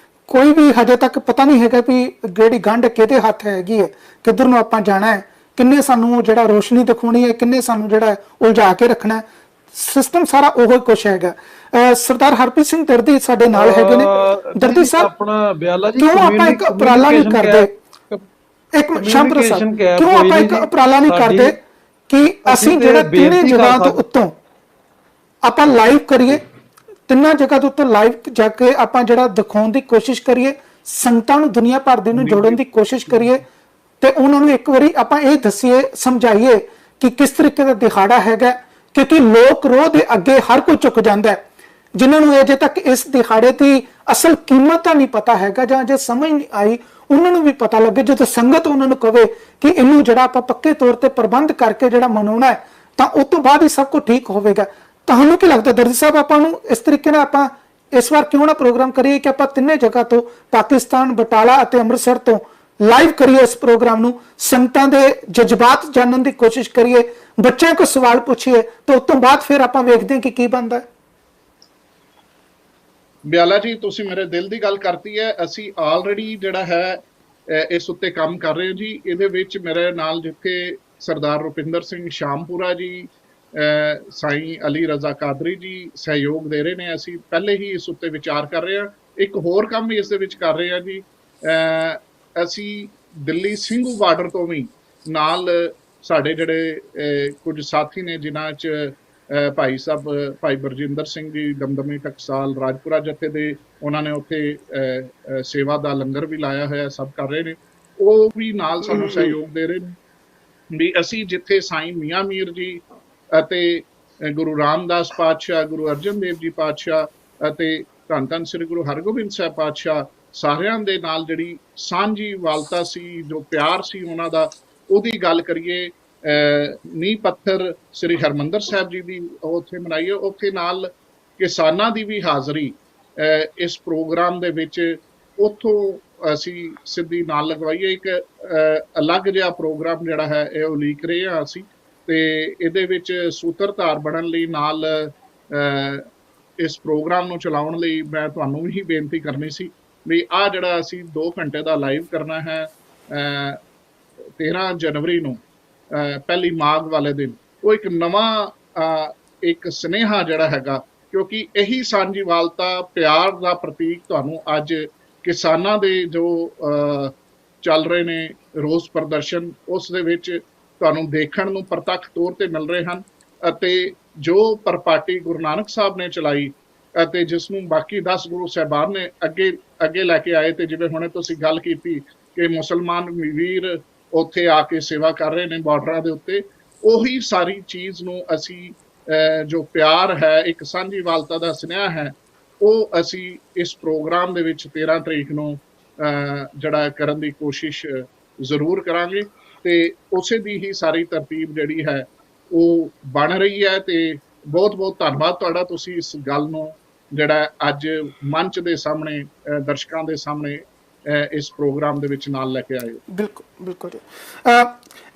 ਕੋਈ ਵੀ ਹਜੇ ਤੱਕ ਪਤਾ ਨਹੀਂ ਹੈਗਾ ਵੀ ਜਿਹੜੀ ਗੰਢ ਕਿਹਦੇ ਹੱਥ ਹੈਗੀ ਹੈ, ਕਿੱਧਰ ਨੂੰ ਆਪਾਂ ਜਾਣਾ ਹੈ, ਕਿੰਨੇ ਸਾਨੂੰ ਜਿਹੜਾ ਰੋਸ਼ਨੀ ਦਿਖਾਉਣੀ ਹੈ, ਕਿੰਨੇ ਸਾਨੂੰ ਜਿਹੜਾ ਉਲਝਾ ਕੇ ਰੱਖਣਾ ਹੈ। ਸਿਸਟਮ ਸਾਰਾ ਉਹੀ ਕੁਛ ਹੈਗਾ। ਸਰਦਾਰ ਹਰਪ੍ਰੀਤ ਸਿੰਘ ਦਰਦੀ ਸਾਡੇ ਨਾਲ ਹੈਗੇ ਨੇ। ਦਰਦੀ ਸਾਹਿਬ, ਆਪਣਾ ਬਿਆਲਾ ਜੀ, ਕਿਉਂ ਆਪਾਂ ਇੱਕ ਉਪਰਾਲਾ ਨਹੀਂ ਕਰਦੇ, ਇੱਕ ਸ਼ਾਂਤਰਾ ਸਾਹਿਬ, ਕਿਉਂ ਆਪਾਂ ਇੱਕ ਉਪਰਾਲਾ ਨਹੀਂ ਕਰਦੇ ਕਿ ਅਸੀਂ ਜਿਹੜਾ ਤਿੰਨੇ ਜਗ੍ਹਾ ਤੋਂ ਉੱਤੋਂ ਆਪਾਂ ਲਾਈਵ ਕਰੀਏ, ਤਿੰਨਾਂ ਜਗ੍ਹਾ ਤੋਂ ਉੱਤੋਂ ਲਾਈਵ ਜਾ ਕੇ ਆਪਾਂ ਜਿਹੜਾ ਦਿਖਾਉਣ ਦੀ ਕੋਸ਼ਿਸ਼ ਕਰੀਏ, ਸੰਗਤਾਂ ਨੂੰ ਦੁਨੀਆ ਭਰ ਦੇ ਨੂੰ ਜੋੜਨ ਦੀ ਕੋਸ਼ਿਸ਼ ਕਰੀਏ, ਤੇ ਉਹਨਾਂ ਨੂੰ ਇੱਕ ਵਾਰੀ ਆਪਾਂ ਇਹ ਦੱਸੀਏ, ਸਮਝਾਈਏ ਕਿ ਕਿਸ ਤਰੀਕੇ ਦਾ ਦਿਹਾੜਾ ਹੈਗਾ। ਕਿਉਂਕਿ ਲੋਕ ਰੋਹ ਦੇ ਅੱਗੇ ਹਰ ਕੋਈ ਝੁਕ ਜਾਂਦਾ ਹੈ। ਜਿਨ੍ਹਾਂ ਨੂੰ ਅਜੇ ਤੱਕ ਇਸ ਦਿਹਾੜੇ ਦੀ ਅਸਲ ਕੀਮਤ ਤਾਂ ਨਹੀਂ ਪਤਾ ਹੈਗਾ, ਜਾਂ ਜੇ ਸਮਝ ਨਹੀਂ ਆਈ, ਉਹਨਾਂ ਨੂੰ ਵੀ ਪਤਾ ਲੱਗੇ। ਜਦੋਂ ਸੰਗਤ ਉਹਨਾਂ ਨੂੰ ਕਵੇ ਕਿ ਇਹਨੂੰ ਜਿਹੜਾ ਆਪਾਂ ਪੱਕੇ ਤੌਰ ਤੇ ਪ੍ਰਬੰਧ ਕਰਕੇ ਜਿਹੜਾ ਮਨਾਉਣਾ ਹੈ, ਤਾਂ ਉਸ ਤੋਂ ਬਾਅਦ ਹੀ ਸਭ ਕੁਝ ਠੀਕ ਹੋਵੇਗਾ। ਤੁਹਾਨੂੰ ਕੀ ਲੱਗਦਾ ਦਰਜੀ ਸਾਹਿਬ, ਆਪਾਂ ਨੂੰ ਇਸ ਤਰੀਕੇ ਨਾਲ ਆਪਾਂ ਇਸ ਵਾਰ ਕਿਉਂ ਨਾ ਪ੍ਰੋਗਰਾਮ ਕਰੀਏ ਕਿ ਆਪਾਂ ਤਿੰਨੇ ਜਗ੍ਹਾ ਤੋਂ, ਪਾਕਿਸਤਾਨ, ਬਟਾਲਾ ਅਤੇ ਅੰਮ੍ਰਿਤਸਰ ਤੋਂ ਲਾਈਵ ਕਰੀਏ ਇਸ ਪ੍ਰੋਗਰਾਮ ਨੂੰ, ਸੰਗਤਾਂ ਦੇ ਜਜ਼ਬਾਤ ਜਾਣਨ ਦੀ ਕੋਸ਼ਿਸ਼ ਕਰੀਏ, ਬੱਚਿਆਂ ਕੋਲ ਸਵਾਲ ਪੁੱਛੀਏ, ਤੇ ਉਸ ਤੋਂ ਬਾਅਦ ਫਿਰ ਆਪਾਂ ਵੇਖਦੇ ਹਾਂ ਕਿ ਕੀ ਬਣਦਾ ਹੈ। ਬਿਆਲਾ ਜੀ, ਤੁਸੀਂ ਮੇਰੇ ਦਿਲ ਦੀ ਗੱਲ ਕਰਤੀ ਹੈ। ਅਸੀਂ ਆਲਰੇਡੀ ਜਿਹੜਾ ਹੈ ਇਸ ਉੱਤੇ ਕੰਮ ਕਰ ਰਹੇ ਹਾਂ ਜੀ। ਇਹਦੇ ਵਿੱਚ ਮੇਰੇ ਨਾਲ ਜਿੱਥੇ ਸਰਦਾਰ ਰੁਪਿੰਦਰ ਸਿੰਘ ਸ਼ਾਮਪੁਰਾ ਜੀ, ਸਾਈਂ ਅਲੀ ਰਜ਼ਾ ਕਾਦਰੀ ਜੀ ਸਹਿਯੋਗ ਦੇ ਰਹੇ ਨੇ। ਅਸੀਂ ਪਹਿਲੇ ਹੀ ਇਸ ਉੱਤੇ ਵਿਚਾਰ ਕਰ ਰਹੇ ਹਾਂ। ਇੱਕ ਹੋਰ ਕੰਮ ਵੀ ਇਸ ਦੇ ਵਿੱਚ ਕਰ ਰਹੇ ਹਾਂ ਜੀ, ਅਸੀਂ ਦਿੱਲੀ ਸਿੰਘੂ ਬਾਰਡਰ ਤੋਂ ਵੀ ਨਾਲ ਸਾਡੇ ਜਿਹੜੇ ਕੁਝ ਸਾਥੀ ਨੇ, ਜਿਨ੍ਹਾਂ 'ਚ ਭਾਈ ਸਾਹਿਬ ਭਾਈ ਬਰਜਿੰਦਰ ਸਿੰਘ ਜੀ ਦਮਦਮੀ ਟਕਸਾਲ ਰਾਜਪੁਰਾ ਜਥੇ ਦੇ, ਉਹਨਾਂ ਨੇ ਉੱਥੇ ਸੇਵਾ ਦਾ ਲੰਗਰ ਵੀ ਲਾਇਆ ਹੋਇਆ, ਸਭ ਕਰ ਰਹੇ ਨੇ। ਉਹ ਵੀ ਨਾਲ ਸਾਨੂੰ ਸਹਿਯੋਗ ਦੇ ਰਹੇ ਨੇ ਵੀ ਅਸੀਂ ਜਿੱਥੇ ਸਾਈਂ ਮੀਆਂ ਮੀਰ ਜੀ ਅਤੇ ਗੁਰੂ ਰਾਮਦਾਸ ਪਾਤਸ਼ਾਹ, ਗੁਰੂ ਅਰਜਨ ਦੇਵ ਜੀ ਪਾਤਸ਼ਾਹ ਅਤੇ ਧੰਨ ਧੰਨ ਸ੍ਰੀ ਗੁਰੂ ਹਰਗੋਬਿੰਦ ਸਾਹਿਬ ਪਾਤਸ਼ਾਹ, ਸਾਰਿਆਂ ਦੇ ਨਾਲ ਜਿਹੜੀ ਸਾਂਝੀ ਵਾਲਤਾ ਸੀ, ਜੋ ਪਿਆਰ ਸੀ ਉਹਨਾਂ ਦਾ, ਉਹਦੀ ਗੱਲ ਕਰੀਏ। ਨੀਂਹ ਪੱਥਰ ਸ੍ਰੀ ਹਰਮੰਦਰ ਸਾਹਿਬ ਜੀ ਦੀ ਉੱਥੇ ਮਨਾਈਏ, ਉੱਥੇ ਨਾਲ ਕਿਸਾਨਾਂ ਦੀ ਵੀ ਹਾਜ਼ਰੀ ਇਸ ਪ੍ਰੋਗਰਾਮ ਦੇ ਵਿੱਚ, ਉੱਥੋਂ ਅਸੀਂ ਸਿੱਧੀ ਨਾਲ ਲਗਵਾਈਏ। ਇੱਕ ਅਲੱਗ ਜਿਹਾ ਪ੍ਰੋਗਰਾਮ ਜਿਹੜਾ ਹੈ ਇਹ ਉਲੀਕ ਰਹੇ ਹਾਂ ਅਸੀਂ, ਤੇ ਇਹਦੇ ਵਿੱਚ ਸੂਤਰਧਾਰ ਬਣਨ ਲਈ ਨਾਲ ਇਸ ਪ੍ਰੋਗਰਾਮ ਨੂੰ ਚਲਾਉਣ ਲਈ ਮੈਂ ਤੁਹਾਨੂੰ ਵੀ ਬੇਨਤੀ ਕਰਨੀ ਸੀ ਵੀ ਆਹ ਜਿਹੜਾ ਅਸੀਂ 2 ਘੰਟੇ ਦਾ ਲਾਈਵ ਕਰਨਾ ਹੈ 13 ਜਨਵਰੀ ਨੂੰ, ਪਹਿਲੀ ਮਾਘ ਵਾਲੇ ਦਿਨ, ਉਹ ਇੱਕ ਨਵਾਂ ਇੱਕ ਸੁਨੇਹਾ ਜਿਹੜਾ ਹੈਗਾ, ਕਿਉਂਕਿ ਇਹੀ ਸਾਂਝੀਵਾਲਤਾ ਪਿਆਰ ਦਾ ਪ੍ਰਤੀਕ ਤੁਹਾਨੂੰ ਅੱਜ ਕਿਸਾਨਾਂ ਦੇ ਜੋ ਚੱਲ ਰਹੇ ਨੇ ਰੋਸ ਪ੍ਰਦਰਸ਼ਨ, ਉਸ ਦੇ ਵਿੱਚ ਤੁਹਾਨੂੰ ਦੇਖਣ ਨੂੰ ਪ੍ਰਤੱਖ ਤੌਰ ਤੇ ਮਿਲ ਰਹੇ ਹਨ। ਅਤੇ ਜੋ ਪਰਪਾਟੀ ਗੁਰੂ ਨਾਨਕ ਸਾਹਿਬ ਨੇ ਚਲਾਈ ਅਤੇ ਜਿਸ ਨੂੰ ਬਾਕੀ 10 ਗੁਰੂ ਸਾਹਿਬਾਨ ਨੇ ਅੱਗੇ ਲੈ ਕੇ ਆਏ, ਤੇ ਜਿਵੇਂ ਹੁਣੇ ਤੁਸੀਂ ਗੱਲ ਕੀਤੀ ਕਿ ਮੁਸਲਮਾਨ ਵੀਰ ਉੱਥੇ ਆ ਕੇ ਸੇਵਾ ਕਰ ਰਹੇ ਨੇ ਬਾਰਡਰਾਂ ਦੇ ਉੱਤੇ, ਉਹੀ ਸਾਰੀ ਚੀਜ਼ ਨੂੰ ਅਸੀਂ ਜੋ ਪਿਆਰ ਹੈ, ਇੱਕ ਸਾਂਝੀਵਾਲਤਾ ਦਾ ਸੁਨੇਹਾ ਹੈ, ਉਹ ਅਸੀਂ ਇਸ ਪ੍ਰੋਗਰਾਮ ਦੇ ਵਿੱਚ 13 ਤਰੀਕ ਨੂੰ ਜਿਹੜਾ ਕਰਨ ਦੀ ਕੋਸ਼ਿਸ਼ ਜ਼ਰੂਰ ਕਰਾਂਗੇ। ਤੇ ਉਸੇ ਦੀ ਹੀ ਸਾਰੀ ਤਰਤੀਬ ਜਿਹੜੀ ਹੈ ਉਹ ਬਣ ਰਹੀ ਹੈ। ਤੇ ਬਹੁਤ ਬਹੁਤ ਧੰਨਵਾਦ ਤੁਹਾਡਾ, ਤੁਸੀਂ ਇਸ ਗੱਲ ਨੂੰ ਜਿਹੜਾ ਅੱਜ ਮੰਚ ਦੇ ਸਾਹਮਣੇ ਦਰਸ਼ਕਾਂ ਦੇ ਸਾਹਮਣੇ ਇਸ ਪ੍ਰੋਗਰਾਮ ਦੇ ਵਿੱਚ ਨਾਲ ਲੈ ਕੇ ਆਏ ਹੋ। ਬਿਲਕੁਲ ਬਿਲਕੁਲ ਜੀ।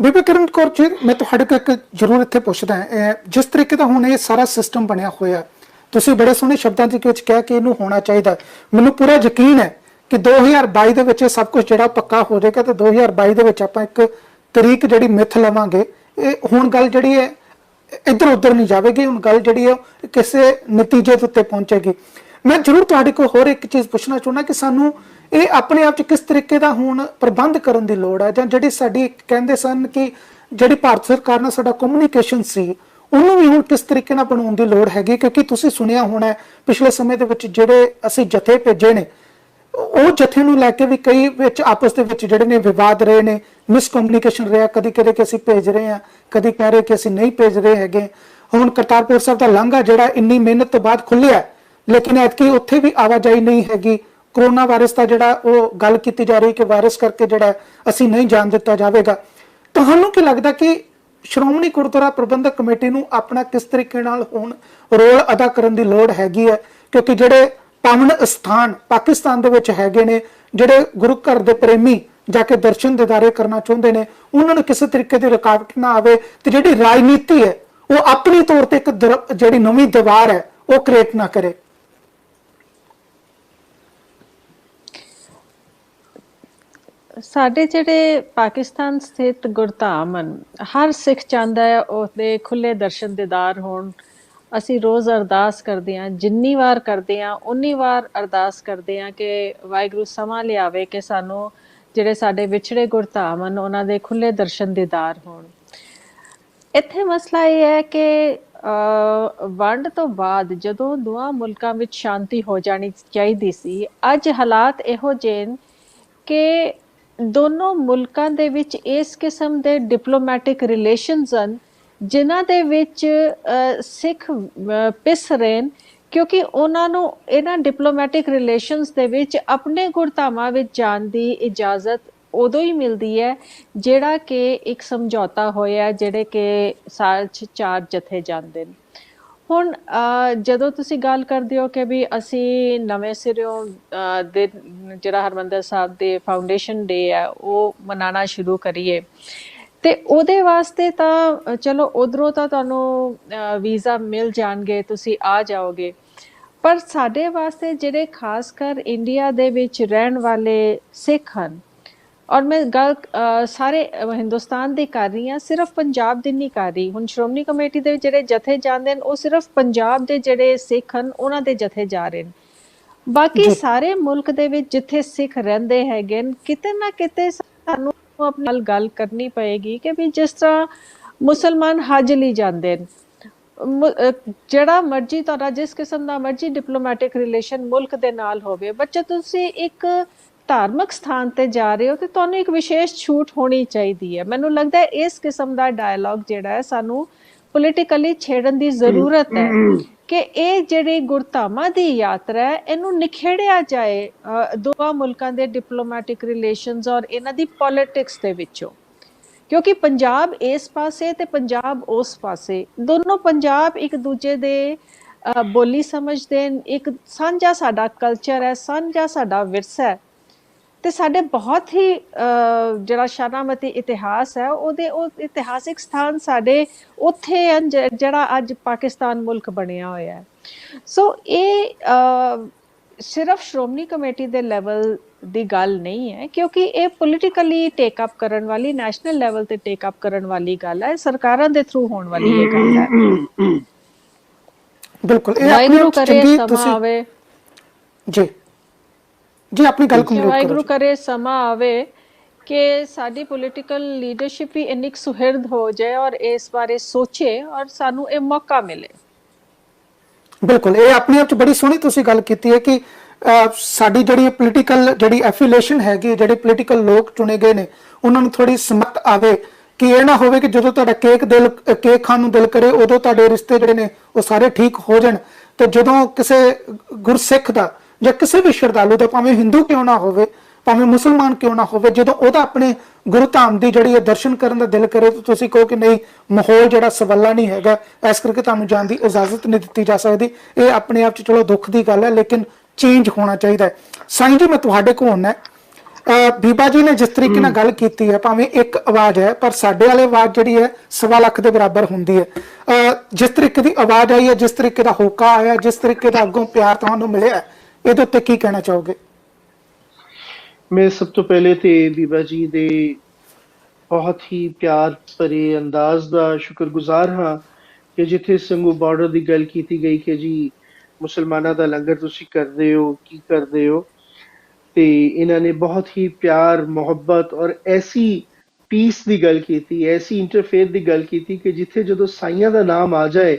ਬੀਬੀ ਕਿਰਨ ਕੌਰ ਜੀ, ਮੈਂ ਤੁਹਾਡੇ ਕੋਲ ਇੱਕ ਜ਼ਰੂਰ ਇੱਥੇ ਪੁੱਛਦਾ ਹਾਂ, ਜਿਸ ਤਰੀਕੇ ਦਾ ਹੁਣ ਇਹ ਸਾਰਾ ਸਿਸਟਮ ਬਣਿਆ ਹੋਇਆ, ਤੁਸੀਂ ਬੜੇ ਸੋਹਣੇ ਸ਼ਬਦਾਂ ਦੇ ਵਿੱਚ ਕਿਹਾ ਕਿ ਇਹਨੂੰ ਹੋਣਾ ਚਾਹੀਦਾ, ਮੈਨੂੰ ਪੂਰਾ ਯਕੀਨ ਹੈ ਕਿ 2022 ਦੇ ਵਿੱਚ ਇਹ ਸਭ ਕੁਝ ਜਿਹੜਾ ਪੱਕਾ ਹੋ ਜਾਏਗਾ ਤੇ 2022 ਦੇ ਵਿੱਚ ਆਪਾਂ ਇੱਕ ਤਰੀਕ ਜਿਹੜੀ ਮਿੱਥ ਲਵਾਂਗੇ। ਇਹ ਹੁਣ ਗੱਲ ਜਿਹੜੀ ਹੈ ਇੱਧਰ ਉੱਧਰ ਨਹੀਂ ਜਾਵੇਗੀ, ਹੁਣ ਗੱਲ ਜਿਹੜੀ ਹੈ ਕਿਸੇ ਨਤੀਜੇ ਦੇ ਉੱਤੇ ਪਹੁੰਚੇਗੀ। ਮੈਂ ਜ਼ਰੂਰ ਤੁਹਾਡੇ ਕੋਲ ਹੋਰ ਇੱਕ ਚੀਜ਼ ਪੁੱਛਣਾ ਚਾਹੁੰਦਾ ਕਿ ਸਾਨੂੰ ਇਹ ਆਪਣੇ ਆਪ 'ਚ ਕਿਸ ਤਰੀਕੇ ਦਾ ਹੁਣ ਪ੍ਰਬੰਧ ਕਰਨ ਦੀ ਲੋੜ ਹੈ, ਜਾਂ ਜਿਹੜੀ ਸਾਡੀ ਕਹਿੰਦੇ ਸਨ ਕਿ ਜਿਹੜੀ ਭਾਰਤ ਸਰਕਾਰ ਨਾਲ ਸਾਡਾ ਕਮਿਊਨੀਕੇਸ਼ਨ ਸੀ, ਉਹਨੂੰ ਵੀ ਹੁਣ ਕਿਸ ਤਰੀਕੇ ਨਾਲ ਬਣਾਉਣ ਦੀ ਲੋੜ ਹੈਗੀ। ਕਿਉਂਕਿ ਤੁਸੀਂ ਸੁਣਿਆ ਹੋਣਾ ਪਿਛਲੇ ਸਮੇਂ ਦੇ ਵਿੱਚ ਜਿਹੜੇ ਅਸੀਂ ਜਥੇ ਭੇਜੇ ਨੇ, ਉਹ ਜਥੇ ਨੂੰ ਲੈ ਕੇ ਵੀ ਕਈ ਵਿੱਚ ਆਪਸ ਦੇ ਵਿੱਚ ਜਿਹੜੇ ਨੇ ਵਿਵਾਦ ਰਹੇ ਨੇ, ਮਿਸਕਮਿਊਨੀਕੇਸ਼ਨ ਰਿਹਾ, ਕਦੀ ਕਹਿੰਦੇ ਕਿ ਅਸੀਂ ਭੇਜ ਰਹੇ ਹਾਂ, ਕਦੀ ਕਹਿ ਰਹੇ ਕਿ ਅਸੀਂ ਨਹੀਂ ਭੇਜ ਰਹੇ ਹੈਗੇ। ਹੁਣ ਕਰਤਾਰਪੁਰ ਸਾਹਿਬ ਦਾ ਲਾਂਘਾ ਜਿਹੜਾ ਇੰਨੀ ਮਿਹਨਤ ਤੋਂ ਬਾਅਦ ਖੁੱਲਿਆ, ਲੇਕਿਨ ਐਤਕੀ ਉੱਥੇ ਵੀ ਆਵਾਜਾਈ ਨਹੀਂ ਹੈਗੀ। ਕੋਰੋਨਾ ਵਾਇਰਸ ਦਾ ਜਿਹੜਾ ਉਹ ਗੱਲ ਕੀਤੀ ਜਾ ਰਹੀ ਕਿ ਵਾਇਰਸ ਕਰਕੇ ਜਿਹੜਾ ਅਸੀਂ ਨਹੀਂ ਜਾਣ ਦਿੱਤਾ ਜਾਵੇਗਾ। ਤੁਹਾਨੂੰ ਕੀ ਲੱਗਦਾ ਕਿ ਸ਼੍ਰੋਮਣੀ ਗੁਰਦੁਆਰਾ ਪ੍ਰਬੰਧਕ ਕਮੇਟੀ ਨੂੰ ਆਪਣਾ ਕਿਸ ਤਰੀਕੇ ਨਾਲ ਹੁਣ ਰੋਲ ਅਦਾ ਕਰਨ ਦੀ ਲੋੜ ਹੈਗੀ ਹੈ? ਕਿਉਂਕਿ ਜਿਹੜੇ ਪਾਵਨ ਸਥਾਨ ਪਾਕਿਸਤਾਨ ਦੇ ਵਿੱਚ ਹੈਗੇ ਨੇ, ਜਿਹੜੇ ਗੁਰੂ ਘਰ ਦੇ ਪ੍ਰੇਮੀ ਜਾ ਕੇ ਦਰਸ਼ਨ ਦਿਦਾਰੇ ਕਰਨਾ ਚਾਹੁੰਦੇ ਨੇ, ਉਹਨਾਂ ਨੂੰ ਕਿਸੇ ਤਰੀਕੇ ਦੀ ਰੁਕਾਵਟ ਨਾ ਆਵੇ, ਤੇ ਜਿਹੜੀ ਰਾਜਨੀਤੀ ਹੈ ਉਹ ਆਪਣੀ ਤੌਰ ਤੇ ਇੱਕ ਜਿਹੜੀ ਨਵੀਂ ਦੀਵਾਰ ਹੈ ਉਹ ਕ੍ਰੀਏਟ ਨਾ ਕਰੇ। ਸਾਡੇ ਜਿਹੜੇ ਪਾਕਿਸਤਾਨ ਸਥਿਤ ਗੁਰਧਾਮ ਹਨ, ਹਰ ਸਿੱਖ ਚਾਹੁੰਦਾ ਹੈ ਉਹਦੇ ਖੁੱਲੇ ਦਰਸ਼ਨ ਦੀਦਾਰ ਹੋਣ। ਅਸੀਂ ਰੋਜ਼ ਅਰਦਾਸ ਕਰਦੇ ਹਾਂ, ਜਿੰਨੀ ਵਾਰ ਕਰਦੇ ਹਾਂ ਉਨੀ ਵਾਰ ਅਰਦਾਸ ਕਰਦੇ ਹਾਂ ਕਿ ਵਾਹਿਗੁਰੂ ਸਮਾਂ ਲਿਆਵੇ ਕਿ ਸਾਨੂੰ ਜਿਹੜੇ ਸਾਡੇ ਵਿਛੜੇ ਗੁਰਧਾਮ ਹਨ ਉਹਨਾਂ ਦੇ ਖੁੱਲੇ ਦਰਸ਼ਨ ਦੀਦਾਰ ਹੋਣ। ਇੱਥੇ ਮਸਲਾ ਇਹ ਹੈ ਕਿ ਵੰਡ ਤੋਂ ਬਾਅਦ ਜਦੋਂ ਦੋਵਾਂ ਮੁਲਕਾਂ ਵਿੱਚ ਸ਼ਾਂਤੀ ਹੋ ਜਾਣੀ ਚਾਹੀਦੀ ਸੀ, ਅੱਜ ਹਾਲਾਤ ਇਹੋ ਜਿਹੇ ਕਿ ਦੋਨੋਂ ਮੁਲਕਾਂ ਦੇ ਵਿੱਚ ਇਸ ਕਿਸਮ ਦੇ ਡਿਪਲੋਮੈਟਿਕ ਰਿਲੇਸ਼ਨਸ ਹਨ ਜਿਨ੍ਹਾਂ ਦੇ ਵਿੱਚ ਸਿੱਖ ਪਿਸ ਰਹੇ ਨੇ, ਕਿਉਂਕਿ ਉਹਨਾਂ ਨੂੰ ਇਹਨਾਂ ਡਿਪਲੋਮੈਟਿਕ ਰਿਲੇਸ਼ਨਸ ਦੇ ਵਿੱਚ ਆਪਣੇ ਗੁਰਧਾਮਾਂ ਵਿੱਚ ਜਾਣ ਦੀ ਇਜਾਜ਼ਤ ਉਦੋਂ ਹੀ ਮਿਲਦੀ ਹੈ ਜਿਹੜਾ ਕਿ ਇੱਕ ਸਮਝੌਤਾ ਹੋਇਆ, ਜਿਹੜੇ ਕਿ ਸਾਲ 'ਚ 4 ਜਥੇ ਜਾਂਦੇ ਨੇ। ਹੁਣ ਜਦੋਂ ਤੁਸੀਂ ਗੱਲ ਕਰਦੇ ਹੋ ਕਿ ਵੀ ਅਸੀਂ ਨਵੇਂ ਸਿਰਿਓਂ ਦੇ ਜਿਹੜਾ ਹਰਿਮੰਦਰ ਸਾਹਿਬ ਦੇ ਫਾਊਂਡੇਸ਼ਨ ਡੇ ਹੈ ਉਹ ਮਨਾਉਣਾ ਸ਼ੁਰੂ ਕਰੀਏ, ਤੇ ਉਹਦੇ ਵਾਸਤੇ ਤਾਂ ਚਲੋ ਉਧਰੋਂ ਤਾਂ ਤੁਹਾਨੂੰ ਵੀਜ਼ਾ ਮਿਲ ਜਾਣਗੇ, ਤੁਸੀਂ ਆ ਜਾਓਗੇ, ਪਰ ਸਾਡੇ ਵਾਸਤੇ ਜਿਹੜੇ ਖਾਸ ਕਰ ਇੰਡੀਆ ਦੇ ਵਿੱਚ ਰਹਿਣ ਵਾਲੇ ਸਿੱਖ ਹਨ, ਔਰ ਮੈਂ ਗੱਲ ਸਾਰੇ ਹਿੰਦੁਸਤਾਨ ਦੀ ਕਰ ਰਹੀ ਹਾਂ, ਸਿਰਫ ਪੰਜਾਬ ਦੀ ਨਹੀਂ ਕਰ ਰਹੀ। ਹੁਣ ਸ਼੍ਰੋਮਣੀ ਕਮੇਟੀ ਦੇ ਜਿਹੜੇ ਜਥੇ ਜਾਂਦੇ ਨੇ ਉਹ ਸਿਰਫ ਪੰਜਾਬ ਦੇ ਜਿਹੜੇ ਸਿੱਖ ਹਨ ਉਹਨਾਂ ਦੇ ਜਥੇ ਜਾ ਰਹੇ ਨੇ। ਬਾਕੀ ਜੀ ਸਾਰੇ ਮੁਲਕ ਦੇ ਵਿੱਚ ਜਿੱਥੇ ਸਿੱਖ ਰਹਿੰਦੇ ਹੈਗੇ ਨੇ, ਕਿਤੇ ਨਾ ਕਿਤੇ ਸਾਨੂੰ ਆਪਣੇ ਨਾਲ ਗੱਲ ਕਰਨੀ ਪਏਗੀ ਕਿ ਵੀ ਜਿਸ ਤਰ੍ਹਾਂ ਮੁਸਲਮਾਨ ਹਜ ਲਈ ਜਾਂਦੇ ਨੇ, ਜਿਹੜਾ ਮਰਜੀ ਤੁਹਾਡਾ ਜਿਸ ਕਿਸਮ ਦਾ ਮਰਜੀ ਡਿਪਲੋਮੈਟਿਕ ਰਿਲੇਸ਼ਨ ਮੁਲਕ ਦੇ ਨਾਲ ਹੋਵੇ, ਬੱਚੇ ਤੁਸੀਂ ਇੱਕ ਧਾਰਮਿਕ ਸਥਾਨ ਤੇ ਜਾ ਰਹੇ ਹੋ ਤੇ ਤੁਹਾਨੂੰ ਇੱਕ ਵਿਸ਼ੇਸ਼ ਛੂਟ ਹੋਣੀ ਚਾਹੀਦੀ ਹੈ। ਮੈਨੂੰ ਲੱਗਦਾ ਹੈ ਇਸ ਕਿਸਮ ਦਾ ਡਾਇਲੌਗ ਜਿਹੜਾ ਹੈ ਸਾਨੂੰ ਪੋਲੀਟੀਕਲੀ ਛੇੜਨ ਦੀ ਜ਼ਰੂਰਤ ਹੈ ਕਿ ਇਹ ਜਿਹੜੀ ਗੁਰਧਾਮਾਂ ਦੀ ਯਾਤਰਾ ਹੈ ਇਹਨੂੰ ਨਿਖੇੜਿਆ ਜਾਏ ਦੋਵਾਂ ਮੁਲਕਾਂ ਦੇ ਡਿਪਲੋਮੈਟਿਕ ਰਿਲੇਸ਼ਨਸ ਔਰ ਇਹਨਾਂ ਦੀ ਪੋਲਿਟਿਕਸ ਦੇ ਵਿੱਚੋਂ, ਕਿਉਂਕਿ ਪੰਜਾਬ ਇਸ ਪਾਸੇ ਤੇ ਪੰਜਾਬ ਉਸ ਪਾਸੇ, ਦੋਨੋਂ ਪੰਜਾਬ ਇੱਕ ਦੂਜੇ ਦੇ ਬੋਲੀ ਸਮਝਦੇ ਨੇ, ਇੱਕ ਸਾਂਝਾ ਸਾਡਾ ਕਲਚਰ ਹੈ, ਸਾਂਝਾ ਸਾਡਾ ਵਿਰਸਾ ਹੈ ਤੇ ਸਾਡੇ ਬਹੁਤ ਹੀ ਜਿਹੜਾ ਸ਼ਾਨਾਮਤੀ ਇਤਿਹਾਸ ਹੈ ਉਹਦੇ ਉਹ ਇਤਿਹਾਸਿਕ ਸਥਾਨ ਸਾਡੇ ਉੱਥੇ ਹਨ ਜਿਹੜਾ ਅੱਜ ਪਾਕਿਸਤਾਨ ਮੁਲਕ ਬਣਿਆ ਹੋਇਆ ਹੈ। ਸੋ ਇਹ ਸਿਰਫ ਸ਼੍ਰੋਮਣੀ ਕਮੇਟੀ ਦੇ ਲੈਵਲ ਦੀ ਗੱਲ ਨਹੀਂ ਹੈ, ਕਿਉਂਕਿ ਇਹ ਪੋਲੀਟੀਕਲੀ ਟੇਕ ਅਪ ਕਰਨ ਵਾਲੀ, ਨੈਸ਼ਨਲ ਲੈਵਲ ਤੇ ਟੇਕ ਅਪ ਕਰਨ ਵਾਲੀ ਗੱਲ ਹੈ, ਸਰਕਾਰਾਂ ਦੇ ਥਰੂ ਹੋਣ ਵਾਲੀ ਇਹ ਗੱਲ ਹੈ। ਬਿਲਕੁਲ, ਇਹ ਵਾਹਿਗੁਰੂ ਕਰੇ ਚੰਗੀ ਸਮਾਂ ਤੁਸੀਂ ਆਵੇ ਜੀ ਜੀ ਆਪਣੀ ਗੱਲ ਕੰਕਲੂਡ ਕਰੋ ਵਾਹਿਗੁਰੂ ਜੀ। ਕਰੇ ਸਮਾਂ ਆਵੇ ਕਿ ਸਾਡੀ ਪੋਲੀਟੀਕਲ ਲੀਡਰਸ਼ਿਪ ਵੀ ਇੰਨੀ ਸੁਹਿਰਦ ਹੋ ਜਾਏ ਔਰ ਇਸ ਬਾਰੇ ਸੋਚੇ ਔਰ ਸਾਨੂੰ ਇਹ ਮੌਕਾ ਮਿਲੇ। ਬਿਲਕੁਲ, ਇਹ ਆਪਣੇ ਆਪ ਚ ਬੜੀ ਸੋਹਣੀ ਤੁਸੀਂ ਗੱਲ ਕੀਤੀ ਹੈ ਕਿ ਸਾਡੀ ਜਿਹੜੀ ਪੋਲੀਟੀਕਲ ਜਿਹੜੀ ਐਫੀਲੀਏਸ਼ਨ ਹੈਗੀ, ਜਿਹੜੇ ਪੋਲੀਟੀਕਲ ਲੋਕ ਚੁਣੇ ਗਏ ਨੇ ਉਹਨਾਂ ਨੂੰ ਥੋੜੀ ਸਮਝ ਆਵੇ ਕਿ ਇਹ ਨਾ ਹੋਵੇ ਕਿ ਜਦੋਂ ਤੁਹਾਡਾ ਕੇਕ ਖਾਣ ਨੂੰ ਦਿਲ ਕਰੇ ਉਦੋਂ ਤੁਹਾਡੇ ਰਿਸ਼ਤੇ ਜਿਹੜੇ ਨੇ ਉਹ ਸਾਰੇ ਠੀਕ ਹੋ ਜਾਣ, ਤੇ ਜਦੋਂ ਕਿਸੇ ਗੁਰਸਿੱਖ ਦਾ ਜਾਂ ਕਿਸੇ ਵੀ ਸ਼ਰਧਾਲੂ ਦਾ, ਭਾਵੇਂ ਹਿੰਦੂ ਕਿਉਂ ਨਾ ਹੋਵੇ, ਭਾਵੇਂ ਮੁਸਲਮਾਨ ਕਿਉਂ ਨਾ ਹੋਵੇ, ਜਦੋਂ ਉਹਦਾ ਆਪਣੇ ਗੁਰੂ ਧਾਮ ਦੀ ਜਿਹੜੀ ਹੈ ਦਰਸ਼ਨ ਕਰਨ ਦਾ ਦਿਲ ਕਰੇ ਤਾਂ ਤੁਸੀਂ ਕਹੋ ਕਿ ਨਹੀਂ, ਮਾਹੌਲ ਜਿਹੜਾ ਸਵਾਲਾ ਨਹੀਂ ਹੈਗਾ, ਇਸ ਕਰਕੇ ਤੁਹਾਨੂੰ ਜਾਣ ਦੀ ਇਜਾਜ਼ਤ ਨਹੀਂ ਦਿੱਤੀ ਜਾ ਸਕਦੀ। ਇਹ ਆਪਣੇ ਆਪ 'ਚ ਚਲੋ ਦੁੱਖ ਦੀ ਗੱਲ ਹੈ, ਲੇਕਿਨ ਚੇਂਜ ਹੋਣਾ ਚਾਹੀਦਾ ਹੈ। ਸਾਈਂ ਜੀ, ਮੈਂ ਤੁਹਾਡੇ ਕੋਲ ਆਉਣਾ, ਬੀਬਾ ਜੀ ਨੇ ਜਿਸ ਤਰੀਕੇ ਨਾਲ ਗੱਲ ਕੀਤੀ ਹੈ, ਭਾਵੇਂ ਇੱਕ ਆਵਾਜ਼ ਹੈ ਪਰ ਸਾਡੇ ਵਾਲੀ ਆਵਾਜ਼ ਜਿਹੜੀ ਹੈ 1.25 ਲੱਖ ਦੇ ਬਰਾਬਰ ਹੁੰਦੀ ਹੈ। ਜਿਸ ਤਰੀਕੇ ਦੀ ਆਵਾਜ਼ ਆਈ ਹੈ, ਜਿਸ ਤਰੀਕੇ ਦਾ ਹੋਕਾ ਆਇਆ, ਜਿਸ ਤਰੀਕੇ ਦਾ ਅੱਗੋਂ ਪਿਆਰ ਤੁਹਾਨੂੰ ਮਿਲਿਆ, ਇਹਦੇ ਉੱਤੇ ਕੀ ਕਹਿਣਾ ਚਾਹੋਗੇ? मैं सब तो पहले तो बीबा जी दे बहुत ही प्यार भरे अंदाज का शुक्रगुजार हाँ कि जिथे संगू बॉर्डर की गल की गई कि जी मुसलमाना का लंगर तुसी करदे हो की करदे हो, ते इन्हों ने बहुत ही प्यार मोहब्बत और ऐसी पीस की गल की, ऐसी इंटरफेयर की गल की कि जिथे जो साइयां का नाम आ जाए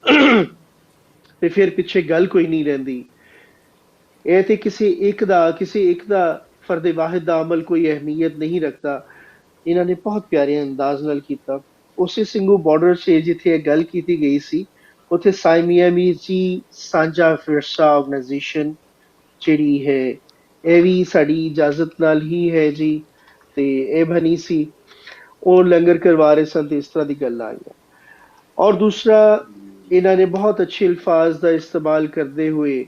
तो फिर पिछे गल कोई नहीं रहिंदी। ਇਹ ਤੇ ਕਿਸੇ ਇੱਕ ਦਾ ਫਰਦ ਵਾਹਿਦ ਦਾ ਅਮਲ ਕੋਈ ਅਹਿਮੀਅਤ ਨਹੀਂ ਰੱਖਦਾ। ਇਹਨਾਂ ਨੇ ਬਹੁਤ ਪਿਆਰੇ ਅੰਦਾਜ਼ ਨਾਲ ਕੀਤਾ। ਉਸੇ ਸਿੰਘੂ ਬਾਰਡਰ 'ਚ ਜਿੱਥੇ ਇਹ ਗੱਲ ਕੀਤੀ ਗਈ ਸੀ, ਉੱਥੇ ਸਾਈਂ ਮੀਆਂ ਮੀਰ ਜੀ ਸਾਂਝਾ ਵਿਰਸਾ ਆਰਗੇਨਾਈਜੇਸ਼ਨ ਜਿਹੜੀ ਹੈ ਇਹ ਵੀ ਸਾਡੀ ਇਜਾਜ਼ਤ ਨਾਲ ਹੀ ਹੈ ਜੀ, ਤੇ ਇਹ ਬਣੀ ਸੀ, ਉਹ ਲੰਗਰ ਕਰਵਾ ਰਹੇ ਸਨ ਤੇ ਇਸ ਤਰ੍ਹਾਂ ਦੀ ਗੱਲ ਆਈ। ਔਰ ਦੂਸਰਾ, ਇਹਨਾਂ ਨੇ ਬਹੁਤ ਅੱਛੇ ਅਲਫਾਜ਼ ਦਾ ਇਸਤੇਮਾਲ ਕਰਦੇ ਹੋਏ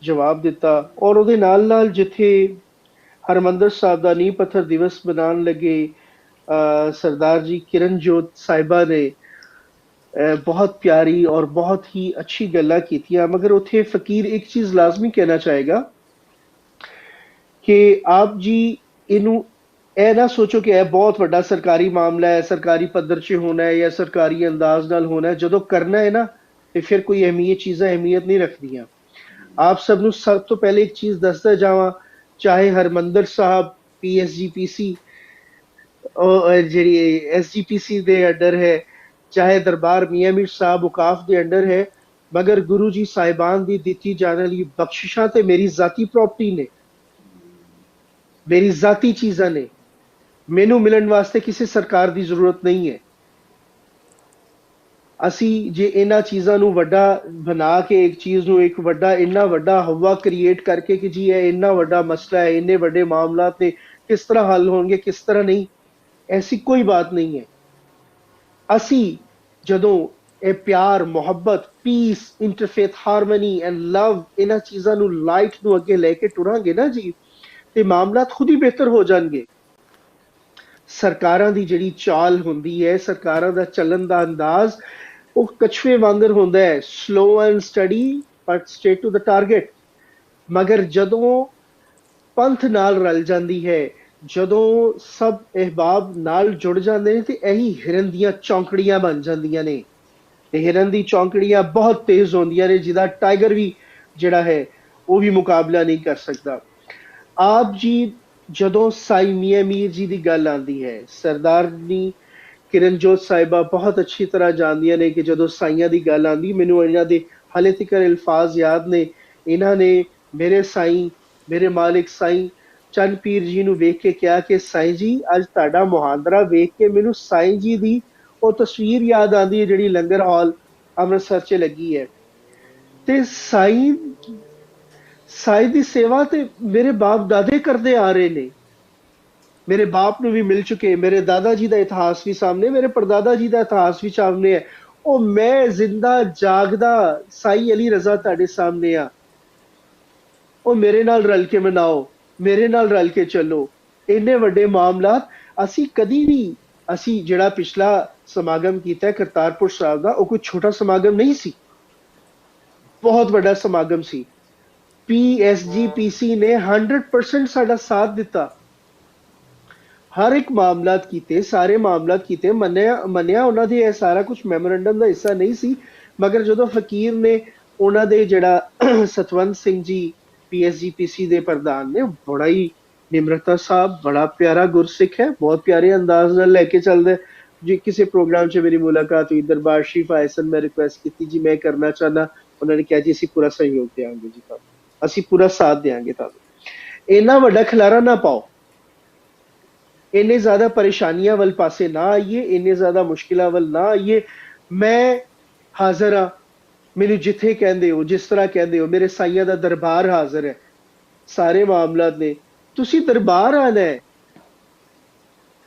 ਜਵਾਬ ਦਿੱਤਾ। ਔਰ ਉਹਦੇ ਨਾਲ ਨਾਲ ਜਿੱਥੇ ਹਰਮੰਦਰ ਸਾਹਿਬ ਦਾ ਨੀਂਹ ਪੱਥਰ ਦਿਵਸ ਮਨਾਉਣ ਲੱਗੇ, ਸਰਦਾਰ ਜੀ ਕਿਰਨਜੋਤ ਸਾਹਿਬਾ ਨੇ ਬਹੁਤ ਪਿਆਰੀ ਔਰ ਬਹੁਤ ਹੀ ਅੱਛੀ ਗੱਲਾਂ ਕੀਤੀਆਂ। ਮਗਰ ਉੱਥੇ ਫਕੀਰ ਇੱਕ ਚੀਜ਼ ਲਾਜ਼ਮੀ ਕਹਿਣਾ ਚਾਹੇਗਾ ਕਿ ਆਪ ਜੀ ਇਹਨੂੰ ਇਹ ਨਾ ਸੋਚੋ ਕਿ ਇਹ ਬਹੁਤ ਵੱਡਾ ਸਰਕਾਰੀ ਮਾਮਲਾ ਹੈ, ਸਰਕਾਰੀ ਪੱਧਰ 'ਚ ਹੋਣਾ ਹੈ ਜਾਂ ਸਰਕਾਰੀ ਅੰਦਾਜ਼ ਨਾਲ ਹੋਣਾ ਹੈ। ਜਦੋਂ ਕਰਨਾ ਹੈ ਨਾ ਤੇ ਫਿਰ ਕੋਈ ਚੀਜ਼ਾਂ ਅਹਿਮੀਅਤ ਨਹੀਂ ਰੱਖਦੀਆਂ। ਆਪ ਸਭ ਨੂੰ ਸਭ ਤੋਂ ਪਹਿਲੇ ਇੱਕ ਚੀਜ਼ ਦੱਸਦਾ ਜਾਵਾਂ, ਚਾਹੇ ਹਰਮੰਦਰ ਸਾਹਿਬ PSGPC ਜਿਹੜੀ SGPC ਦੇ ਅੰਡਰ ਹੈ, ਚਾਹੇ ਦਰਬਾਰ ਮੀਆਂ ਮੀਰ ਸਾਹਿਬ ਔਕਾਫ ਦੇ ਅੰਡਰ ਹੈ, ਮਗਰ ਗੁਰੂ ਜੀ ਸਾਹਿਬਾਨ ਦੀ ਦਿੱਤੀ ਜਾਣ ਵਾਲੀ ਬਖਸ਼ਿਸ਼ਾਂ ਤੇ ਮੇਰੀ ਜ਼ਾਤੀ ਪ੍ਰਾਪਰਟੀ ਨੇ, ਮੇਰੀ ਜ਼ਾਤੀ ਚੀਜ਼ਾਂ ਨੇ। ਮੈਨੂੰ ਮਿਲਣ ਵਾਸਤੇ ਕਿਸੇ ਸਰਕਾਰ ਦੀ ਜ਼ਰੂਰਤ ਨਹੀਂ ਹੈ। ਅਸੀਂ ਜੇ ਇਹਨਾਂ ਚੀਜ਼ਾਂ ਨੂੰ ਵੱਡਾ ਬਣਾ ਕੇ ਇੱਕ ਚੀਜ਼ ਨੂੰ ਇੱਕ ਵੱਡਾ ਇੰਨਾ ਵੱਡਾ ਹਵਾ ਕ੍ਰੀਏਟ ਕਰਕੇ ਕਿ ਜੀ ਇਹ ਇੰਨਾ ਵੱਡਾ ਮਸਲਾ ਹੈ, ਇੰਨੇ ਵੱਡੇ ਮਾਮਲਾ ਤੇ ਕਿਸ ਤਰ੍ਹਾਂ ਹੱਲ ਹੋਣਗੇ, ਕਿਸ ਤਰ੍ਹਾਂ ਨਹੀਂ, ਐਸੀ ਕੋਈ ਬਾਤ ਨਹੀਂ ਹੈ। ਅਸੀਂ ਜਦੋਂ ਇਹ ਪਿਆਰ, ਮੁਹੱਬਤ, ਪੀਸ, ਇੰਟਰਫੇਥ ਹਾਰਮਨੀ ਐਂਡ ਲਵ ਇਹਨਾਂ ਚੀਜ਼ਾਂ ਨੂੰ, ਲਾਈਟ ਨੂੰ ਅੱਗੇ ਲੈ ਕੇ ਟੁਰਾਂਗੇ ਨਾ ਜੀ, ਤੇ ਮਾਮਲਾਤ ਖੁਦ ਹੀ ਬਿਹਤਰ ਹੋ ਜਾਣਗੇ। ਸਰਕਾਰਾਂ ਦੀ ਜਿਹੜੀ ਚਾਲ ਹੁੰਦੀ ਹੈ, ਸਰਕਾਰਾਂ ਦਾ ਚੱਲਣ ਦਾ ਅੰਦਾਜ਼ ਉਹ ਕਛੂਏ ਵਾਂਗਰ ਹੁੰਦਾ ਹੈ, slow and steady but straight to the target. ਮਗਰ ਜਦੋਂ ਪੰਥ ਨਾਲ ਰਲ ਜਾਂਦੀ ਹੈ, ਜਦੋਂ ਸਭ ਅਹਿਬਾਬ ਨਾਲ ਜੁੜ ਜਾਂਦੇ ਨੇ ਤੇ ਇਹੀ ਹਿਰਨ ਦੀਆਂ ਚੌਂਕੜੀਆਂ ਬਣ ਜਾਂਦੀਆਂ ਨੇ ਤੇ ਹਿਰਨ ਦੀ ਚੌਂਕੜੀਆਂ ਬਹੁਤ ਤੇਜ਼ ਹੁੰਦੀਆਂ ਨੇ, ਜਿਹਦਾ ਟਾਈਗਰ ਵੀ ਜਿਹੜਾ ਹੈ ਉਹ ਵੀ ਮੁਕਾਬਲਾ ਨਹੀਂ ਕਰ ਸਕਦਾ। ਆਪ ਜੀ ਜਦੋਂ ਸਾਈ ਮੀਆਂ ਮੀਰ ਜੀ ਦੀ ਗੱਲ ਆਉਂਦੀ ਹੈ, ਸਰਦਾਰਨੀ ਕਿਰਨਜੋਤ ਸਾਹਿਬਾ ਬਹੁਤ ਅੱਛੀ ਤਰ੍ਹਾਂ ਜਾਣਦੀਆਂ ਨੇ ਕਿ ਜਦੋਂ ਸਾਈਆਂ ਦੀ ਗੱਲ ਆਉਂਦੀ, ਮੈਨੂੰ ਇਹਨਾਂ ਦੇ ਹਾਲੇ ਤੱਕ ਅਲਫਾਜ਼ ਯਾਦ ਨੇ। ਇਹਨਾਂ ਨੇ ਮੇਰੇ ਸਾਈਂ, ਮੇਰੇ ਮਾਲਿਕ ਸਾਈਂ ਚੰਦ ਪੀਰ ਜੀ ਨੂੰ ਵੇਖ ਕੇ ਕਿਹਾ ਕਿ ਸਾਈਂ ਜੀ, ਅੱਜ ਤੁਹਾਡਾ ਮੁਹਾਂਦਰਾ ਵੇਖ ਕੇ ਮੈਨੂੰ ਸਾਈਂ ਜੀ ਦੀ ਉਹ ਤਸਵੀਰ ਯਾਦ ਆਉਂਦੀ ਹੈ ਜਿਹੜੀ ਲੰਗਰ ਹਾਲ ਅੰਮ੍ਰਿਤਸਰ 'ਚ ਲੱਗੀ ਹੈ। ਤੇ ਸਾਈਂ ਦੀ ਸੇਵਾ ਤੇ ਮੇਰੇ ਬਾਪ ਦਾਦੇ ਕਰਦੇ ਆ ਰਹੇ ਨੇ। ਮੇਰੇ ਬਾਪ ਨੂੰ ਵੀ ਮਿਲ ਚੁੱਕੇ, ਮੇਰੇ ਦਾਦਾ ਜੀ ਦਾ ਇਤਿਹਾਸ ਵੀ ਸਾਹਮਣੇ, ਮੇਰੇ ਪੜਦਾਦਾ ਜੀ ਦਾ ਇਤਿਹਾਸ ਵੀ ਸਾਹਮਣੇ ਹੈ। ਉਹ ਮੈਂ ਜ਼ਿੰਦਾ ਜਾਗਦਾ ਸਾਈ ਅਲੀ ਰਜ਼ਾ ਤੁਹਾਡੇ ਸਾਹਮਣੇ ਆ। ਉਹ ਮੇਰੇ ਨਾਲ ਰਲ ਕੇ ਮਨਾਓ, ਮੇਰੇ ਨਾਲ ਰਲ ਕੇ ਚੱਲੋ। ਇੰਨੇ ਵੱਡੇ ਮਾਮਲਾਤ ਅਸੀਂ ਕਦੀ ਵੀ, ਅਸੀਂ ਜਿਹੜਾ ਪਿਛਲਾ ਸਮਾਗਮ ਕੀਤਾ ਕਰਤਾਰਪੁਰ ਸਾਹਿਬ ਦਾ, ਉਹ ਕੋਈ ਛੋਟਾ ਸਮਾਗਮ ਨਹੀਂ ਸੀ, ਬਹੁਤ ਵੱਡਾ ਸਮਾਗਮ ਸੀ। PSGPC ਨੇ 100% ਸਾਡਾ ਸਾਥ ਦਿੱਤਾ, ਹਰ ਇੱਕ ਮਾਮਲਾਤ ਕੀਤੇ, ਸਾਰੇ ਮਾਮਲਾਤ ਕੀਤੇ, ਮੰਨਿਆ ਉਹਨਾਂ ਦੇ ਇਹ ਸਾਰਾ ਕੁਝ ਮੈਮੋਰੰਡਮ ਦਾ ਹਿੱਸਾ ਨਹੀਂ ਸੀ। ਮਗਰ ਜਦੋਂ ਫਕੀਰ ਨੇ ਉਹਨਾਂ ਦੇ ਜਿਹੜਾ ਸਤਵੰਤ ਸਿੰਘ ਜੀ PSGPC ਦੇ ਪ੍ਰਧਾਨ ਨੇ, ਬੜਾ ਹੀ ਨਿਮਰਤਾ ਸਾਹਿਬ, ਬੜਾ ਪਿਆਰਾ ਗੁਰਸਿੱਖ ਹੈ, ਬਹੁਤ ਪਿਆਰੇ ਅੰਦਾਜ਼ ਨਾਲ ਲੈ ਕੇ ਚੱਲਦਾ। ਜੀ ਕਿਸੇ ਪ੍ਰੋਗਰਾਮ 'ਚ ਮੇਰੀ ਮੁਲਾਕਾਤ ਹੋਈ, ਦਰਬਾਰ ਸ਼ਰੀਫ ਆਏ ਸਨ, ਮੈਂ ਰਿਕੁਐਸਟ ਕੀਤੀ ਜੀ ਮੈਂ ਕਰਨਾ ਚਾਹੁੰਦਾ, ਉਹਨਾਂ ਨੇ ਕਿਹਾ ਜੀ ਅਸੀਂ ਪੂਰਾ ਸਹਿਯੋਗ ਦੇਵਾਂਗੇ ਜੀ ਤੁਹਾਨੂੰ, ਅਸੀਂ ਪੂਰਾ ਸਾਥ ਦੇਵਾਂਗੇ ਤੁਹਾਨੂੰ। ਇੰਨਾ ਵੱਡਾ ਖਿਲਾਰਾ ਨਾ ਪਾਓ, ਇੰਨੇ ਜ਼ਿਆਦਾ ਪਰੇਸ਼ਾਨੀਆਂ ਵੱਲ ਪਾਸੇ ਨਾ ਆਈਏ, ਇੰਨੇ ਜ਼ਿਆਦਾ ਮੁਸ਼ਕਿਲਾਂ ਵੱਲ ਨਾ ਆਈਏ। ਮੈਂ ਹਾਜ਼ਰ ਹਾਂ, ਮੈਨੂੰ ਜਿੱਥੇ ਕਹਿੰਦੇ ਹੋ, ਜਿਸ ਤਰ੍ਹਾਂ ਕਹਿੰਦੇ ਹੋ, ਮੇਰੇ ਸਾਈਆਂ ਦਾ ਦਰਬਾਰ ਹਾਜ਼ਰ ਹੈ, ਸਾਰੇ ਮਾਮਲਾਤ ਨੇ। ਤੁਸੀਂ ਦਰਬਾਰ ਆਣਾ ਹੈ,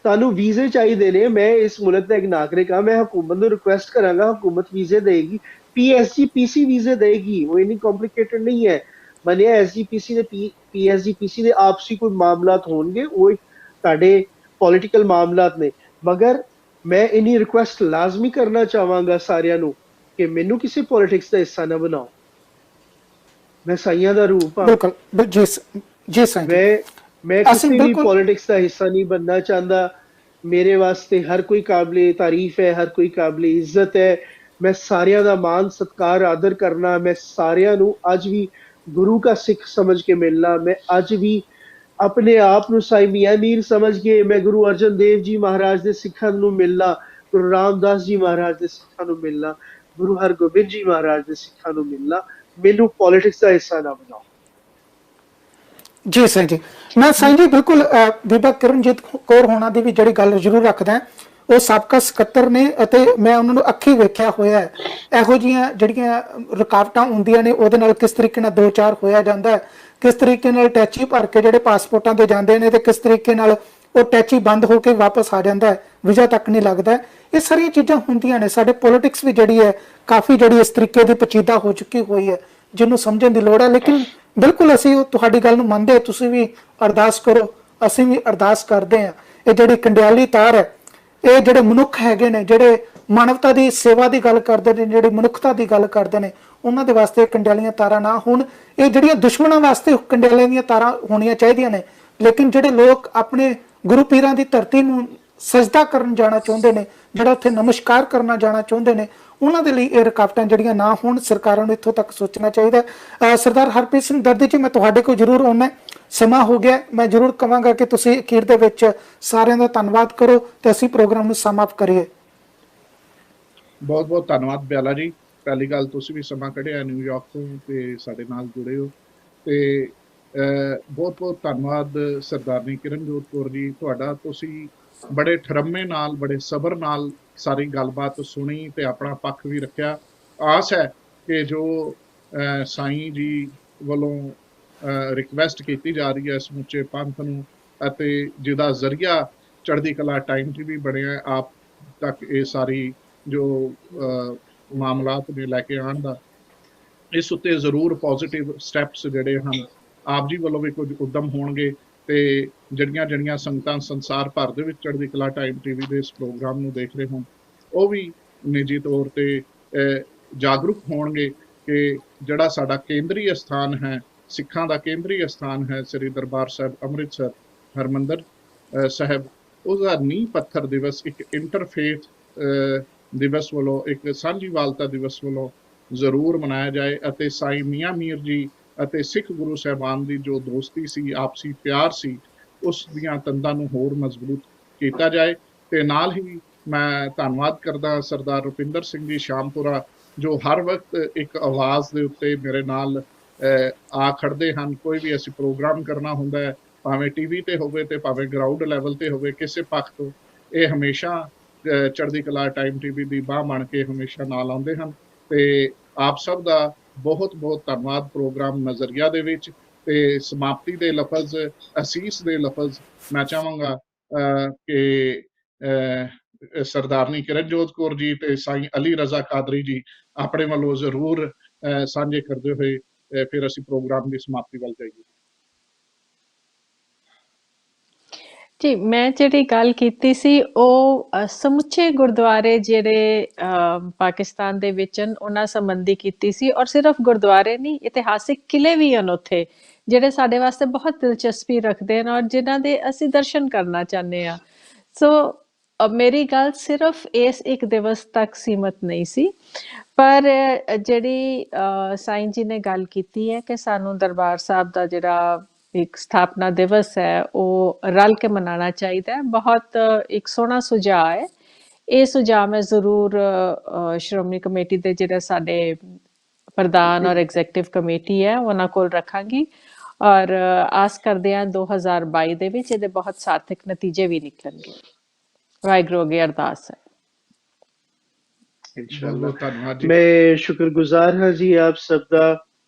ਤੁਹਾਨੂੰ ਵੀਜ਼ੇ ਚਾਹੀਦੇ ਨੇ। ਮੈਂ ਇਸ ਮੁਲਕ ਦਾ ਇੱਕ ਨਾਗਰਿਕ ਹਾਂ, ਮੈਂ ਹਕੂਮਤ ਨੂੰ ਰਿਕੁਐਸਟ ਕਰਾਂਗਾ, ਹਕੂਮਤ ਵੀਜ਼ੇ ਦੇਗੀ, PSGPC ਵੀਜ਼ੇ ਦੇਗੀ, ਉਹ ਇੰਨੀ ਕੰਪਲਿਕੇਟਡ ਨਹੀਂ ਹੈ। ਮੰਨਿਆ SGPC ਦੇ PSGPC ਦੇ ਆਪਸੀ ਕੋਈ ਮਾਮਲਾਤ ਹੋਣਗੇ, ਉਹ ਤੁਹਾਡੇ ਪੋਲੀਟੀਕਲ ਮਾਮਲਾਤ ਨੇ, ਮਗਰ ਮੈਂ ਇੰਨੀ ਰਿਕੁਐਸਟ ਲਾਜ਼ਮੀ ਕਰਨਾ ਚਾਹਾਂਗਾ ਸਾਰਿਆਂ ਨੂੰ ਕਿ ਮੈਨੂੰ ਕਿਸੇ ਪੋਲਿਟਿਕਸ ਦਾ ਹਿੱਸਾ ਨਾ ਬਣਾਓ। ਮੈਂ ਸਾਈਆਂ ਦਾ ਰੂਪ ਹਾਂ, ਬਿਲਕੁਲ ਜੀ ਸਾਈਂ, ਮੈਂ ਕਿਸੇ ਵੀ ਪੋਲਿਟਿਕਸ ਦਾ ਹਿੱਸਾ ਨਹੀਂ ਬਣਨਾ ਚਾਹੁੰਦਾ। ਮੇਰੇ ਵਾਸਤੇ ਹਰ ਕੋਈ ਕਾਬਲੇ ਤਾਰੀਫ ਹੈ, ਹਰ ਕੋਈ ਕਾਬਲੇ ਇੱਜ਼ਤ ਹੈ। ਮੈਂ ਸਾਰਿਆਂ ਦਾ ਮਾਨ ਸਤਿਕਾਰ ਆਦਰ ਕਰਨਾ, ਮੈਂ ਸਾਰਿਆਂ ਨੂੰ ਅੱਜ ਵੀ ਗੁਰੂ ਦਾ ਸਿੱਖ ਸਮਝ ਕੇ ਮਿਲਣਾ। ਮੈਂ ਅੱਜ ਵੀ ਆਪਣੇ ਆਪ ਨੂੰ ਸਾਈ ਮੀਆਂ ਮੀਰ ਸਮਝ ਕੇ ਮੈਂ ਗੁਰੂ ਅਰਜਨ ਦੇਵ ਜੀ ਮਹਾਰਾਜ ਦੇ ਸਿੱਖਾਂ ਨੂੰ ਮਿਲਣਾ, ਗੁਰੂ ਰਾਮਦਾਸ ਜੀ ਮਹਾਰਾਜ ਦੇ ਸਿੱਖਾਂ ਨੂੰ ਮਿਲਣਾ, ਗੁਰੂ ਹਰਗੋਬਿੰਦ ਜੀ ਮਹਾਰਾਜ ਦੇ ਸਿੱਖਾਂ ਨੂੰ ਮਿਲਣਾ। ਮੈਨੂੰ ਪੋਲਿਟਿਕਸ ਦਾ ਹਿੱਸਾ ਨਾ ਬਣਾਓ। ਜੀ ਸਾਈਂ ਜੀ, ਮੈਂ ਸਾਈਂ ਜੀ ਬਿਲਕੁਲ ਬੀਬਾ ਕਿਰਨਜੀਤ ਕੌਰ ਹੋਣਾ ਦੀ ਵੀ ਜਿਹੜੀ ਗੱਲ ਜ਼ਰੂਰ ਰੱਖਦਾ, ਉਹ ਸਾਬਕਾ ਸਕੱਤਰ ਨੇ ਅਤੇ ਮੈਂ ਉਹਨਾਂ ਨੂੰ ਅੱਖੀ ਵੇਖਿਆ ਹੋਇਆ ਹੈ। ਇਹੋ ਜਿਹੀਆਂ ਜਿਹੜੀਆਂ ਰੁਕਾਵਟਾਂ ਹੁੰਦੀਆਂ ਨੇ ਉਹਦੇ ਨਾਲ ਕਿਸ ਤਰੀਕੇ ਨਾਲ ਦੋ ਚਾਰ ਹੋਇਆ ਜਾਂਦਾ ਹੈ, ਕਿਸ ਤਰੀਕੇ ਨਾਲ ਟੈਚੀ ਭਰ ਕੇ ਜਿਹੜੇ ਪਾਸਪੋਰਟਾਂ ਤੇ ਜਾਂਦੇ ਨੇ ਤੇ ਕਿਸ ਤਰੀਕੇ ਨਾਲ ਉਹ ਟੈਚੀ ਬੰਦ ਹੋ ਕੇ ਵਾਪਸ ਆ ਜਾਂਦਾ ਹੈ, ਵੀਜ਼ਾ ਤੱਕ ਨਹੀਂ ਲੱਗਦਾ। ਇਹ ਸਾਰੀਆਂ ਚੀਜ਼ਾਂ ਹੁੰਦੀਆਂ ਨੇ। ਸਾਡੇ ਪੋਲਿਟਿਕਸ ਵੀ ਜਿਹੜੀ ਹੈ ਕਾਫੀ ਜਿਹੜੀ ਇਸ ਤਰੀਕੇ ਦੀ ਪਚੀਦਾ ਹੋ ਚੁੱਕੀ ਹੋਈ ਹੈ, ਜਿਹਨੂੰ ਸਮਝਣ ਦੀ ਲੋੜ ਹੈ। ਲੇਕਿਨ ਬਿਲਕੁਲ ਅਸੀਂ ਤੁਹਾਡੀ ਗੱਲ ਨੂੰ ਮੰਨਦੇ, ਤੁਸੀਂ ਵੀ ਅਰਦਾਸ ਕਰੋ, ਅਸੀਂ ਵੀ ਅਰਦਾਸ ਕਰਦੇ ਹਾਂ। ਇਹ ਜਿਹੜੀ ਕੰਡਿਆਲੀ ਤਾਰ ਹੈ, ਇਹ ਜਿਹੜੇ ਮਨੁੱਖ ਹੈਗੇ ਨੇ, ਜਿਹੜੇ ਮਾਨਵਤਾ ਦੀ ਸੇਵਾ ਦੀ ਗੱਲ ਕਰਦੇ ਨੇ, ਜਿਹੜੀ ਮਨੁੱਖਤਾ ਦੀ ਗੱਲ ਕਰਦੇ ਨੇ, ਉਹਨਾਂ ਦੇ ਵਾਸਤੇ ਕੰਡਿਆਲੀਆਂ ਤਾਰਾਂ ਨਾ ਹੋਣ। ਇਹ ਜਿਹੜੀਆਂ ਦੁਸ਼ਮਣਾਂ ਵਾਸਤੇ ਕੰਡਿਆਲੀਆਂ ਦੀਆਂ ਤਾਰਾਂ ਹੋਣੀਆਂ ਚਾਹੀਦੀਆਂ ਨੇ। ਲੇਕਿਨ ਜਿਹੜੇ ਲੋਕ ਆਪਣੇ ਗੁਰੂ ਪੀਰਾਂ ਦੀ ਧਰਤੀ ਨੂੰ ਸਜਦਾ ਕਰਨ ਜਾਣਾ ਚਾਹੁੰਦੇ ਨੇ, ਜਿਹੜਾ ਉੱਥੇ ਨਮਸਕਾਰ ਕਰਨਾ ਜਾਣਾ ਚਾਹੁੰਦੇ ਨੇ, ਉਹਨਾਂ ਦੇ ਲਈ ਇਹ ਰੁਕਾਵਟਾਂ ਜਿਹੜੀਆਂ ਨਾ ਹੋਣ। ਸਰਕਾਰਾਂ ਨੂੰ ਇੱਥੋਂ ਤੱਕ ਸੋਚਣਾ ਚਾਹੀਦਾ। ਸਰਦਾਰ ਹਰਪ੍ਰੀਤ ਸਿੰਘ ਦਰਦੀ ਜੀ, ਮੈਂ ਤੁਹਾਡੇ ਕੋਲ ਜ਼ਰੂਰ ਆਉਣਾ, ਸਮਾਂ ਹੋ ਗਿਆ। ਮੈਂ ਜ਼ਰੂਰ ਕਹਾਂਗਾ ਕਿ ਤੁਸੀਂ ਅਖੀਰ ਦੇ ਵਿੱਚ ਸਾਰਿਆਂ ਦਾ ਧੰਨਵਾਦ ਕਰੋ ਤੇ ਅਸੀਂ ਪ੍ਰੋਗਰਾਮ ਨੂੰ ਸਮਾਪਤ ਕਰੀਏ। ਬਹੁਤ ਬਹੁਤ ਧੰਨਵਾਦ ਬਿਆਲਾ ਜੀ। ਪਹਿਲੀ ਗੱਲ, ਤੁਸੀਂ ਵੀ ਸਮਾਂ ਕੱਢਿਆ ਨਿਊਯਾਰਕ ਤੋਂ ਤੇ ਸਾਡੇ ਨਾਲ ਜੁੜੇ ਹੋ, ਤੇ ਬਹੁਤ ਬਹੁਤ ਧੰਨਵਾਦ ਸਰਦਾਰਨੀ ਕਿਰਨਜੋਤ ਕੌਰ ਜੀ ਤੁਹਾਡਾ। ਤੁਸੀਂ ਬੜੇ ਠਰਮੇ ਨਾਲ, ਬੜੇ ਸਬਰ ਨਾਲ ਸਾਰੀ ਗੱਲਬਾਤ ਸੁਣੀ ਤੇ ਆਪਣਾ ਪੱਖ ਵੀ ਰੱਖਿਆ। ਆਸ ਹੈ ਕਿ ਜੋ ਸਾਈਂ ਜੀ ਵੱਲੋਂ ਰਿਕਵੈਸਟ ਕੀਤੀ ਜਾ ਰਹੀ ਹੈ ਸਮੁੱਚੇ ਪੰਥ ਨੂੰ, ਅਤੇ ਜਿਹਦਾ ਜ਼ਰੀਆ ਚੜ੍ਹਦੀ ਕਲਾ ਟਾਈਮ TV ਬਣਿਆ ਆਪ ਤੱਕ ਇਹ ਸਾਰੀ ਜੋ ਮਾਮਲਾਤ ਨੇ ਲੈ ਕੇ ਆਉਣ ਦਾ, ਇਸ ਉੱਤੇ ਜ਼ਰੂਰ ਪੋਜ਼ਿਟਿਵ ਸਟੈਪਸ ਜਿਹੜੇ ਹਨ ਆਪ ਜੀ ਵੱਲੋਂ ਵੀ ਕੁਝ ਉਦਮ ਹੋਣਗੇ। ਤੇ ਜਿਹੜੀਆਂ ਸੰਗਤਾਂ ਸੰਸਾਰ ਭਰ ਦੇ ਵਿੱਚ ਚੜ੍ਹਦੀ ਕਲਾ ਟਾਈਮ TV ਦੇ ਇਸ ਪ੍ਰੋਗਰਾਮ ਨੂੰ ਦੇਖ ਰਹੇ ਹੋਣ, ਉਹ ਵੀ ਨਿੱਜੀ ਤੌਰ ਤੇ ਜਾਗਰੂਕ ਹੋਣਗੇ ਕਿ ਜਿਹੜਾ ਸਾਡਾ ਕੇਂਦਰੀ ਅਸਥਾਨ ਹੈ, ਸਿੱਖਾਂ ਦਾ ਕੇਂਦਰੀ ਅਸਥਾਨ ਹੈ, ਸ੍ਰੀ ਦਰਬਾਰ ਸਾਹਿਬ ਅੰਮ੍ਰਿਤਸਰ ਹਰਮੰਦਰ ਸਾਹਿਬ, ਉਹਦਾ ਨੀਂਹ ਪੱਥਰ ਦਿਵਸ ਇੱਕ ਇੰਟਰਫੇਥ ਦਿਵਸ ਵੱਲੋਂ, ਇੱਕ ਸਾਂਝੀਵਾਲਤਾ ਦਿਵਸ ਵੱਲੋਂ ਜ਼ਰੂਰ ਮਨਾਇਆ ਜਾਏ, ਅਤੇ ਸਾਈਂ ਮੀਆਂ ਮੀਰ ਜੀ ਅਤੇ ਸਿੱਖ ਗੁਰੂ ਸਾਹਿਬਾਨ ਦੀ ਜੋ ਦੋਸਤੀ ਸੀ, ਆਪਸੀ ਪਿਆਰ ਸੀ, ਉਸ ਦੀਆਂ ਤੰਦਾਂ ਨੂੰ ਹੋਰ ਮਜ਼ਬੂਤ ਕੀਤਾ ਜਾਏ। ਤੇ ਨਾਲ ਹੀ ਮੈਂ ਧੰਨਵਾਦ ਕਰਦਾ ਸਰਦਾਰ ਰੁਪਿੰਦਰ ਸਿੰਘ ਜੀ ਸ਼ਾਮਪੁਰਾ, ਜੋ ਹਰ ਵਕਤ ਇੱਕ ਆਵਾਜ਼ ਦੇ ਉੱਤੇ ਮੇਰੇ ਨਾਲ ਆ ਖੜਦੇ ਹਨ। ਕੋਈ ਵੀ ਅਸੀਂ ਪ੍ਰੋਗਰਾਮ ਕਰਨਾ ਹੁੰਦਾ ਹੈ, ਭਾਵੇਂ ਟੀਵੀ ਤੇ ਹੋਵੇ ਤੇ ਭਾਵੇਂ ਗਰਾਊਂਡ ਲੈਵਲ ਤੇ ਹੋਵੇ, ਕਿਸੇ ਪੱਖ ਤੋਂ ਇਹ ਹਮੇਸ਼ਾ ਚੜ੍ਹਦੀ ਕਲਾ ਟਾਈਮ ਟੀਵੀ ਦੀ ਬਾਂਹ ਬਣ ਕੇ ਹਮੇਸ਼ਾ ਨਾਲ ਆਉਂਦੇ ਹਨ। ਤੇ ਆਪ ਸਭ ਦਾ ਬਹੁਤ ਬਹੁਤ ਧੰਨਵਾਦ ਪ੍ਰੋਗਰਾਮ ਨਜ਼ਰੀਆ ਦੇ ਵਿੱਚ। ਤੇ ਸਮਾਪਤੀ ਦੇ ਲਫ਼ਜ਼, ਅਸੀਸ ਦੇ ਲਫ਼ਜ਼ ਮੈਂ ਚਾਹਾਂਗਾ ਕਿ ਸਰਦਾਰਨੀ ਕਿਰਨਜੋਤ ਕੌਰ ਜੀ ਤੇ ਸਾਈਂ ਅਲੀ ਰਜ਼ਾ ਕਾਦਰੀ ਜੀ ਆਪਣੇ ਵੱਲੋਂ ਜ਼ਰੂਰ ਸਾਂਝੇ ਕਰਦੇ ਹੋਏ ਫਿਰ ਅਸੀਂ ਪ੍ਰੋਗਰਾਮ ਦੀ ਸਮਾਪਤੀ ਵੱਲ ਜਾਈਏ। ਜੀ, ਮੈਂ ਜਿਹੜੀ ਗੱਲ ਕੀਤੀ ਸੀ ਉਹ ਸਮੁੱਚੇ ਗੁਰਦੁਆਰੇ ਜਿਹੜੇ ਪਾਕਿਸਤਾਨ ਦੇ ਵਿੱਚ ਹਨ ਉਹਨਾਂ ਸੰਬੰਧੀ ਕੀਤੀ ਸੀ, ਔਰ ਸਿਰਫ ਗੁਰਦੁਆਰੇ ਨਹੀਂ, ਇਤਿਹਾਸਿਕ ਕਿਲੇ ਵੀ ਹਨ ਉੱਥੇ ਜਿਹੜੇ ਸਾਡੇ ਵਾਸਤੇ ਬਹੁਤ ਦਿਲਚਸਪੀ ਰੱਖਦੇ ਹਨ ਔਰ ਜਿਨ੍ਹਾਂ ਦੇ ਅਸੀਂ ਦਰਸ਼ਨ ਕਰਨਾ ਚਾਹੁੰਦੇ ਹਾਂ। ਸੋ ਮੇਰੀ ਗੱਲ ਸਿਰਫ ਇਸ ਇੱਕ ਦਿਵਸ ਤੱਕ ਸੀਮਤ ਨਹੀਂ ਸੀ, ਪਰ ਜਿਹੜੀ ਸਾਈਂ ਜੀ ਨੇ ਗੱਲ ਕੀਤੀ ਹੈ ਕਿ ਸਾਨੂੰ ਦਰਬਾਰ ਸਾਹਿਬ ਦਾ ਜਿਹੜਾ ਇੱਕ ਸਥਾਪਨਾ ਦਿਵਸ ਹੈ ਉਹ ਰਲ ਕੇ ਮਨਾਉਣਾ ਚਾਹੀਦਾ ਹੈ, ਬਹੁਤ ਇੱਕ ਸੋਹਣਾ ਸੁਝਾਅ ਹੈ। ਇਹ ਸੁਝਾਅ ਮੈਂ ਜ਼ਰੂਰ ਸ਼੍ਰੋਮਣੀ ਕਮੇਟੀ ਦੇ ਜਿਹੜੇ ਸਾਡੇ ਪ੍ਰਧਾਨ ਔਰ ਐਗਜ਼ੈਕਟਿਵ ਕਮੇਟੀ ਹੈ ਉਹਨਾਂ ਕੋਲ ਰੱਖਾਂਗੀ, ਔਰ ਆਸ ਕਰਦੇ ਹਾਂ 2022 ਦੇ ਵਿੱਚ ਇਹਦੇ ਬਹੁਤ ਸਾਰਥਕ ਨਤੀਜੇ ਵੀ ਨਿਕਲਣਗੇ। ਵਾਹਿਗੁਰੂ ਅੱਗੇ ਅਰਦਾਸ ਹੈ। ਬਹੁਤ ਧੰਨਵਾਦ ਜੀ। मैं शुक्रगुजार हाँ जी आप सब दा,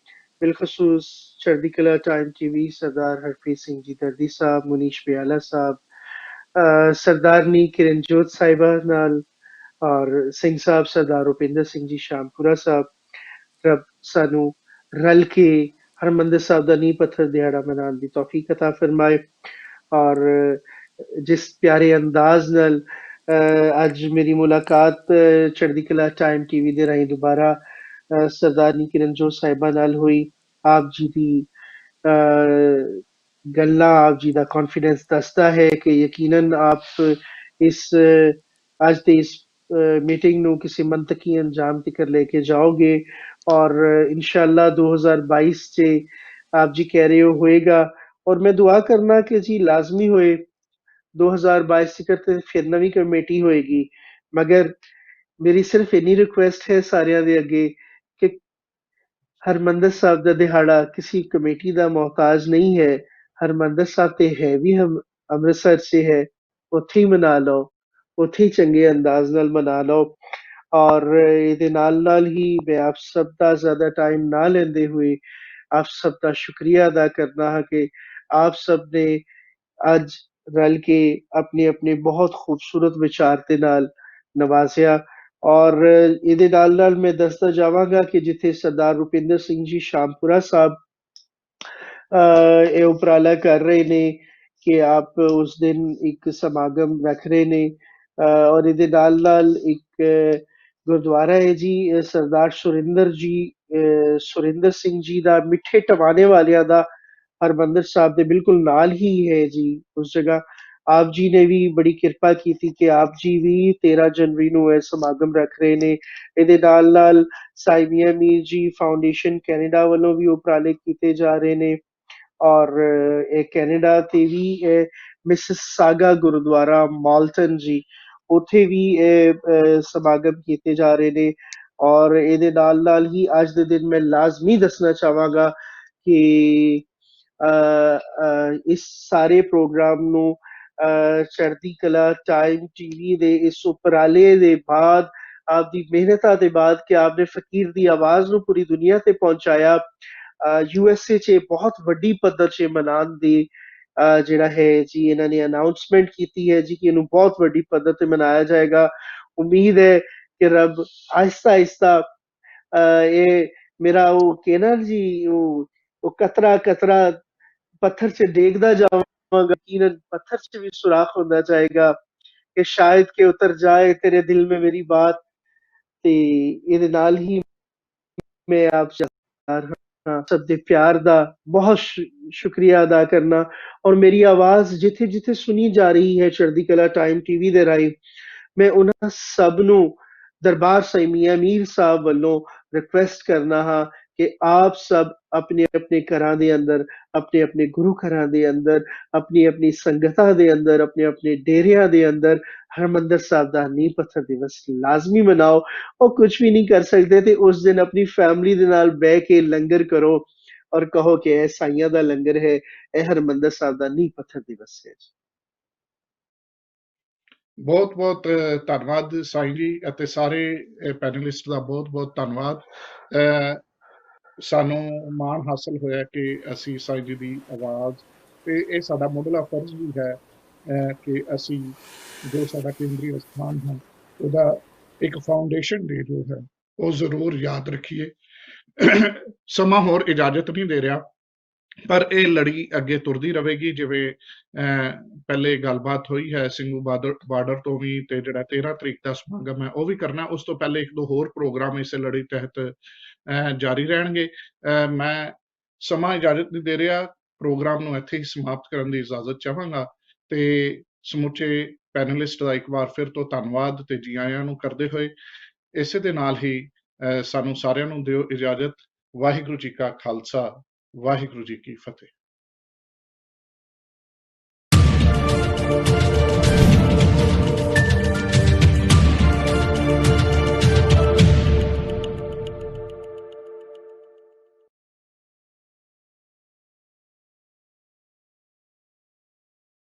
बिलखसूस चढ़दी कला टाइम टीवी सरदार हरप्रीत सिंह जी दर्दी साहब, मुनीश बियाला साहब, सरदारनी किरणजोत साहिबा नाल, और सिंह साहब सरदार रुपिंदर सिंह जी शामपुरा साहब। रब सानू रल के हरमंदिर साहब दा नींह पत्थर दिहाड़ा मनाने की तौफीक अता फरमाए, और जिस प्यारे अंदाज नाल ਅੱਜ ਮੇਰੀ ਮੁਲਾਕਾਤ ਚੜ੍ਹਦੀ ਕਲਾ ਟਾਈਮ ਟੀਵੀ ਦੇ ਰਾਹੀਂ ਦੁਬਾਰਾ ਸਰਦਾਰਨੀ ਕਿਰਨਜੋਤ ਸਾਹਿਬਾ ਨਾਲ ਹੋਈ, ਆਪ ਜੀ ਦੀ ਗੱਲਾਂ, ਆਪ ਜੀ ਦਾ ਕੌਨਫੀਡੈਂਸ ਦੱਸਦਾ ਹੈ ਕਿ ਯਕੀਨਨ ਆਪ ਇਸ ਅੱਜ ਦੀ ਇਸ ਮੀਟਿੰਗ ਨੂੰ ਕਿਸੇ ਮੰਤਕੀ ਅੰਜਾਮ ਤੱਕ ਲੈ ਕੇ ਜਾਓਗੇ, और इंशाल्लाह 2022 से आप जी कह रहे हो होएगा, और मैं दुआ करना कि जी लाजमी होए 2022 तक फिर नवी कमेटी होएगी। मगर मेरी सिर्फ इन्नी रिक्वेस्ट है सारियां दे अगे कि हरमंदिर साहब दा दिहाड़ा किसी कमेटी दा मोहताज नहीं है। हरमंदिर साहब ते है भी हम अमृतसर से है, उत्थे ही मना लो, उत्थे ही चंगे अंदाज नाल मना लो। और ਇਹਦੇ ਨਾਲ ਹੀ मैं आप सब ਦਾ ज़्यादा टाइम ना लेंदे हुए आप सब ਦਾ शुक्रिया अदा करना है कि आप सब ने ਅੱਜ रल के अपने अपने बहुत खूबसूरत विचार ਦੇ ਨਾਲ ਨਵਾਜ਼ਿਆ। और ਇਹਦੇ ਨਾਲ मैं ਦੱਸਦਾ ਜਾਵਾਂਗਾ कि ਜਿੱਥੇ ਸਰਦਾਰ ਰੁਪਿੰਦਰ ਸਿੰਘ ਜੀ ਸ਼ਾਮਪੁਰਾ ਸਾਹਿਬ ਇਹ ਉਪਰਾਲਾ ਕਰ ਰਹੇ ਨੇ कि आप उस दिन एक समागम रख रहे ने, और ਇਹਦੇ ਨਾਲ ਇੱਕ ਗੁਰਦੁਆਰਾ ਹੈ ਜੀ ਸਰਦਾਰ ਸੁਰਿੰਦਰ ਸਿੰਘ ਜੀ ਦਾ ਮਿੱਠੇ ਟਵਾਣੇ ਵਾਲਿਆਂ ਦਾ ਹਰਮੰਦਰ ਸਾਹਿਬ ਦੇ ਬਿਲਕੁਲ ਨਾਲ ਹੀ ਹੈ ਜੀ ਉਸ ਜਗ੍ਹਾ। ਆਪ ਜੀ ਨੇ ਵੀ ਬੜੀ ਕਿਰਪਾ ਕੀਤੀ ਕਿ ਆਪ ਜੀ ਵੀ 13 ਜਨਵਰੀ ਨੂੰ ਇਹ ਸਮਾਗਮ ਰੱਖ ਰਹੇ ਨੇ। ਇਹਦੇ ਨਾਲ ਸਾਈਂ ਮੀਆਂ ਮੀਰ ਜੀ ਫਾਊਂਡੇਸ਼ਨ ਕੈਨੇਡਾ ਵੱਲੋਂ ਵੀ ਉਪਰਾਲੇ ਕੀਤੇ ਜਾ ਰਹੇ ਨੇ, और ਇਹ ਕੈਨੇਡਾ ਤੇ ਵੀ ਮਿਸਿਸ ਸਾਗਾ ਗੁਰਦੁਆਰਾ ਮਾਲਟਨ ਜੀ ਉੱਥੇ ਵੀ ਇਹ ਸਮਾਗਮ ਕੀਤੇ ਜਾ ਰਹੇ ਨੇ। और ਇਹਦੇ ਨਾਲ ਹੀ ਅੱਜ ਦੇ ਦਿਨ ਮੈਂ ਲਾਜ਼ਮੀ ਦੱਸਣਾ ਚਾਹਾਂਗਾ ਕਿ ਇਸ ਸਾਰੇ ਪ੍ਰੋਗਰਾਮ ਨੂੰ ਚੜ੍ਹਦੀ ਕਲਾ ਟਾਈਮ ਟੀਵੀ ਦੇ ਇਸ ਉਪਰਾਲੇ ਦੇ ਬਾਅਦ, ਆਪ ਦੀ ਮਿਹਨਤਾਂ ਦੇ ਬਾਅਦ ਕਿ ਆਪਨੇ ਫਕੀਰ ਦੀ ਆਵਾਜ਼ ਨੂੰ ਪੂਰੀ ਦੁਨੀਆ ਤੇ ਪਹੁੰਚਾਇਆ, USA 'ਚ ਬਹੁਤ ਵੱਡੀ ਪੱਧਰ 'ਚ ਮਨਾਉਣ ਦੀ ਜਿਹੜਾ ਹੈ ਜੀ ਇਹਨਾਂ ਨੇ ਅਨਾਉਂਸਮੈਂਟ ਕੀਤੀ ਹੈ ਜੀ ਕਿ ਇਹਨੂੰ ਬਹੁਤ ਵੱਡੀ ਪੱਧਰ ਤੇ ਮਨਾਇਆ ਜਾਏਗਾ। ਉਮੀਦ ਹੈ ਕਿ ਰੱਬ ਆਹਿਸਤਾ ਆਹਿਸਤਾ ਇਹ ਮੇਰਾ ਉਹ ਕਹਿਣਾ ਜੀ ਉਹ ਕਤਰਾ ਕਤਰਾ ਪੱਥਰ 'ਚ ਡੇਗਦਾ ਜਾਵਾਂਗਾ, ਯਕੀਨਨ ਪੱਥਰ 'ਚ ਵੀ ਸੁਰਾਖ ਹੁੰਦਾ ਜਾਏਗਾ ਕਿ ਸ਼ਾਇਦ ਕਿ ਉਤਰ ਜਾਏ ਤੇਰੇ ਦਿਲ में मेरी बात। ਤੇ ਇਹਦੇ ਨਾਲ ਹੀ ਮੈਂ ਆਪ ਕਰਨਾ, ਸਭ ਦੇ ਪਿਆਰ ਦਾ ਬਹੁਤ ਸ਼ੁਕਰੀਆ ਅਦਾ ਕਰਨਾ, ਔਰ ਮੇਰੀ ਆਵਾਜ਼ ਜਿੱਥੇ ਜਿੱਥੇ ਸੁਣੀ ਜਾ ਰਹੀ ਹੈ ਚੜ੍ਹਦੀ ਕਲਾ ਟਾਈਮ ਟੀਵੀ ਦੇ ਰਾਹੀਂ, ਮੈਂ ਉਹਨਾਂ ਸਭ ਨੂੰ ਦਰਬਾਰ ਸਾਈਂ ਮੀਆਂ ਮੀਰ ਸਾਹਿਬ ਵੱਲੋਂ ਰਿਕੁਐਸਟ ਕਰਨਾ ਹਾਂ ਕਿ ਆਪ ਸਭ ਆਪਣੇ ਆਪਣੇ ਘਰਾਂ ਦੇ ਅੰਦਰ, ਆਪਣੇ ਆਪਣੇ ਗੁਰੂ ਘਰਾਂ ਦੇ ਅੰਦਰ, ਆਪਣੀ ਆਪਣੀ ਸੰਗਤਾਂ ਦੇ ਅੰਦਰ, ਆਪਣੇ ਆਪਣੇ ਡੇਰਿਆਂ ਦੇ ਅੰਦਰ ਹਰਿਮੰਦਰ ਸਾਹਿਬ ਦਾ ਨੀਂਹ ਪੱਥਰ ਦਿਵਸ ਲਾਜ਼ਮੀ ਮਨਾਓ। ਉਹ ਕੁਝ ਵੀ ਨਹੀਂ ਕਰ ਸਕਦੇ ਤੇ ਉਸ ਦਿਨ ਆਪਣੀ ਫੈਮਿਲੀ ਦੇ ਨਾਲ ਬਹਿ ਕੇ ਲੰਗਰ ਕਰੋ ਔਰ ਕਹੋ ਕਿ ਇਹ ਸਾਈਆਂ ਦਾ ਲੰਗਰ ਹੈ, ਇਹ ਹਰਿਮੰਦਰ ਸਾਹਿਬ ਦਾ ਨੀਂਹ ਪੱਥਰ ਦਿਵਸ ਹੈ। ਬਹੁਤ ਬਹੁਤ ਧੰਨਵਾਦ ਸਾਈਂ ਜੀ ਅਤੇ ਸਾਰੇ ਪੈਨਲਿਸਟ ਦਾ ਬਹੁਤ ਬਹੁਤ ਧੰਨਵਾਦ। ਸਾਨੂੰ ਮਾਣ ਹਾਸਲ ਹੋਇਆ ਕਿ ਅਸੀਂ ਸਾਈਂ ਜੀ ਦੀ ਆਵਾਜ਼, ਤੇ ਇਹ ਸਾਡਾ ਮੁੱਢਲਾ ਫਰਜ਼ ਵੀ ਹੈ ਕਿ ਅਸੀਂ ਜੋ ਸਾਡਾ ਕੇਂਦਰੀ ਅਸਥਾਨ ਹੈ ਉਹਦਾ ਇੱਕ ਫਾਊਂਡੇਸ਼ਨ ਡੇ ਜੋ ਹੈ ਉਹ ਜ਼ਰੂਰ ਯਾਦ ਰੱਖੀਏ। ਸਮਾਂ ਹੋਰ ਇਜਾਜ਼ਤ ਨਹੀਂ ਦੇ ਰਿਹਾ, ਪਰ ਇਹ ਲੜੀ ਅੱਗੇ ਤੁਰਦੀ ਰਹੇਗੀ। ਜਿਵੇਂ ਪਹਿਲੇ ਗੱਲਬਾਤ ਹੋਈ ਹੈ ਸਿੰਘੂ ਬਾਰਡਰ ਤੋਂ ਵੀ, ਤੇ ਜਿਹੜਾ 13 ਤਰੀਕ ਦਾ ਸਮਾਗਮ ਹੈ ਉਹ ਵੀ ਕਰਨਾ। ਉਸ ਤੋਂ ਪਹਿਲੇ ਇੱਕ ਦੋ ਹੋਰ ਪ੍ਰੋਗਰਾਮ ਇਸੇ ਲੜੀ ਤਹਿਤ ਜਾਰੀ ਰਹਿਣਗੇ। ਮੈਂ ਸਮਾਂ ਇਜਾਜ਼ਤ ਨਹੀਂ ਦੇ ਰਿਹਾ, ਪ੍ਰੋਗਰਾਮ ਨੂੰ ਇੱਥੇ ਹੀ ਸਮਾਪਤ ਕਰਨ ਦੀ ਇਜਾਜ਼ਤ ਚਾਹਾਂਗਾ, ਤੇ ਸਮੁੱਚੇ ਪੈਨਲਿਸਟ ਦਾ ਇੱਕ ਵਾਰ ਫਿਰ ਤੋਂ ਧੰਨਵਾਦ ਤੇ ਜੀ ਆਇਆਂ ਨੂੰ ਕਰਦੇ ਹੋਏ ਇਸੇ ਦੇ ਨਾਲ ਹੀ ਸਾਨੂੰ ਸਾਰਿਆਂ ਨੂੰ ਦਿਓ ਇਜਾਜ਼ਤ। ਵਾਹਿਗੁਰੂ ਜੀ ਕਾ ਖਾਲਸਾ, ਵਾਹਿਗੁਰੂ ਜੀ ਕੀ ਫਤਿਹ।